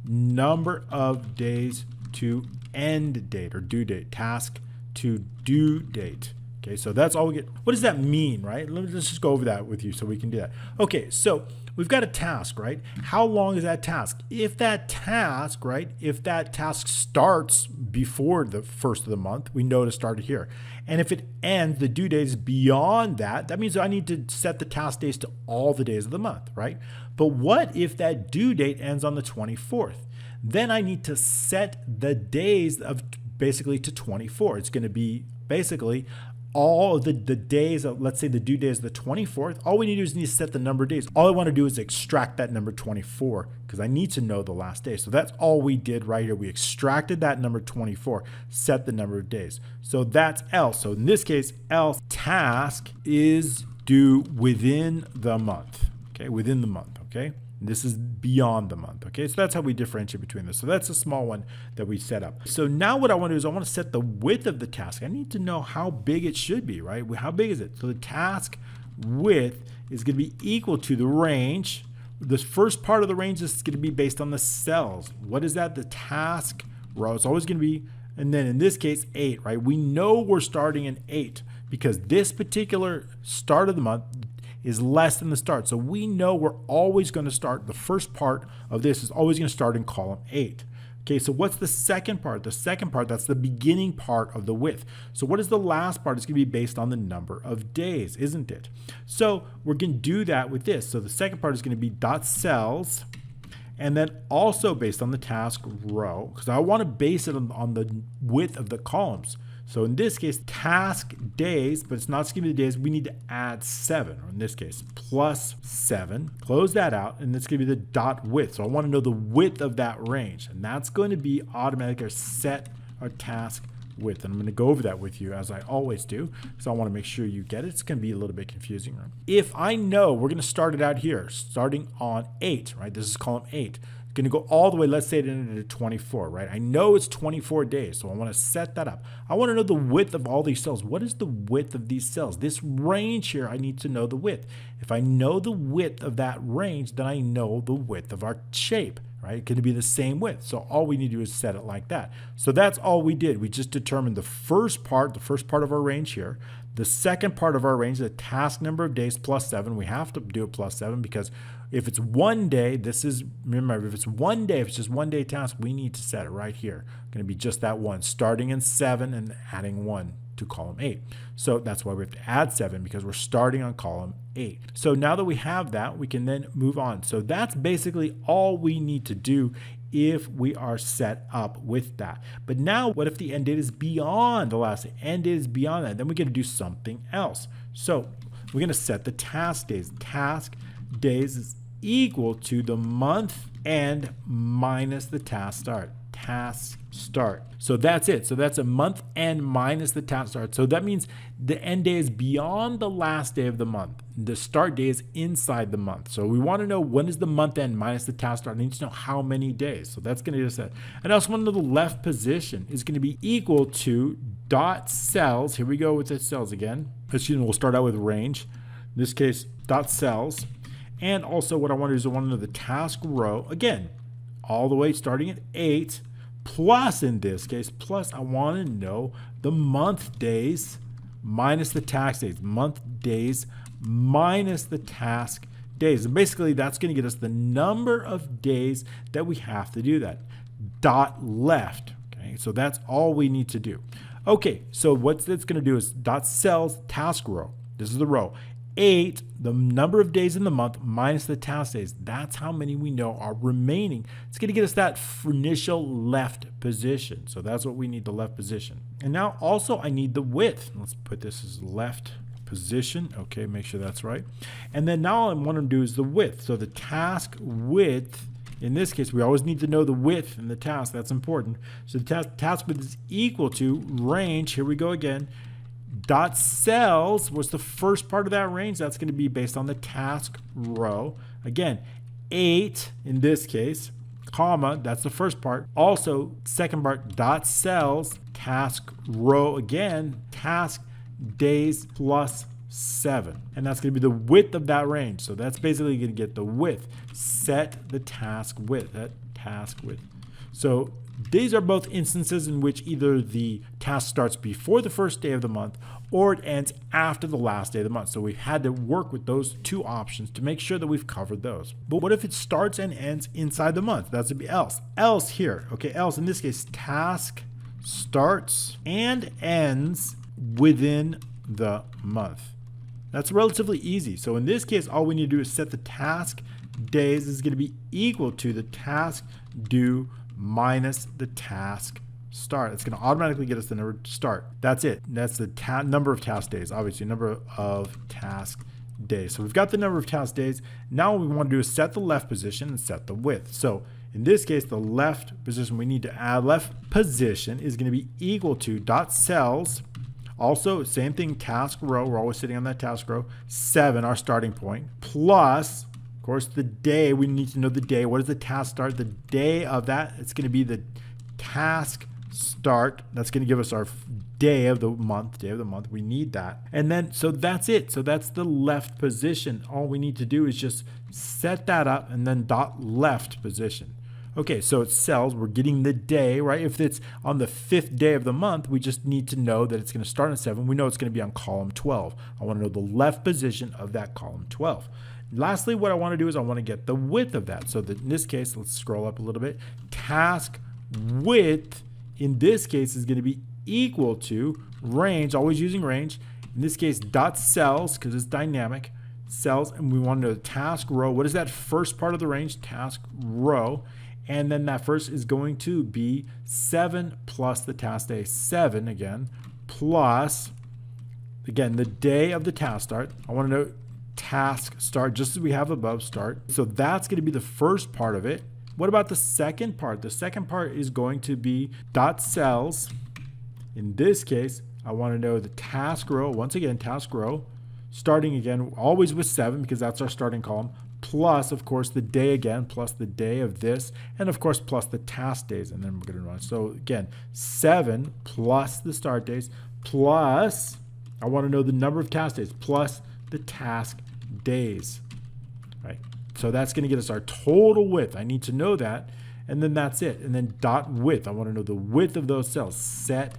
S1: number of days to end date or due date. Task to due date. Okay, so that's all we get. What does that mean, right? Let's just go over that with you so we can do that. Okay, so we've got a task, right? How long is that task? If that task, right, if that task starts before the first of the month, we know to start it here. And if it ends, the due date is beyond that, that means I need to set the task days to all the days of the month, right? But what if that due date ends on the 24th? Then I need to set the days of basically to 24. It's going to be basically all of the days of, let's say the due date is the 24th. All we need to do is need to set the number of days. All I want to do is extract that number 24 because I need to know the last day. So that's all we did right here. We extracted that number 24, set the number of days. So that's else. So in this case, else task is due within the month. Okay, within the month. Okay. This is beyond the month, okay? So that's how we differentiate between this. So that's a small one that we set up. So now what I want to do is I want to set the width of the task. I need to know how big it should be, right? How big is it? So the task width is going to be equal to the range. This first part of the range is going to be based on the cells. What is that? The task row. It's always going to be, and then in this case, 8, right? We know we're starting in 8 because this particular start of the month is less than the start. So we know we're always going to start, the first part of this is always going to start in column 8. Okay, so what's the second part? The second part, that's the beginning part of the width. So what is the last part? It's going to be based on the number of days, isn't it? So we're going to do that with this. So the second part is going to be dot cells, and then also based on the task row, because I want to base it on the width of the columns. So in this case, task days, but it's not going to be the days, we need to add 7, or in this case, plus 7. Close that out, and it's going to be the dot width. So I want to know the width of that range, and that's going to be automatic or set our task width. And I'm going to go over that with you as I always do, because I want to make sure you get it. It's going to be a little bit confusing. If I know we're going to start it out here, starting on 8, right? This is column 8. Going to go all the way, let's say it ended at 24, right? I know it's 24 days, so I want to set that up. I want to know the width of all these cells. What is the width of these cells? This range here, I need to know the width. If I know the width of that range, then I know the width of our shape, right? It's going to be the same width. So all we need to do is set it like that. So that's all we did. We just determined the first part of our range here. The second part of our range, the task number of days plus 7. We have to do it plus 7 because if it's one day, remember, if it's one day, if it's just one day task, we need to set it right here. Going to be just that one, starting in 7 and adding 1 to column 8. So that's why we have to add 7 because we're starting on column 8. So now that we have that, we can then move on. So that's basically all we need to do if we are set up with that. But now what if the end date is beyond the last day? End date is beyond that. Then we're going to do something else. So we're going to set the task days. Task days is equal to the month end minus the task start. Task start. So that's it. So that's a month end minus the task start. So that means the end day is beyond the last day of the month. The start day is inside the month. So we want to know when is the month end minus the task start. I need to know how many days. So that's going to get us that. And I also want to know the left position is going to be equal to dot cells. Here we go with the cells again. We'll start out with range. In this case, dot cells. And also what I want to do is I want to know the task row, again, all the way starting at 8, plus in this case, plus I want to know the month days minus the task days. Month days minus the task days. And basically that's going to get us the number of days that we have to do that. Dot left. Okay, so that's all we need to do. Okay, so what it's going to do is dot cells task row. This is the row. 8, the number of days in the month minus the task days. That's how many we know are remaining. It's going to get us that initial left position. So that's what we need, the left position. And now also I need the width. Let's put this as left position. Okay, make sure that's right. And then now what I want to do is the width. So the task width, in this case, we always need to know the width in the task. That's important. So the task width is equal to range. Here we go again. Dot cells was the first part of that range. That's going to be based on the task row. Again, 8 in this case, comma, that's the first part. Also, second part, dot cells, task row again, task days plus 7. And that's going to be the width of that range. So that's basically going to get the width. Set the task width, that task width. So these are both instances in which either the task starts before the first day of the month or it ends after the last day of the month. So we've had to work with those two options to make sure that we've covered those. But what if it starts and ends inside the month? That's to be else. Else here, okay, else in this case, task starts and ends within the month. That's relatively easy. So in this case, all we need to do is set the task days is going to be equal to the task due minus the task start. It's going to automatically get us the number to start. That's it. That's the number of task days, obviously, number of task days. So we've got the number of task days. Now what we want to do is set the left position and set the width. So in this case, the left position we need to add, left position is going to be equal to dot cells. Also, same thing, task row. We're always sitting on that task row. 7, our starting point, plus, of course, the day. We need to know the day. What is the task start? The day of that, it's going to be the task start. That's going to give us our day of the month. We need that. And then, so that's it. So that's the left position. All we need to do is just set that up and then dot left position. Okay, so it's cells. We're getting the day, right? If it's on the 5th day of the month, we just need to know that it's going to start on 7. We know it's going to be on column 12. I want to know the left position of that column 12. Lastly, what I want to do is I want to get the width of that. So that in this case, let's scroll up a little bit. Task width in this case is going to be equal to range, always using range. In this case, dot cells, because it's dynamic, cells, and we want to know the task row. What is that first part of the range? Task row. And then that first is going to be 7 plus the task day, 7 again, plus, again, the day of the task start. I want to know task start, just as we have above, start. So that's going to be the first part of it. What about the second part? The second part is going to be dot cells. In this case, I want to know the task row, once again, task row, starting again, always with 7 because that's our starting column, plus, of course, the day again, plus the day of this, and of course, plus the task days, and then we're going to run. So again, 7 plus the start days, plus, I want to know the number of task days, plus the task days, right? So that's going to get us our total width. I need to know that, and then that's it. And then dot width, I want to know the width of those cells, set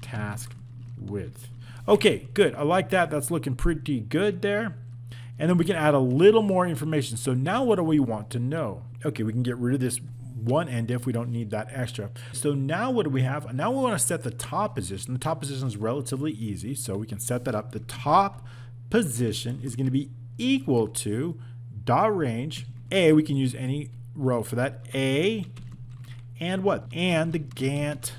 S1: task width. Okay, good. I like that. That's looking pretty good there. And then we can add a little more information. So now what do we want to know? Okay, we can get rid of this one end if we don't need that extra. So now what do we have? Now we want to set the top position. The top position is relatively easy, so we can set that up. The top position is going to be equal to dot range. A, we can use any row for that. A and what? And the Gantt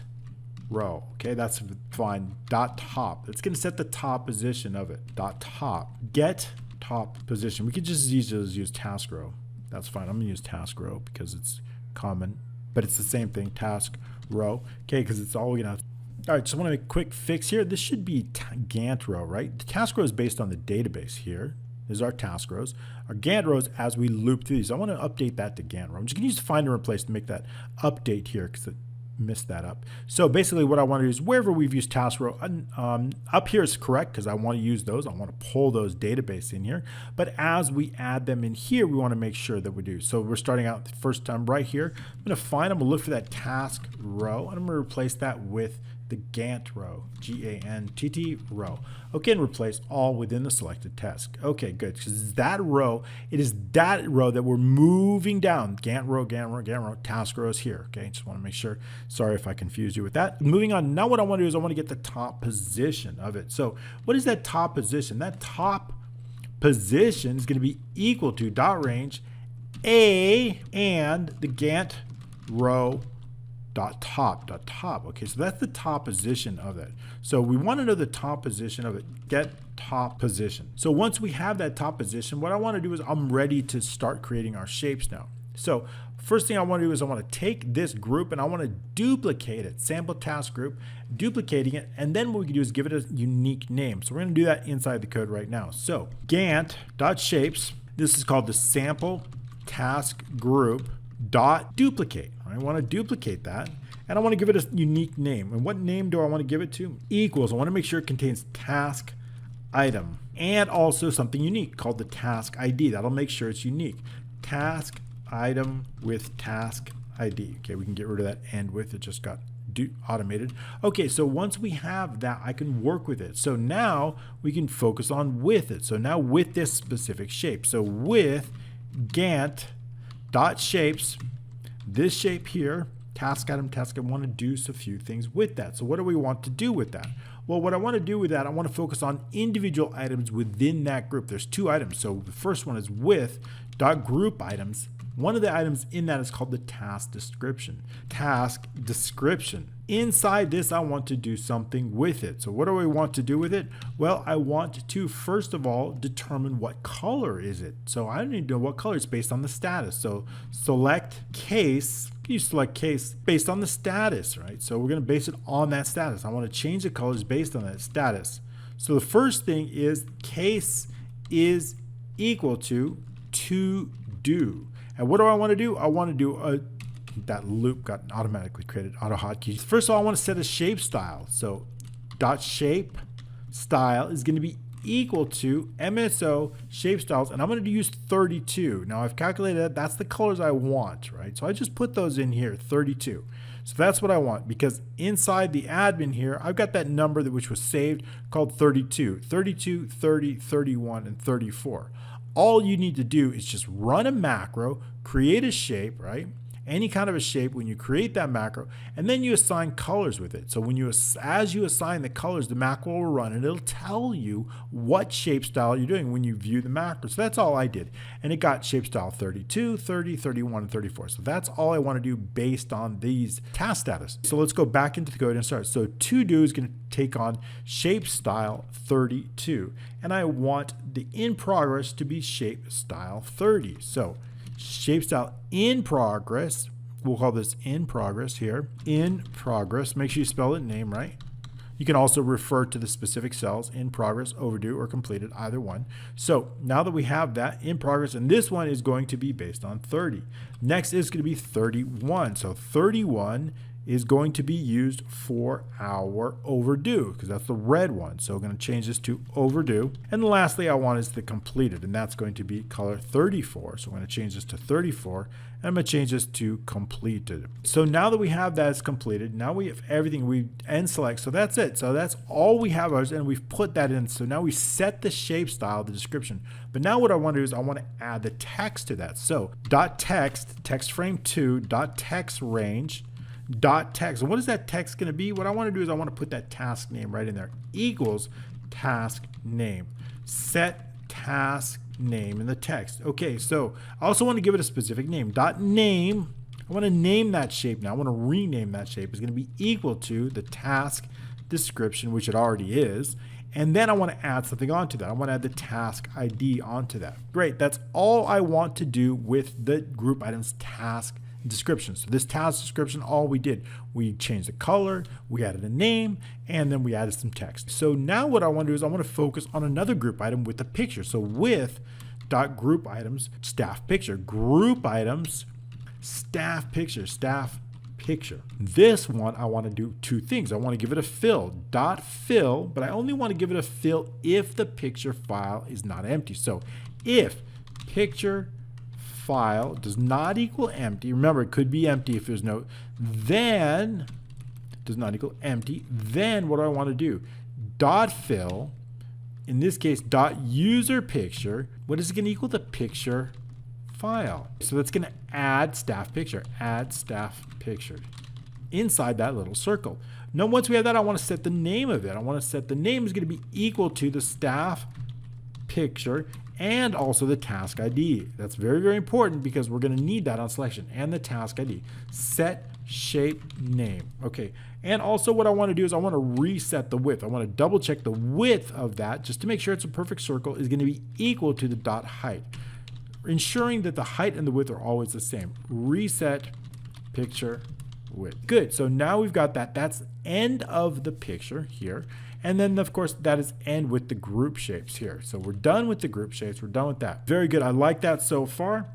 S1: row. Okay, that's fine. Dot top. It's going to set the top position of it. Dot top. Get top position. We could just use task row. That's fine. I'm going to use task row because it's common, but it's the same thing, task row. Okay, because it's all we're going to have. All right, just want to make a quick fix here. This should be Gantt row, right? The task row is based on the database here. There's our task rows. Our Gantt rows as we loop through these. I want to update that to Gantt row. I'm just going to use find and replace to make that update here because it missed that up. So basically what I want to do is wherever we've used task row, up here is correct because I want to use those. I want to pull those database in here. But as we add them in here, we want to make sure that we do. So we're starting out the first time right here. I'm going to find, I'm going to look for that task row, and I'm going to replace that with the Gantt row, G-A-N-T-T row. Okay, and replace all within the selected task. Okay, good, because that row, it is that row that we're moving down. Gantt row, Gantt row, Gantt row, task row is here. Okay, just want to make sure. Sorry if I confused you with that. Moving on, now what I want to do is I want to get the top position of it. So what is that top position? That top position is going to be equal to dot range A and the Gantt row dot top. Okay, so that's the top position of it. So we want to know the top position of it. Get top position. So once we have that top position, what I want to do is I'm ready to start creating our shapes now. So first thing I want to do is I want to take this group and I want to duplicate it. Sample task group, duplicating it, and then what we can do is give it a unique name. So we're going to do that inside the code right now. So Gantt.shapes, this is called the sample task group dot duplicate. I want to duplicate that and I want to give it a unique name. And what name do I want to give it to? Equals. I want to make sure it contains task item and also something unique called the task ID. That'll make sure it's unique. Task item with task ID. Okay, we can get rid of that end with, it just got automated. Okay, so once we have that, I can work with it. So now we can focus on with it. So now with this specific shape. So with Gantt dot shapes, this shape here, task item, I want to do a few things with that. So what do we want to do with that? Well, what I want to do with that, I want to focus on individual items within that group. There's 2 items. So the first one is with dot group items. One of the items in that is called the task description. Task description. Inside this, I want to do something with it. So what do I want to do with it? Well, I want to, first of all, determine what color is it. So I need to know what color it's based on the status. So select case. You select case based on the status, right? So we're going to base it on that status. I want to change the colors based on that status. So the first thing is case is equal to do. And what do I want to do? I want to do that loop got automatically created, auto hotkeys. First of all, I want to set a shape style. So dot shape style is going to be equal to MSO shape styles, and I'm going to use 32. Now I've calculated that that's the colors I want, right? So I just put those in here, 32. So that's what I want, because inside the admin here, I've got that number which was saved called 32, 32, 30, 31, and 34. All you need to do is just run a macro, create a shape, right? Any kind of a shape when you create that macro, and then you assign colors with it. So when as you assign the colors, the macro will run and it'll tell you what shape style you're doing when you view the macro. So that's all I did. And it got shape style 32, 30, 31, and 34. So that's all I want to do based on these task status. So let's go back into the code and start. So to do is going to take on shape style 32. And I want the in progress to be shape style 30. So shape style in progress, we'll call this in progress here, in progress. Make sure you spell it name right. You can also refer to the specific cells, in progress, overdue, or completed, either one. So now that we have that in progress, and this one is going to be based on 30. Next is going to be 31. So 31 is going to be used for our overdue, because that's the red one. So we're going to change this to overdue. And lastly, I want is the completed, and that's going to be color 34. So I'm going to change this to 34, and I'm going to change this to completed. So now that we have that as completed, now we have everything, we end select. So that's it. So that's all we have, and we've put that in. So now we set the shape style, the description. But now what I want to do is I want to add the text to that. So dot text, text frame 2, dot text range, dot text. And what is that text going to be? What I want to do is I want to put that task name right in there, equals task name. Set task name in the text. Okay, so I also want to give it a specific name. Dot name, I want to name that shape now. I want to rename that shape. It's going to be equal to the task description, which it already is. And then I want to add something onto that. I want to add the task ID onto that. Great, that's all I want to do with the group items task description. So this task description, all we did, we changed the color, we added a name, and then we added some text. So now what I want to do is I want to focus on another group item with the picture. So with dot group items, staff picture, group items, staff picture, staff picture. This one, I want to do 2 things. I want to give it a fill, dot fill, but I only want to give it a fill if the picture file is not empty. So if picture file does not equal empty, remember it could be empty if there's no, then does not equal empty, then what do I want to do? Dot fill, in this case dot user picture, what is it going to equal? The picture file. So that's going to add staff picture, add staff picture inside that little circle. Now once we have that, I want to set the name of it. I want to set the name is going to be equal to the staff picture and also the task ID. That's very, very important because we're going to need that on selection, and the task ID. Set shape name. Okay. And also what I want to do is I want to reset the width. I want to double check the width of that just to make sure it's a perfect circle is going to be equal to the dot height, ensuring that the height and the width are always the same. Reset picture width. Good. So now we've got that. That's end of the picture here. And then, of course, that is end with the group shapes here. So we're done with the group shapes. We're done with that. Very good. I like that so far.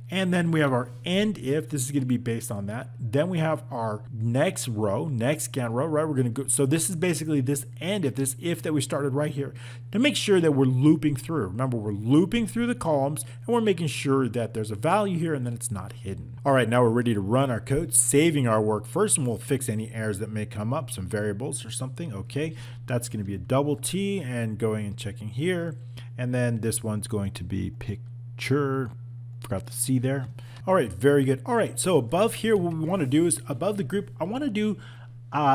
S1: And then we have our end if. This is going to be based on that. Then we have our next row, next Gantt row, right? We're going to go. So this is basically this end if, this if that we started right here to make sure that we're looping through. Remember, we're looping through the columns and we're making sure that there's a value here and then it's not hidden. All right, now we're ready to run our code, saving our work first, and we'll fix any errors that may come up, some variables or something. Okay, that's going to be a double T and going and checking here. And then this one's going to be picture. Forgot the C there. All right, very good. All right, so above here, what we want to do is above the group, I want to do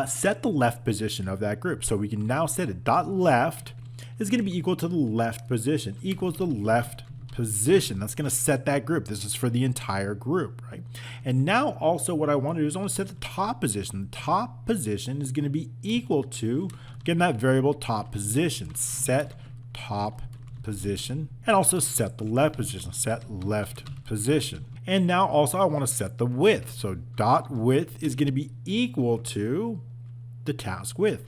S1: set the left position of that group. So we can now set it dot left is going to be equal to the left position, equals the left position. That's going to set that group. This is for the entire group, right? And now also what I want to do is I want to set the top position. The top position is going to be equal to, again, that variable top position, set top position, and also set the left position, set left position. And now also I want to set the width. So dot width is going to be equal to the task width,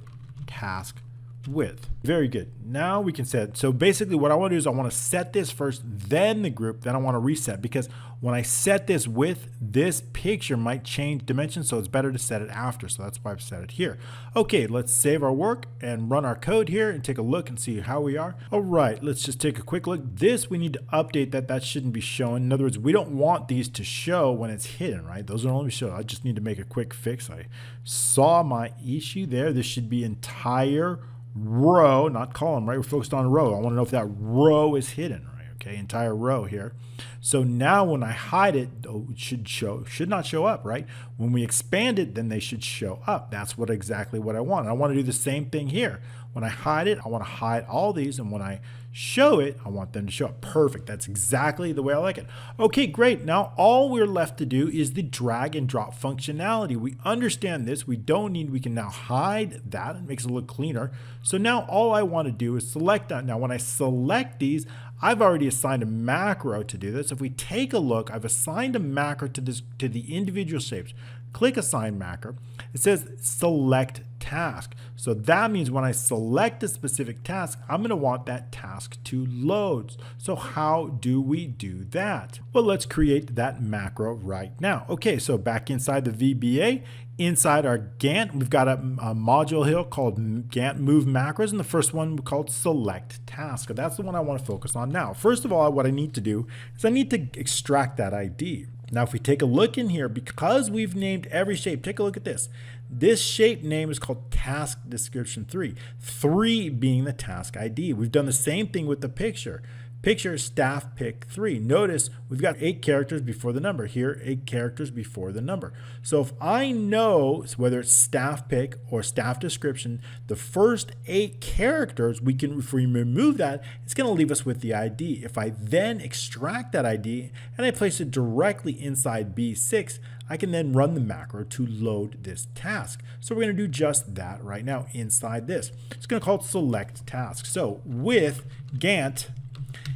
S1: task width. Very good. Now we can set, so basically what I want to do is I want to set this first, then the group, then I want to reset, because when I set this width, this picture might change dimensions, so it's better to set it after. So that's why I've set it here. Okay, let's save our work and run our code here and take a look and see how we are. All right, let's just take a quick look. This, we need to update that. That shouldn't be showing. In other words, we don't want these to show when it's hidden, right? Those will only show. I just need to make a quick fix. I saw my issue there. This should be entire row, not column, right? We're focused on row. I want to know if that row is hidden, right? Okay, entire row here. So now when I hide it, it should not show up, right? When we expand it, then they should show up. That's exactly what I want. I want to do the same thing here. When I hide it, I want to hide all these, and when I show it, I want them to show up. Perfect. That's exactly the way I like it. Okay, great. Now all we're left to do is the drag and drop functionality. We understand this. We can now hide that. It makes it look cleaner. So now all I want to do is select that. Now when I select these, I've already assigned a macro to do this. If we take a look, I've assigned a macro to the individual shapes. Click assign macro. It says select task. So that means when I select a specific task, I'm going to want that task to load. So how do we do that? Well, let's create that macro right now. Okay, so back inside the VBA, inside our Gantt, we've got a module here called Gantt move macros, and the first one called select task. That's the one I want to focus on now. First of all, what I need to do is I need to extract that ID. Now, if we take a look in here, because we've named every shape, take a look at this. This shape name is called task description 3. 3 being the task ID. We've done the same thing with the picture. Picture staff pick 3. Notice we've got 8 characters before the number. Here, 8 characters before the number. So if I know whether it's staff pick or staff description, the first 8 characters, if we remove that, it's going to leave us with the ID. If I then extract that ID and I place it directly inside B6, I can then run the macro to load this task. So we're going to do just that right now inside this. It's going to call it select task. So with Gantt,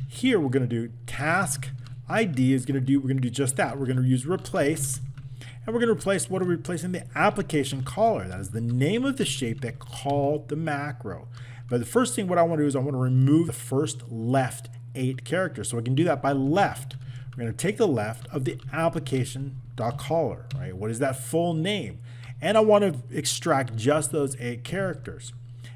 S1: here we're going to do task ID we're going to do just that. We're going to use replace, and we're going to replace, what are we replacing? The application caller. That is the name of the shape that called the macro. But the first thing what I want to do is I want to remove the first left 8 characters. So I can do that by left. We're going to take the left of the application.caller, right? What is that full name? And I want to extract just those 8 characters.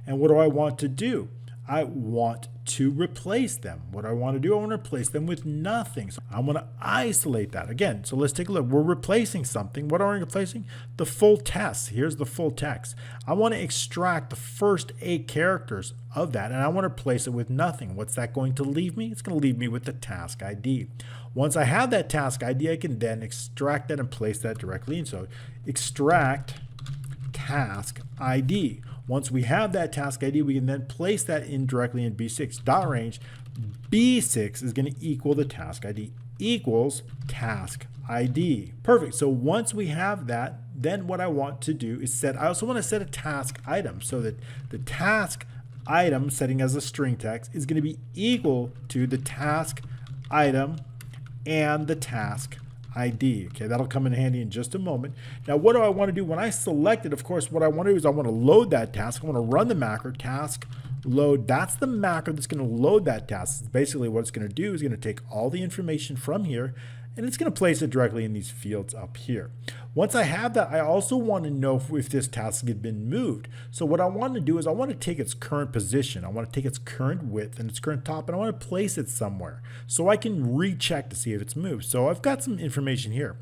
S1: And what do I want to do? I want to replace them. What I want to do, I want to replace them with nothing. So I want to isolate that. Again, so let's take a look. We're replacing something. What are we replacing? The full text. Here's the full text. I want to extract the first 8 characters of that, and I want to replace it with nothing. What's that going to leave me? It's going to leave me with the task ID. Once I have that task ID, I can then extract that and place that directly in. So extract task ID. Once we have that task ID, we can then place that in directly in B6. Dot range B6 is going to equal the task ID equals task ID. Perfect. So once we have that, then what I want to do is I also want to set a task item so that the task item setting as a string text is going to be equal to the task item and the task ID. Okay, that'll come in handy in just a moment. Now, what do I want to do when I select it? Of course, what I want to do is I want to load that task. I want to run the macro task load. That's the macro that's going to load that task. Basically, what it's going to do is going to take all the information from here and it's going to place it directly in these fields up here. Once I have that, I also want to know if this task had been moved. So what I want to do is I want to take its current position. I want to take its current width and its current top, and I want to place it somewhere so I can recheck to see if it's moved. So I've got some information here.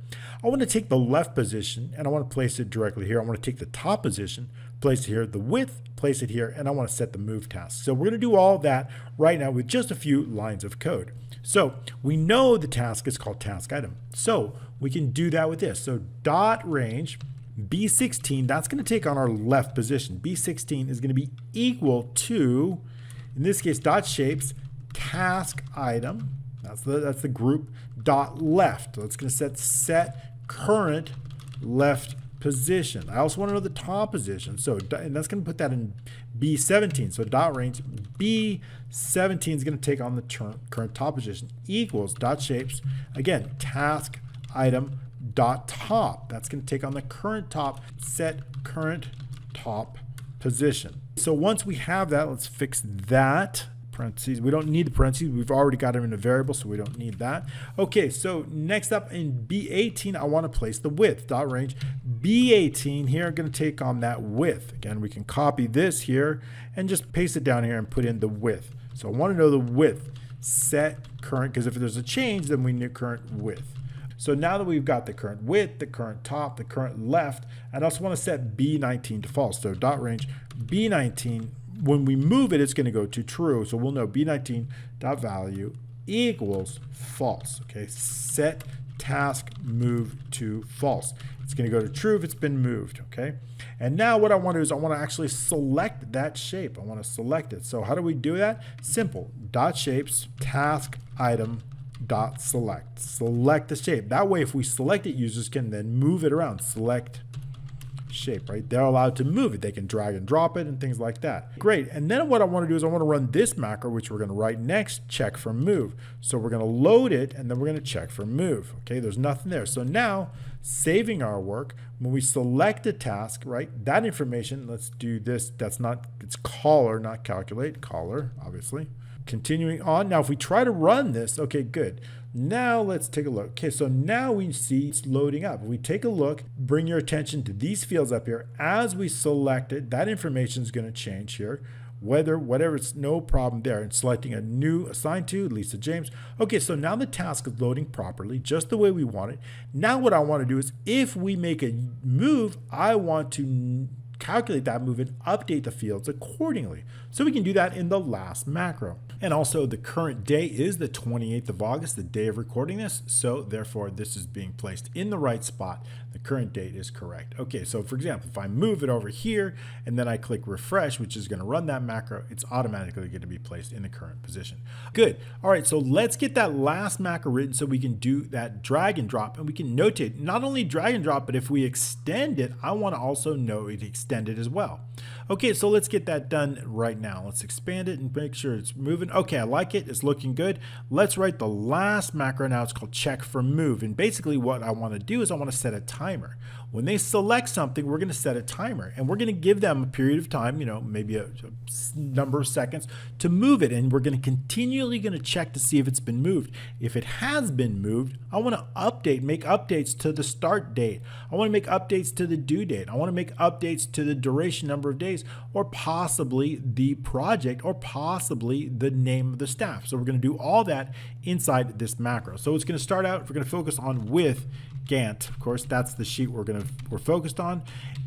S1: I want to take the left position and I want to place it directly here. I want to take the top position, place it here, the width, place it here, and I want to set the move task. So we're going to do all that right now with just a few lines of code. So we know the task is called task item. So we can do that with this. So dot range B16, that's going to take on our left position. B16 is going to be equal to, in this case, dot shapes task item. That's the group dot left. So it's going to set current left position. I also want to know the top position. So, and that's going to put that in B17. So dot range B17 is going to take on the current top position equals dot shapes, again, task item dot top. That's going to take on the current top, set current top position. So once we have that, let's fix that. Parentheses. We don't need the parentheses. We've already got them in a variable, so we don't need that. Okay, so next up in B18, I want to place the width. Dot range B18 here, I'm going to take on that width. Again, we can copy this here and just paste it down here and put in the width. So I want to know the width. Set current, because if there's a change, then we need current width. So now that we've got the current width, the current top, the current left, I also want to set B19 to false. So dot range B19, when we move it, it's going to go to true. So we'll know B19 dot value equals false. Okay, set task move to false. It's going to go to true if it's been moved. Okay, and now what I want to do is I want to actually select that shape. I want to select it. So how do we do that? Simple. Dot shapes task item dot select. Select the shape. That way, if we select it, users can then move it around. Select shape, right? They're allowed to move it. They can drag and drop it and things like that. Great. And then what I want to do is I want to run this macro, which we're going to write next, check for move. So we're going to load it and then we're going to check for move. Okay, there's nothing there. So now saving our work, when we select a task, right, that information, let's do this. That's not, it's caller, not calculate, caller, obviously. Continuing on. Now, if we try to run this, okay, good. Now let's take a look. Okay, so now we see it's loading up. If we take a look, bring your attention to these fields up here. As we select it, that information is going to change here. Whatever, it's no problem there. And selecting a new assigned to Lisa James. Okay, so now the task is loading properly, just the way we want it. Now what I want to do is if we make a move, I want to calculate that move and update the fields accordingly. So we can do that in the last macro. And also the current day is the 28th of August, the day of recording this. So therefore this is being placed in the right spot. The current date is correct. Okay, so for example, if I move it over here and then I click refresh, which is going to run that macro, it's automatically going to be placed in the current position. Good. All right, so let's get that last macro written so we can do that drag and drop, and we can notate not only drag and drop, but if we extend it, I want to also know it extended as well. Okay, so let's get that done right now. Let's expand it and make sure it's moving. Okay, I like it. It's looking good. Let's write the last macro now. It's called check for move. And basically what I want to do is I want to set a timer. When they select something, we're going to set a timer, and we're going to give them a period of time, maybe a number of seconds to move it. And we're going to continually check to see if it's been moved. If it has been moved, I want to make updates to the start date. I want to make updates to the due date. I want to make updates to the duration number of days, or possibly the project, or possibly the name of the staff. So we're going to do all that inside this macro. So it's going to start out, we're going to focus on with Gantt. Of course, that's the sheet we're focused on.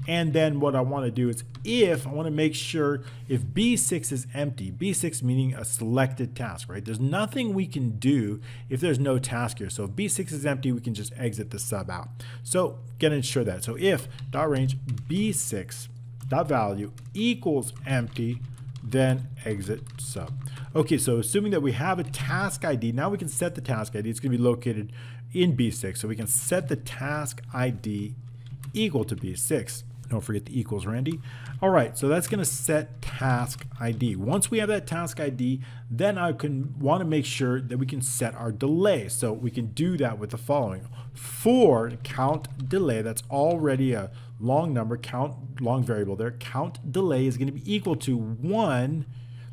S1: And then what I want to do is I want to make sure if B6 is empty, B6 meaning a selected task, right? There's nothing we can do if there's no task here. So if B6 is empty, we can just exit the sub out. So gonna ensure that. So if dot range B6 dot value equals empty, then exit sub. Okay, so assuming that we have a task ID, now we can set the task ID. It's gonna be located in B6. So we can set the task ID equal to B6. Don't forget the equals, Randy. All right, so that's gonna set task ID. Once we have that task ID, then I want to make sure that we can set our delay. So we can do that with the following. For count delay, that's already a long number, count long variable there. Count delay is gonna be equal to 1,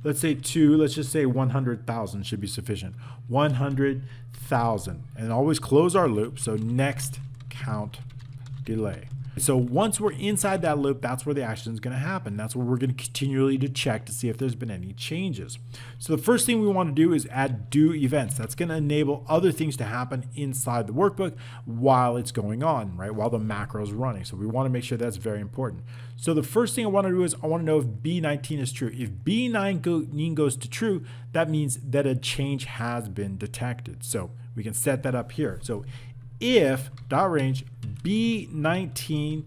S1: let's say 2, let's just say 100,000 should be sufficient. 100,000 1000, and always close our loop. So next count delay. So once we're inside that loop, that's where the action is going to happen. That's where we're going to continually to check to see if there's been any changes. So the first thing we want to do is add do events. That's going to enable other things to happen inside the workbook while it's going on, right? While the macro is running. So we want to make sure that's very important. So the first thing I want to do is I want to know if B19 is true. If B9 goes to true, that means that a change has been detected. So we can set that up here. So if dot range B19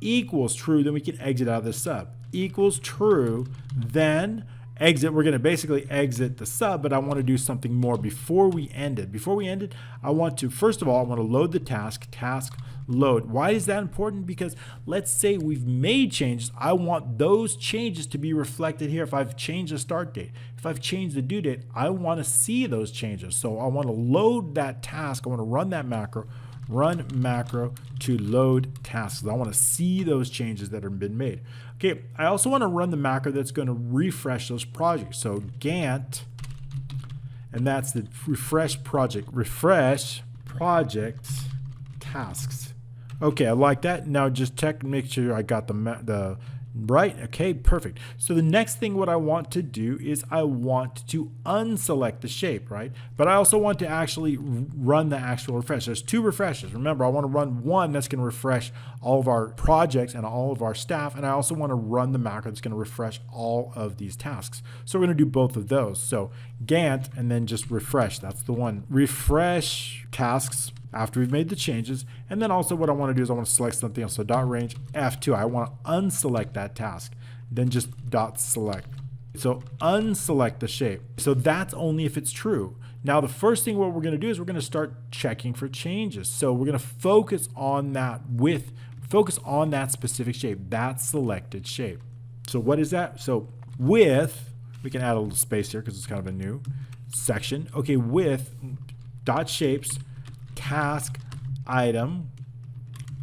S1: equals true, then we can exit out of the sub. Equals true, then exit. We're going to basically exit the sub, but I want to do something more before we end it. Before we end it, I want to, first of all, I want to load the task load. Why is that important? Because let's say we've made changes. I want those changes to be reflected here. If I've changed the start date, if I've changed the due date, I want to see those changes. So I want to load that task. I want to run that macro, run macro to load tasks. I want to see those changes that have been made. Okay, I also want to run the macro that's going to refresh those projects. So Gantt, and that's the refresh project tasks. Okay, I like that. Now just check and make sure I got the right. Okay, perfect. So the next thing what I want to do is I want to unselect the shape, right? But I also want to actually run the actual refresh. There's two refreshes. Remember, I want to run one that's going to refresh all of our projects and all of our staff, and I also want to run the macro that's going to refresh all of these tasks. So we're going to do both of those. So Gantt and then just refresh. That's the one. Refresh tasks after we've made the changes. And then also what I want to do is I want to select something else. So dot range F2, I want to unselect that task, then just dot select. So unselect the shape. So that's only if it's true. Now the first thing what we're going to do is we're going to start checking for changes. So we're going to focus on that specific shape, that selected shape. So what is that? So with, we can add a little space here because it's kind of a new section. Okay, with dot shapes, task item,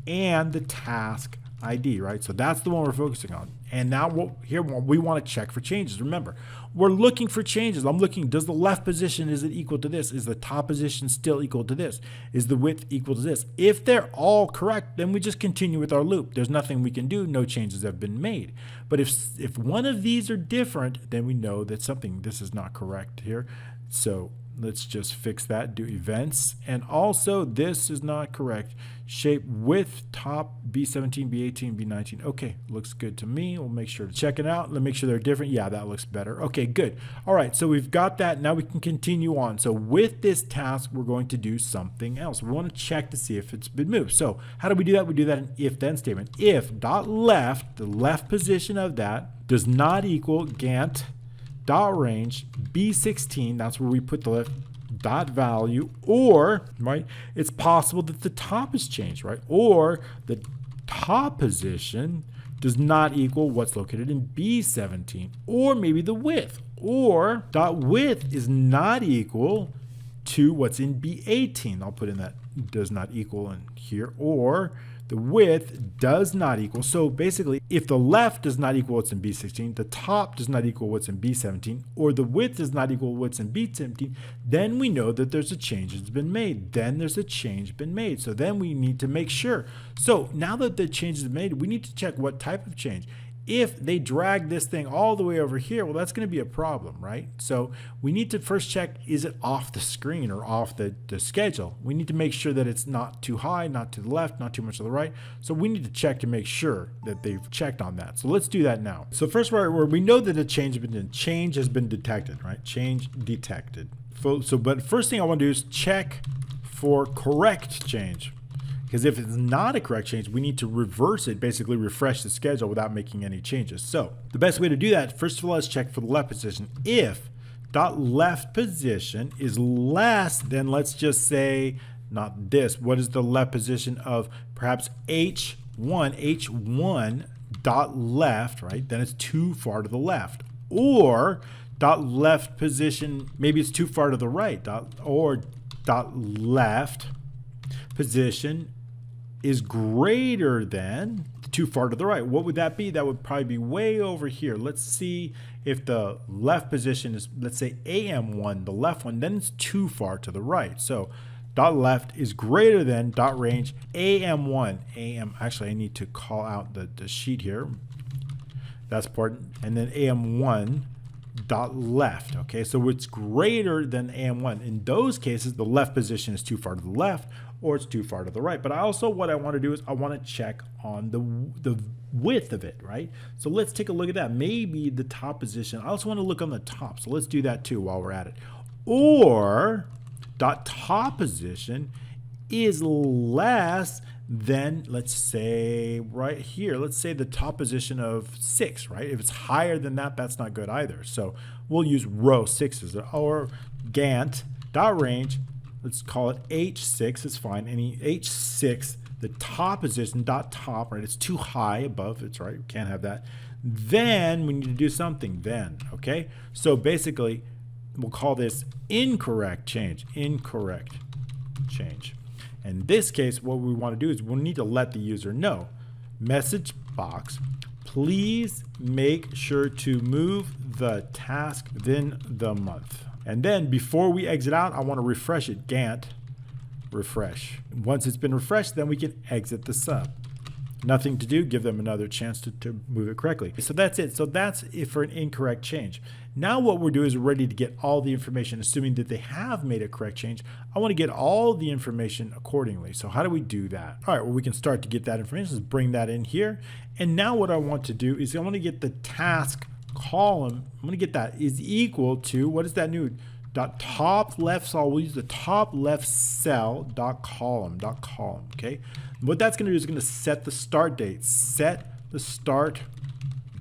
S1: and the task ID, right? So that's the one we're focusing on. And now here we want to check for changes. Remember, we're looking for changes. I'm looking, does the left position, is it equal to this? Is the top position still equal to this? Is the width equal to this? If they're all correct, then we just continue with our loop. There's nothing we can do. No changes have been made. But if one of these are different, then we know that this is not correct here. So let's just fix that, do events. And also this is not correct. Shape width, top, B17, B18, B19. Okay, looks good to me. We'll make sure to check it out. Let's make sure they're different. Yeah, that looks better. Okay, good. All right, so we've got that. Now we can continue on. So with this task, we're going to do something else. We want to check to see if it's been moved. So how do we do that? We do that in if-then statement. If dot left, the left position of that does not equal Gantt dot range B16, that's where we put the left dot value, or right, it's possible that the top has changed, right? Or the top position does not equal what's located in B17, or maybe the width, or dot width is not equal to what's in B18. I'll put in that does not equal in here, or the width does not equal. So basically, if the left does not equal what's in B16, the top does not equal what's in B17, or the width does not equal what's in B17, then we know that there's a change that's been made. Then there's a change been made. So then we need to make sure. So now that the change is made, we need to check what type of change. If they drag this thing all the way over here, well, that's going to be a problem, right? So we need to first check, is it off the screen or off the schedule? We need to make sure that it's not too high, not to the left, not too much to the right. So we need to check to make sure that they've checked on that. So let's do that now. So first, where we know that a change has been detected, right? Change detected. But first thing I want to do is check for correct change. Because if it's not a correct change, we need to reverse it, basically refresh the schedule without making any changes. So the best way to do that, first of all, is check for the left position. If dot left position is less than, let's just say, not this, what is the left position of perhaps H1 dot left, right? Then it's too far to the left. Or dot left position, maybe it's too far to the right, or dot left position is greater than too far to the right. What would that be? That would probably be way over here. Let's see if the left position is, let's say AM1, the left one, then it's too far to the right. So dot left is greater than dot range AM1. Actually, I need to call out the sheet here. That's important. And then AM1 dot left. Okay, so it's greater than AM1. In those cases, the left position is too far to the left or it's too far to the right. But what I want to do is I want to check on the width of it, right? So let's take a look at that. Maybe the top position. I also want to look on the top. So let's do that too while we're at it. Or dot top position is less than, let's say right here, let's say the top position of 6, right? If it's higher than that, that's not good either. So we'll use row 6 as or Gantt dot range. Let's call it H6 is fine. Any H6, the top position dot top, right? It's too high above. It's right. We can't have that. Then we need to do something. Then, okay. So basically, we'll call this incorrect change. Incorrect change. In this case, what we want to do is we'll need to let the user know. Message box, please make sure to move the task within the month. And then before we exit out, I want to refresh it. Gantt, refresh. Once it's been refreshed, then we can exit the sub. Nothing to do, give them another chance to move it correctly. So that's it. So that's it for an incorrect change. Now what we're doing is we're ready to get all the information, assuming that they have made a correct change. I want to get all the information accordingly. So how do we do that? All right, well, we can start to get that information. Let's bring that in here. And now what I want to do is I want to get the task column. I'm going to get that is equal to, what is that new? Dot top left cell, we'll use the top left cell dot column, okay? What that's going to do is going to set the start date. Set the start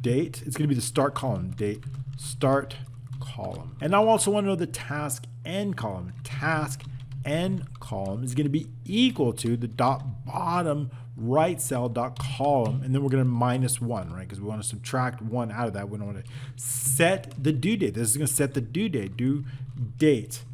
S1: date. It's going to be the start column date, start column. And I also want to know the task end column. Task end column is going to be equal to the dot bottom right cell dot column, and then we're going to -1, right? Because we want to subtract 1 out of that. We don't want to set the due date. This is going to set the due date, due date,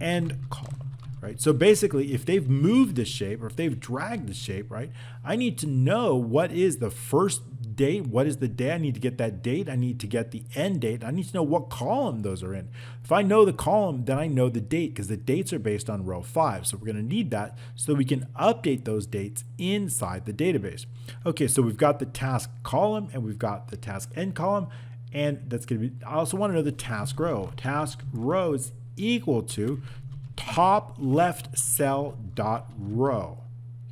S1: end column, right? So basically, if they've moved the shape or if they've dragged the shape, right, I need to know what is the first date, what is the day. I need to get that date. I need to get the end date. I need to know what column those are in. If I know the column, then I know the date because the dates are based on row 5. So we're going to need that so we can update those dates inside the database. Okay, so we've got the task column and we've got the task end column. And that's going to be, I also want to know the task row. Task row is equal to top left cell dot row.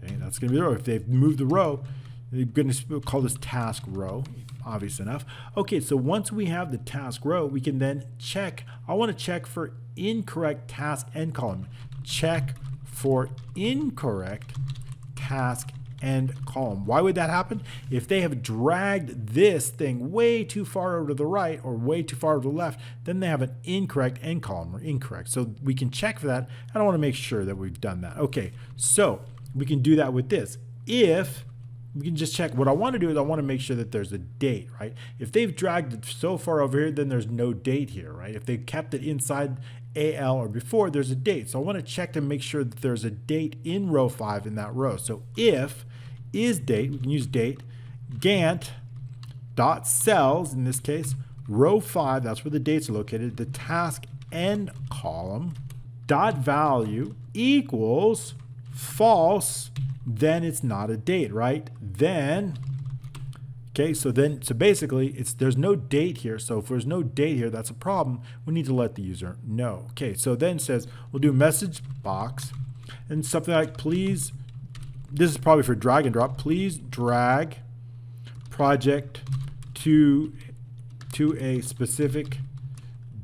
S1: Okay, that's going to be the row. If they've moved the row, we're going to call this task row, obvious enough. Okay, so once we have the task row, we can then check. I want to check for incorrect task end column. Check for incorrect task end column. Why would that happen? If they have dragged this thing way too far over to the right or way too far to the left, then they have an incorrect end column or incorrect. So we can check for that. I don't want to make sure that we've done that. Okay, so we can do that with this. If we can just check. What I want to do is I want to make sure that there's a date, right? If they've dragged it so far over here, then there's no date here, right? If they kept it inside AL or before, there's a date. So I want to check to make sure that there's a date in row 5 in that row. So if is date, we can use date, Gantt dot cells, in this case, row 5, that's where the dates are located, the task end column, dot value equals false, then it's not a date, right? Then, okay, so basically there's no date here. So if there's no date here, that's a problem. We need to let the user know. Okay, so then it says we'll do message box and something like please, this is probably for drag and drop, please drag project to a specific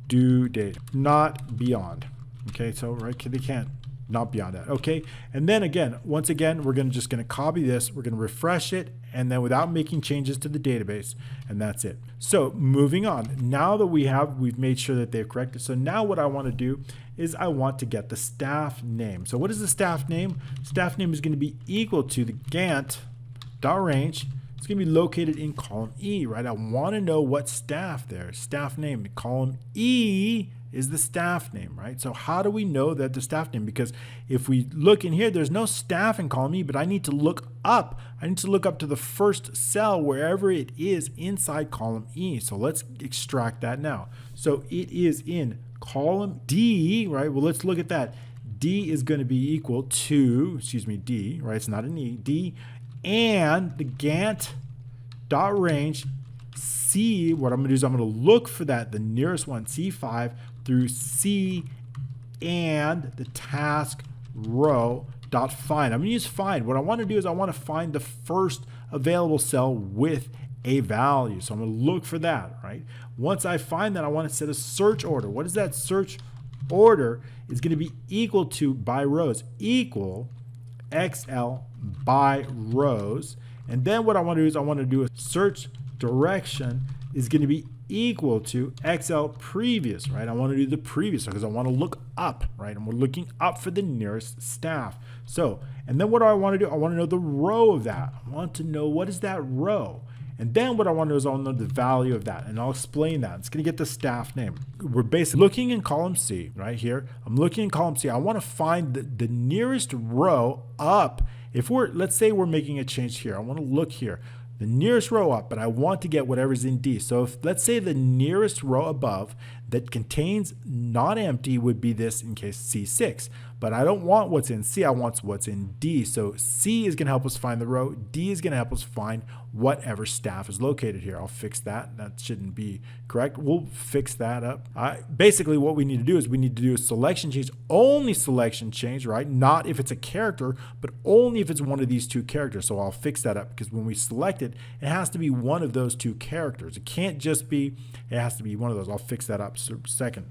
S1: due date, not beyond. Okay, so right, they can't. Not beyond that. Okay, and then again, once again, we're just going to copy this, we're going to refresh it, and then without making changes to the database, and that's it. So moving on, now that we've made sure that they've corrected. So now what I want to do is I want to get the staff name. So what is the staff name? Staff name is going to be equal to the Gantt dot range. It's going to be located in column E, right? I want to know what staff there. Staff name, column E is the staff name, right? So how do we know that the staff name? Because if we look in here, there's no staff in column E, but I need to look up. I need to look up to the first cell wherever it is inside column E. So let's extract that now. So it is in column D, right? Well, let's look at that. D is going to be equal to, D, right? It's not an E, D, and the Gantt dot range C. What I'm going to do is I'm going to look for that, the nearest one, C5 through C, and the task row dot find. I'm going to use find. What I want to do is I want to find the first available cell with a value. So I'm going to look for that, right? Once I find that, I want to set a search order. What is that search order? Is going to be equal to by rows, equal XL by rows. And then what I want to do is I want to do a search direction is going to be equal to XL previous, right? I want to do the previous because I want to look up, right? And we're looking up for the nearest staff. So, and then what do I want to do? I want to know the row of that. I want to know what is that row. And then what I want to do is I want to know the value of that, and I'll explain that. It's going to get the staff name. We're basically looking in column C right here. I'm looking in column C. I want to find the nearest row up. If let's say we're making a change here. I want to look here. The nearest row up, but I want to get whatever's in D. So if, let's say the nearest row above that contains not empty would be this in case C6. But I don't want what's in C, I want what's in D. So C is going to help us find the row. D is going to help us find whatever staff is located here. I'll fix that. That shouldn't be correct. We'll fix that up. Basically, what we need to do is we need to do a selection change, only selection change, right? Not if it's a character, but only if it's one of these two characters. So I'll fix that up because when we select it, it has to be one of those two characters. It can't just be, it has to be one of those. I'll fix that up second,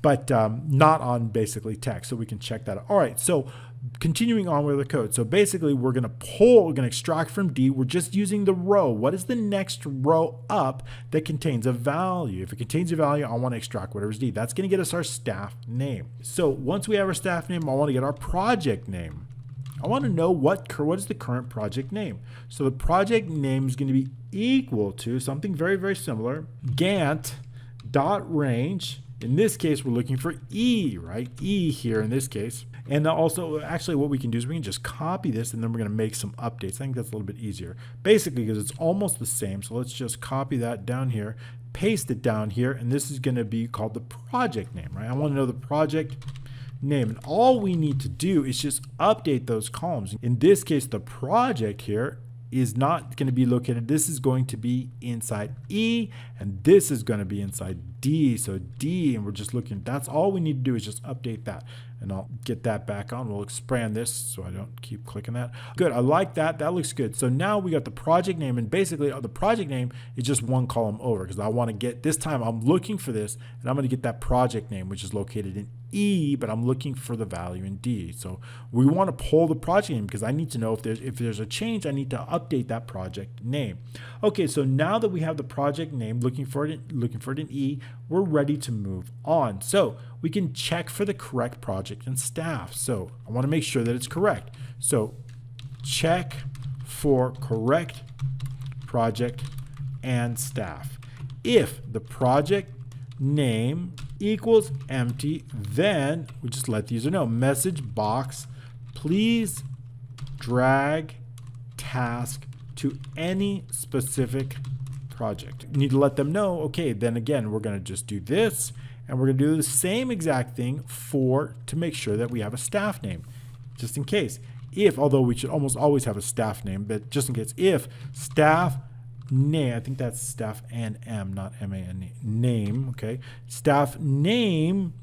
S1: but not on basically text. So we can check that out. All right, so continuing on with the code. So basically we're going to extract from D. We're just using the row. What is the next row up that contains a value? If it contains a value, I want to extract whatever's D. That's going to get us our staff name. So once we have our staff name, I want to get our project name. I want to know what is the current project name. So the project name is going to be equal to something very, very similar. Gantt dot range. In this case, we're looking for E, right? E here in this case. And also, actually, what we can do is we can just copy this, and then we're going to make some updates. I think that's a little bit easier. Basically, because it's almost the same. So let's just copy that down here, paste it down here, and this is going to be called the project name, right? I want to know the project name. And all we need to do is just update those columns. In this case, the project here is not going to be located. This is going to be inside E, and this is going to be inside D. So D, and we're just looking, that's all we need to do is just update that. And I'll get that back on. We'll expand this so I don't keep clicking that. Good, I like that. That looks good. So now we got the project name, and basically the project name is just one column over because I want to get, this time I'm looking for this, and I'm going to get that project name, which is located in E, but I'm looking for the value in D. So we want to pull the project name because I need to know if there's a change, I need to update that project name. Okay, so now that we have the project name, looking for it in E, we're ready to move on. So we can check for the correct project and staff. So I want to make sure that it's correct. So check for correct project and staff. If the project name equals empty, then we just let the user know, message box, please drag task to any specific project. You need to let them know, okay, then again, we're going to just do this, and we're going to do the same exact thing to make sure that we have a staff name, just in case. If, although we should almost always have a staff name, but just in case, if staff name, I think that's staff and M, not M-A-N-E, name, okay? Staff name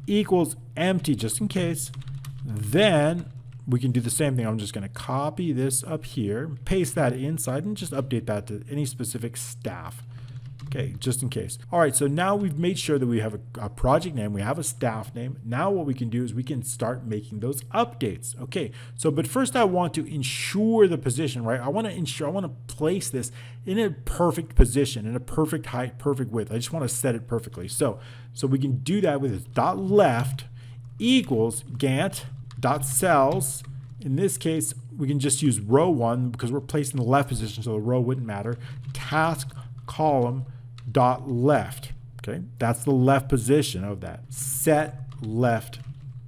S1: equals empty, just in case, then we can do the same thing. I'm just going to copy this up here, paste that inside, and just update that to any specific staff. Okay, just in case. All right, so now we've made sure that we have a project name, we have a staff name. Now what we can do is we can start making those updates. Okay, so but first I want to ensure the position, right? I want to place this in a perfect position, in a perfect height, perfect width. I just want to set it perfectly. So we can do that with this dot left equals Gantt dot cells. In this case, we can just use row 1 because we're placed in the left position, so the row wouldn't matter. Task column dot left. Okay, that's the left position of that. Set left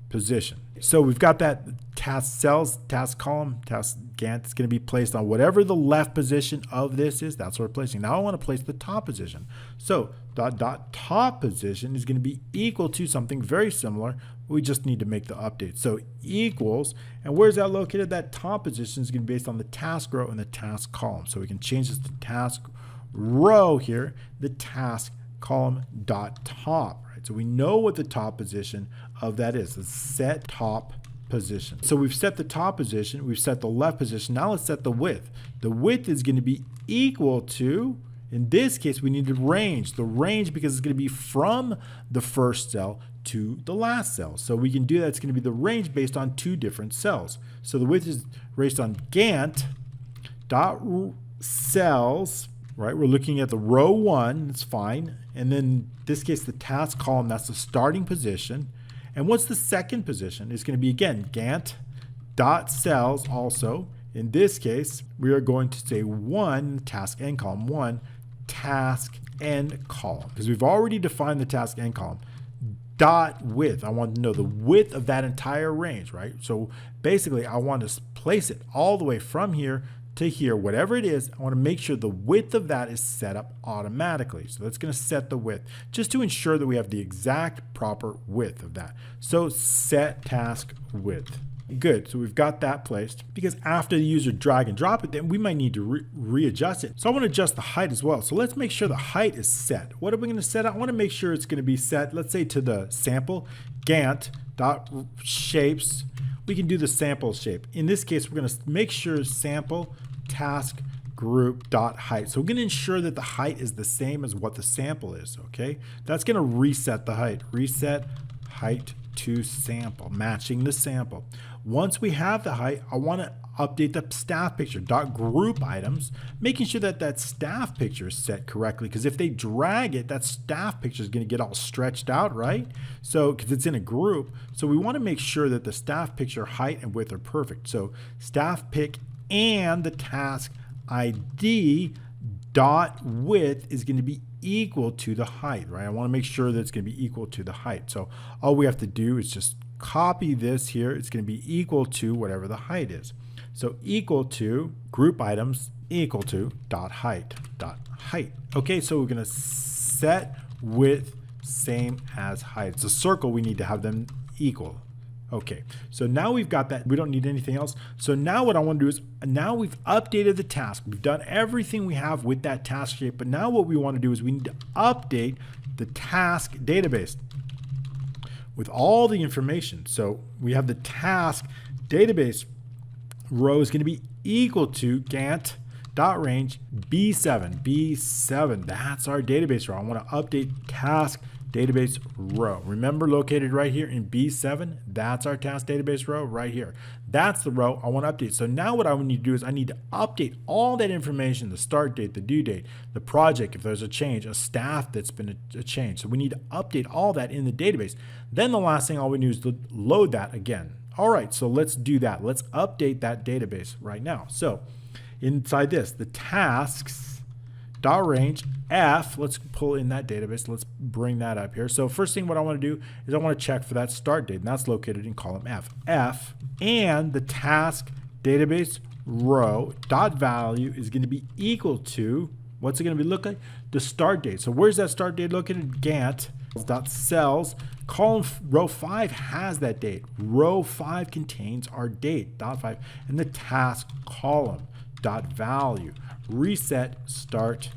S1: position. So we've got that task cells, task column, task Gantt is going to be placed on whatever the left position of this is. That's what we're placing. Now I want to place the top position. So dot top position is going to be equal to something very similar. We just need to make the update. So equals, and where's that located? That top position is going to be based on the task row and the task column. So we can change this to task row here, the task column dot top. Right? So we know what the top position of that is. It's set top position. So we've set the top position, we've set the left position. Now let's set the width. The width is going to be equal to, in this case, we need the range. The range, because it's going to be from the first cell to the last cell. So we can do that. It's going to be the range based on two different cells. So the width is based on Gantt dot cells, right? We're looking at the row 1, it's fine. And then in this case, the task column, that's the starting position. And what's the second position? It's going to be, again, Gantt dot cells also. In this case, we are going to say 1, task end column, 1, task end column. Because we've already defined the task end column. Dot width. I want to know the width of that entire range, right? So basically, I want to place it all the way from here to here, whatever it is. I want to make sure the width of that is set up automatically. So that's going to set the width just to ensure that we have the exact proper width of that. So set task width. Good, so we've got that placed, because after the user drag and drop it, then we might need to readjust it. So I want to adjust the height as well. So let's make sure the height is set. What are we going to set? I want to make sure it's going to be set, let's say, to the sample, Gantt dot shapes. We can do the sample shape. In this case, we're going to make sure sample task group dot height. So we're going to ensure that the height is the same as what the sample is, okay? That's going to reset the height. Reset height to sample, matching the sample. Once we have the height, I want to update the staff picture dot group items, making sure that that staff picture is set correctly, because if they drag it, that staff picture is going to get all stretched out, right? So because it's in a group, so we want to make sure that the staff picture height and width are perfect. So staff pick and the task ID dot width is going to be equal to the height, right? I want to make sure that it's going to be equal to the height. So all we have to do is just copy this here. It's going to be equal to whatever the height is. So equal to group items equal to dot height. Okay, so we're going to set width same as height. It's a circle. We need to have them equal. Okay, so now we've got that. We don't need anything else. So now what I want to do is, now we've updated the task. We've done everything we have with that task shape, but now what we want to do is we need to update the task database with all the information. So we have the task database row is going to be equal to Gantt dot range B7. That's our database row. I want to update task database row. Remember, located right here in B7, that's our task database row right here. That's the row I want to update. So now what I need to do is I need to update all that information, the start date, the due date, the project, if there's a change, a staff that's been a change. So we need to update all that in the database. Then the last thing all we do is to load that again. All right, so let's do that. Let's update that database right now. So inside this, the tasks dot range F, let's pull in that database. Let's bring that up here. So first thing what I want to do is I want to check for that start date, and that's located in column F, and the task database row dot value is going to be equal to, what's it going to be look like? The start date. So where's that start date located? Gantt dot cells, column row 5 has that date. Row 5 contains our date, dot 5, and the task column dot value. Reset start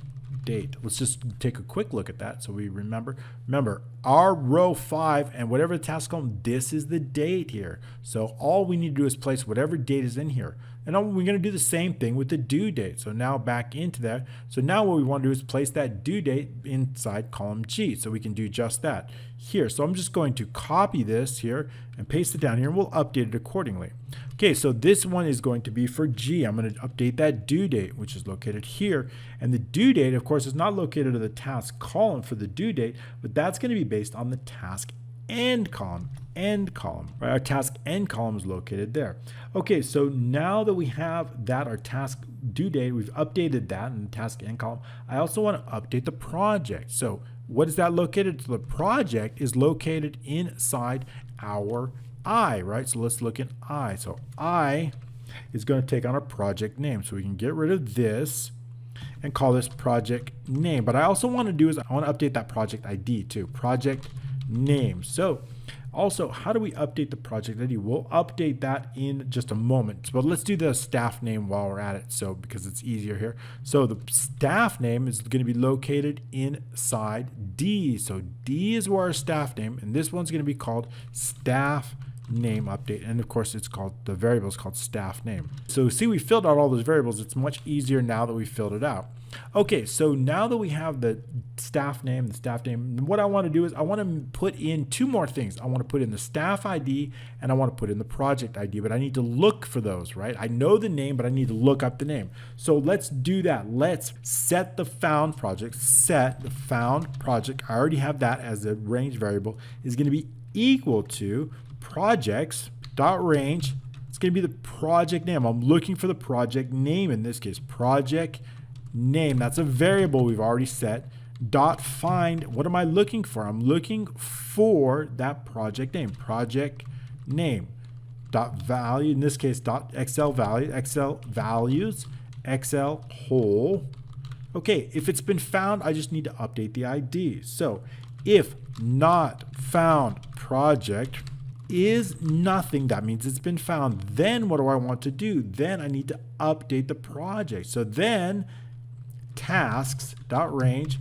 S1: date. Let's just take a quick look at that so we remember. Remember, our row 5 and whatever the task column, this is the date here. So all we need to do is place whatever date is in here. And we're going to do the same thing with the due date. So now back into that. So now what we want to do is place that due date inside column G. So we can do just that here. So I'm just going to copy this here and paste it down here, and we'll update it accordingly. Okay, so this one is going to be for G. I'm going to update that due date, which is located here. And the due date, of course, is not located in the task column for the due date, but that's going to be based on the task end column. Right? Our task end column is located there. Okay, so now that we have that, our task due date, we've updated that in the task end column. I also want to update the project. So What is that located? So the project is located inside our I, right? So let's look at I. So I is going to take on a project name. So we can get rid of this and call this project name. But I also want to do is I want to update that project ID too, project name. So also, how do we update the project ID? We'll update that in just a moment. But let's do the staff name while we're at it. So because it's easier here. So the staff name is going to be located inside D. So D is where our staff name, and this one's going to be called staff name update. And of course it's called, the variable is called staff name. So see, we filled out all those variables. It's much easier now that we filled it out. Okay, so now that we have the staff name, what I want to do is I want to put in two more things. I want to put in the staff ID and I want to put in the project ID, but I need to look for those, right? I know the name, but I need to look up the name. So let's do that. Let's set the found project, set the found project. I already have that as a range variable, is going to be equal to projects.range. It's going to be the project name. I'm looking for the project name in this case, project name. That's a variable we've already set. Dot find. What am I looking for? I'm looking for that project name. Dot value, in this case, dot XL value, XL values, XL whole. Okay, if it's been found, I just need to update the ID. So if not found project is nothing, that means it's been found. Then what do I want to do? Then I need to update the project. So then tasks.range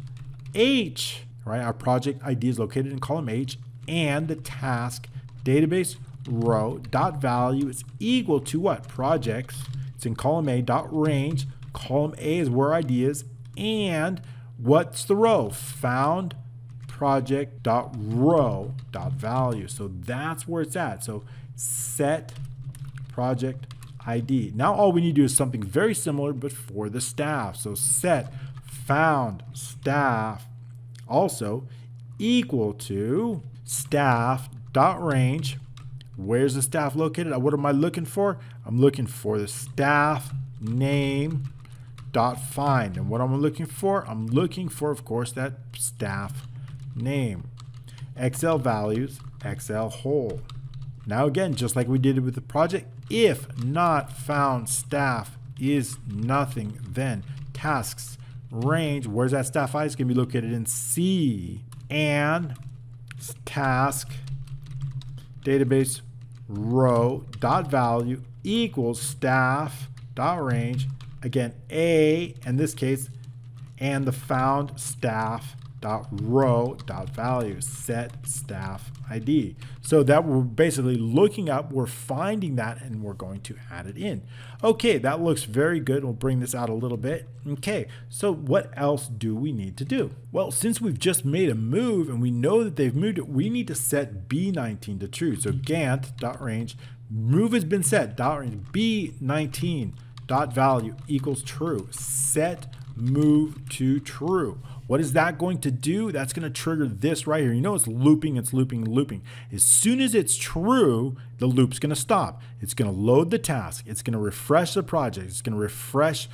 S1: H, right? Our project ID is located in column H, and the task database row dot value is equal to what? Projects. It's in column A dot range. Column A is where ID is, and what's the row? Found project dot row dot value. So that's where it's at. So set project ID. Now all we need to do is something very similar but for the staff. So set found staff also equal to staff dot range. Where's the staff located? What am I looking for? I'm looking for the staff name dot find. And what am I looking for? I'm looking for, of course, that staff name. XL values, XL whole. Now again, just like we did with the project, if not found staff is nothing, then tasks range, where's that staff ID? It's going to be located in C, and task database row dot value equals staff dot range, again A in this case, and the found staff dot row dot value, set staff ID. So that we're basically looking up, we're finding that, and we're going to add it in. Okay, that looks very good. We'll bring this out a little bit. Okay, so what else do we need to do? Well, since we've just made a move and we know that they've moved it, we need to set B19 to true. So Gantt.range, move has been set, .range, B19 dot value equals true. Set move to true. What is that going to do? That's going to trigger this right here. You know, it's looping, looping. As soon as it's true, the loop's going to stop. It's going to load the task. It's going to refresh the project. It's going to refresh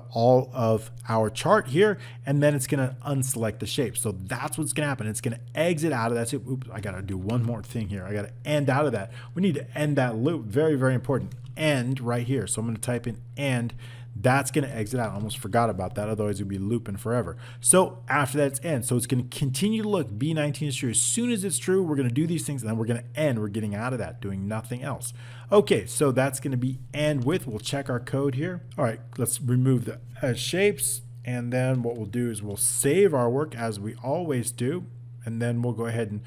S1: all of our chart here, and then it's going to unselect the shape. So that's what's going to happen. It's going to exit out of that. Oops, I got to do one more thing here. I got to end out of that. We need to end that loop. Very, very important. End right here. So I'm going to type in end. That's going to exit out. I almost forgot about that. Otherwise, it would be looping forever. So after that, it's end. So it's going to continue to look. B19 is true. As soon as it's true, we're going to do these things, and then we're going to end. We're getting out of that, doing nothing else. Okay, so that's going to be end with. We'll check our code here. All right, let's remove the shapes. And then what we'll do is we'll save our work as we always do. And then we'll go ahead and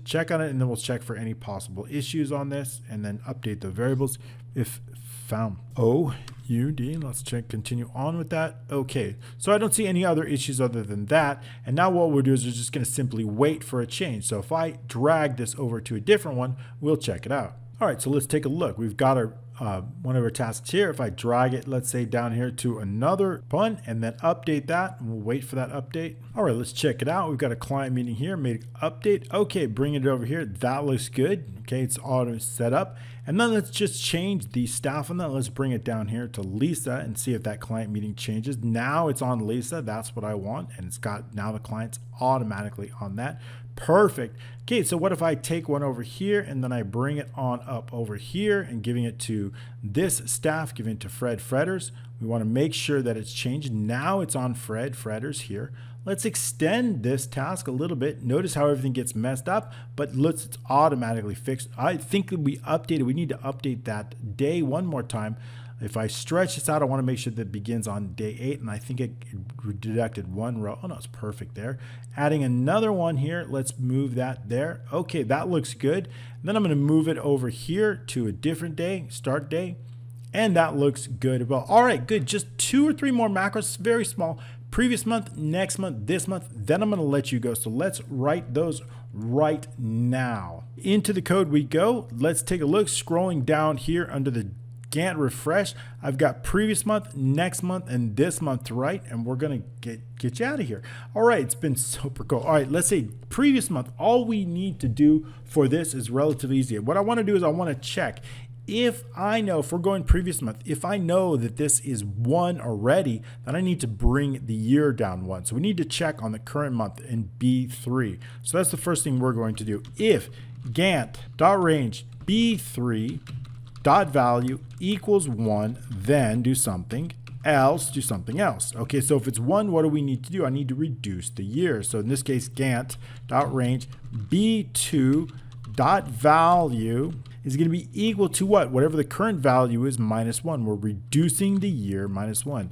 S1: check on it. And then we'll check for any possible issues on this. And then update the variables if found. OUD, let's check, continue on with that. Okay, so I don't see any other issues other than that. And now what we'll do is we're just going to simply wait for a change. So if I drag this over to a different one, we'll check it out. All right, so let's take a look. We've got our one of our tasks here, if I drag it, let's say down here to another one and then update that, and we'll wait for that update. All right, let's check it out. We've got a client meeting here, made an update. Okay, bring it over here. That looks good. Okay, it's auto set up. And then let's just change the staff on that. Let's bring it down here to Lisa and see if that client meeting changes. Now it's on Lisa. That's what I want. And it's got now the client's automatically on that. Perfect. Okay, so what if I take one over here and then I bring it on up over here and giving it to this staff, giving it to Fred Fredders. We want to make sure that it's changed. Now it's on Fred Fredders here. Let's extend this task a little bit. Notice how everything gets messed up, but it's automatically fixed. I think we updated. We need to update that day one more time. If I stretch this out, I want to make sure that it begins on day 8, and I think it deducted one row. Oh no, it's perfect there. Adding another one here. Let's move that there. Okay, that looks good. And then I'm going to move it over here to a different day, start day, and that looks good. Well, all right, good. Just 2 or 3 more macros, very small. Previous month, next month, this month, then I'm going to let you go. So let's write those right now. Into the code we go. Let's take a look. Scrolling down here under the Gantt refresh, I've got previous month, next month, and this month to write, and we're going to get you out of here. All right, it's been super cool. All right, let's say previous month. All we need to do for this is relatively easy. What I want to do is I want to check. If I know, if we're going previous month, if I know that this is 1 already, then I need to bring the year down 1. So we need to check on the current month in B3. So that's the first thing we're going to do. If Gantt.range B3.value equals 1, then do something else, do something else. Okay, so if it's 1, what do we need to do? I need to reduce the year. So in this case, Gantt.range B2.value is going to be equal to what? Whatever the current value is minus 1. We're reducing the year minus 1.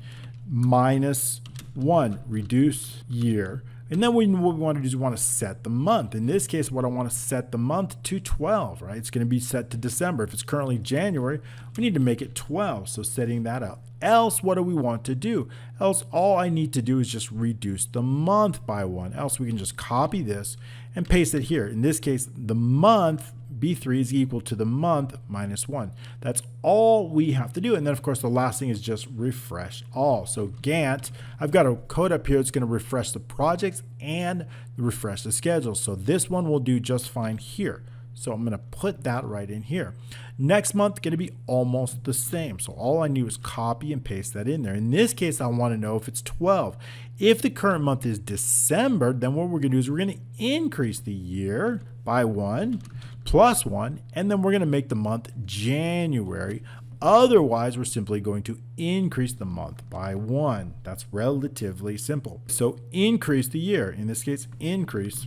S1: Minus 1, reduce year. And then what we want to do is we want to set the month. In this case, what I want to set the month to 12, right? It's going to be set to December. If it's currently January, we need to make it 12. So setting that up. Else, what do we want to do? Else, all I need to do is just reduce the month by 1. Else, we can just copy this and paste it here. In this case, the month B3 is equal to the month minus 1. That's all we have to do. And then, of course, the last thing is just refresh all. So Gantt, I've got a code up here. It's going to refresh the projects and refresh the schedule. So this one will do just fine here. So I'm going to put that right in here. Next month, going to be almost the same. So all I do is copy and paste that in there. In this case, I want to know if it's 12. If the current month is December, then what we're going to do is we're going to increase the year by 1 plus 1, and then we're going to make the month January. Otherwise, we're simply going to increase the month by 1. That's relatively simple. So increase the year. In this case, increase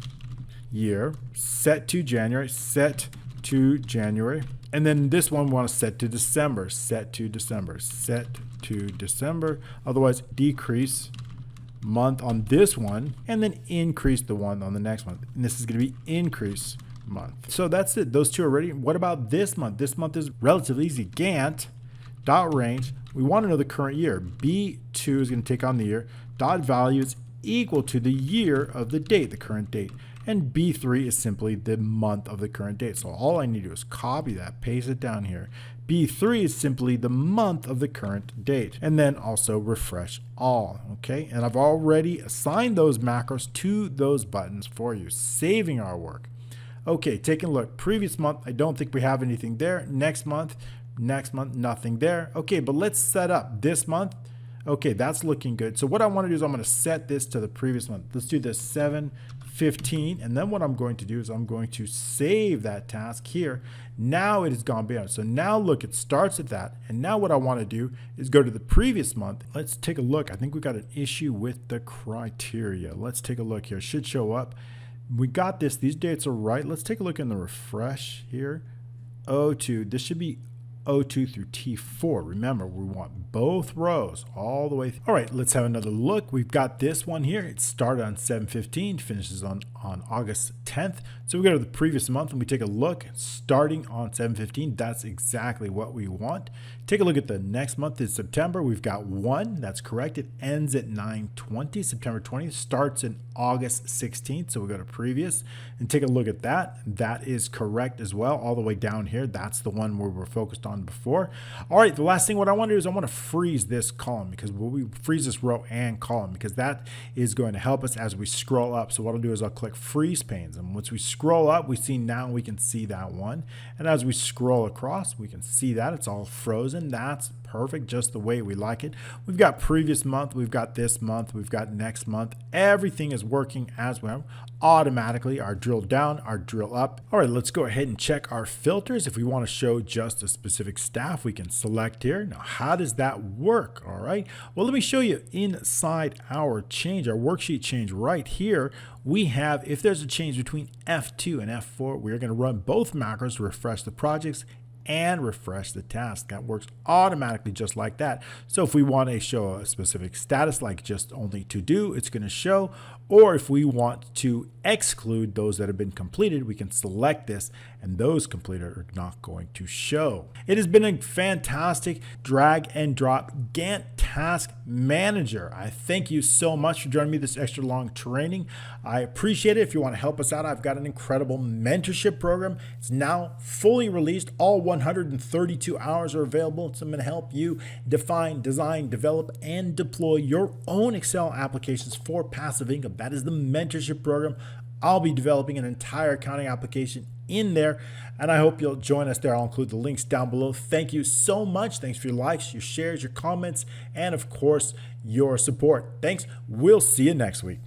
S1: year, set to January, set to January. And then this one we want to set to December, set to December, set to December. Otherwise, decrease month on this one, and then increase the one on the next one. And this is going to be increase month. So that's it. Those two are ready. What about this month? This month is relatively easy. Gantt.range. We want to know the current year. B2 is going to take on the year. Dot value is equal to the year of the date, the current date. And B3 is simply the month of the current date. So all I need to do is copy that, paste it down here. B3 is simply the month of the current date. And then also refresh all, okay? And I've already assigned those macros to those buttons for you, saving our work. Okay, taking a look. Previous month, I don't think we have anything there. Next month, nothing there. Okay, but let's set up this month. Okay, that's looking good. So what I want to do is I'm going to set this to the previous month. Let's do this 7/15, and then what I'm going to do is I'm going to save that task here. Now it has gone beyond. So now look, it starts at that. And now what I want to do is go to the previous month. Let's take a look. I think we got an issue with the criteria. Let's take a look here. It should show up. We got this. These dates are right. Let's take a look in the refresh here. O2. This should be O2 through T4. Remember, we want both rows all the way through. All right, let's have another look. We've got this one here. It started on 7/15, finishes on August 10th. So we go to the previous month and we take a look starting on 7/15. That's exactly what we want. Take a look at the next month is September. We've got one. That's correct. It ends at 9/20. September 20th starts in August 16th. So we go to previous and take a look at that. That is correct as well. All the way down here. That's the one where we're focused on before. All right. The last thing what I want to do is I want to freeze this column because we freeze this row and column because that is going to help us as we scroll up. So what I'll do is I'll click freeze panes. And once we scroll up, we see now we can see that one. And as we scroll across, we can see that it's all frozen. That's perfect, just the way we like it. We've got previous month, we've got this month, we've got next month. Everything is working as well automatically. Our drill down, our drill up. All right, let's go ahead and check our filters. If we want to show just a specific staff, we can select here. Now, how does that work? All right, well, let me show you inside our change, our worksheet change right here. We have, if there's a change between F2 and F4, we're going to run both macros to refresh the projects and refresh the task. That works automatically just like that. So if we want to show a specific status like just only to do, it's going to show. Or if we want to exclude those that have been completed, we can select this and those completed are not going to show. It has been a fantastic drag and drop Gantt task manager. I thank you so much for joining me this extra long training. I appreciate it. If you want to help us out, I've got an incredible mentorship program. It's now fully released. All 132 hours are available. So I'm going to help you define, design, develop, and deploy your own Excel applications for passive income. That is the mentorship program. I'll be developing an entire accounting application in there, and I hope you'll join us there. I'll include the links down below. Thank you so much. Thanks for your likes, your shares, your comments, and of course, your support. Thanks. We'll see you next week.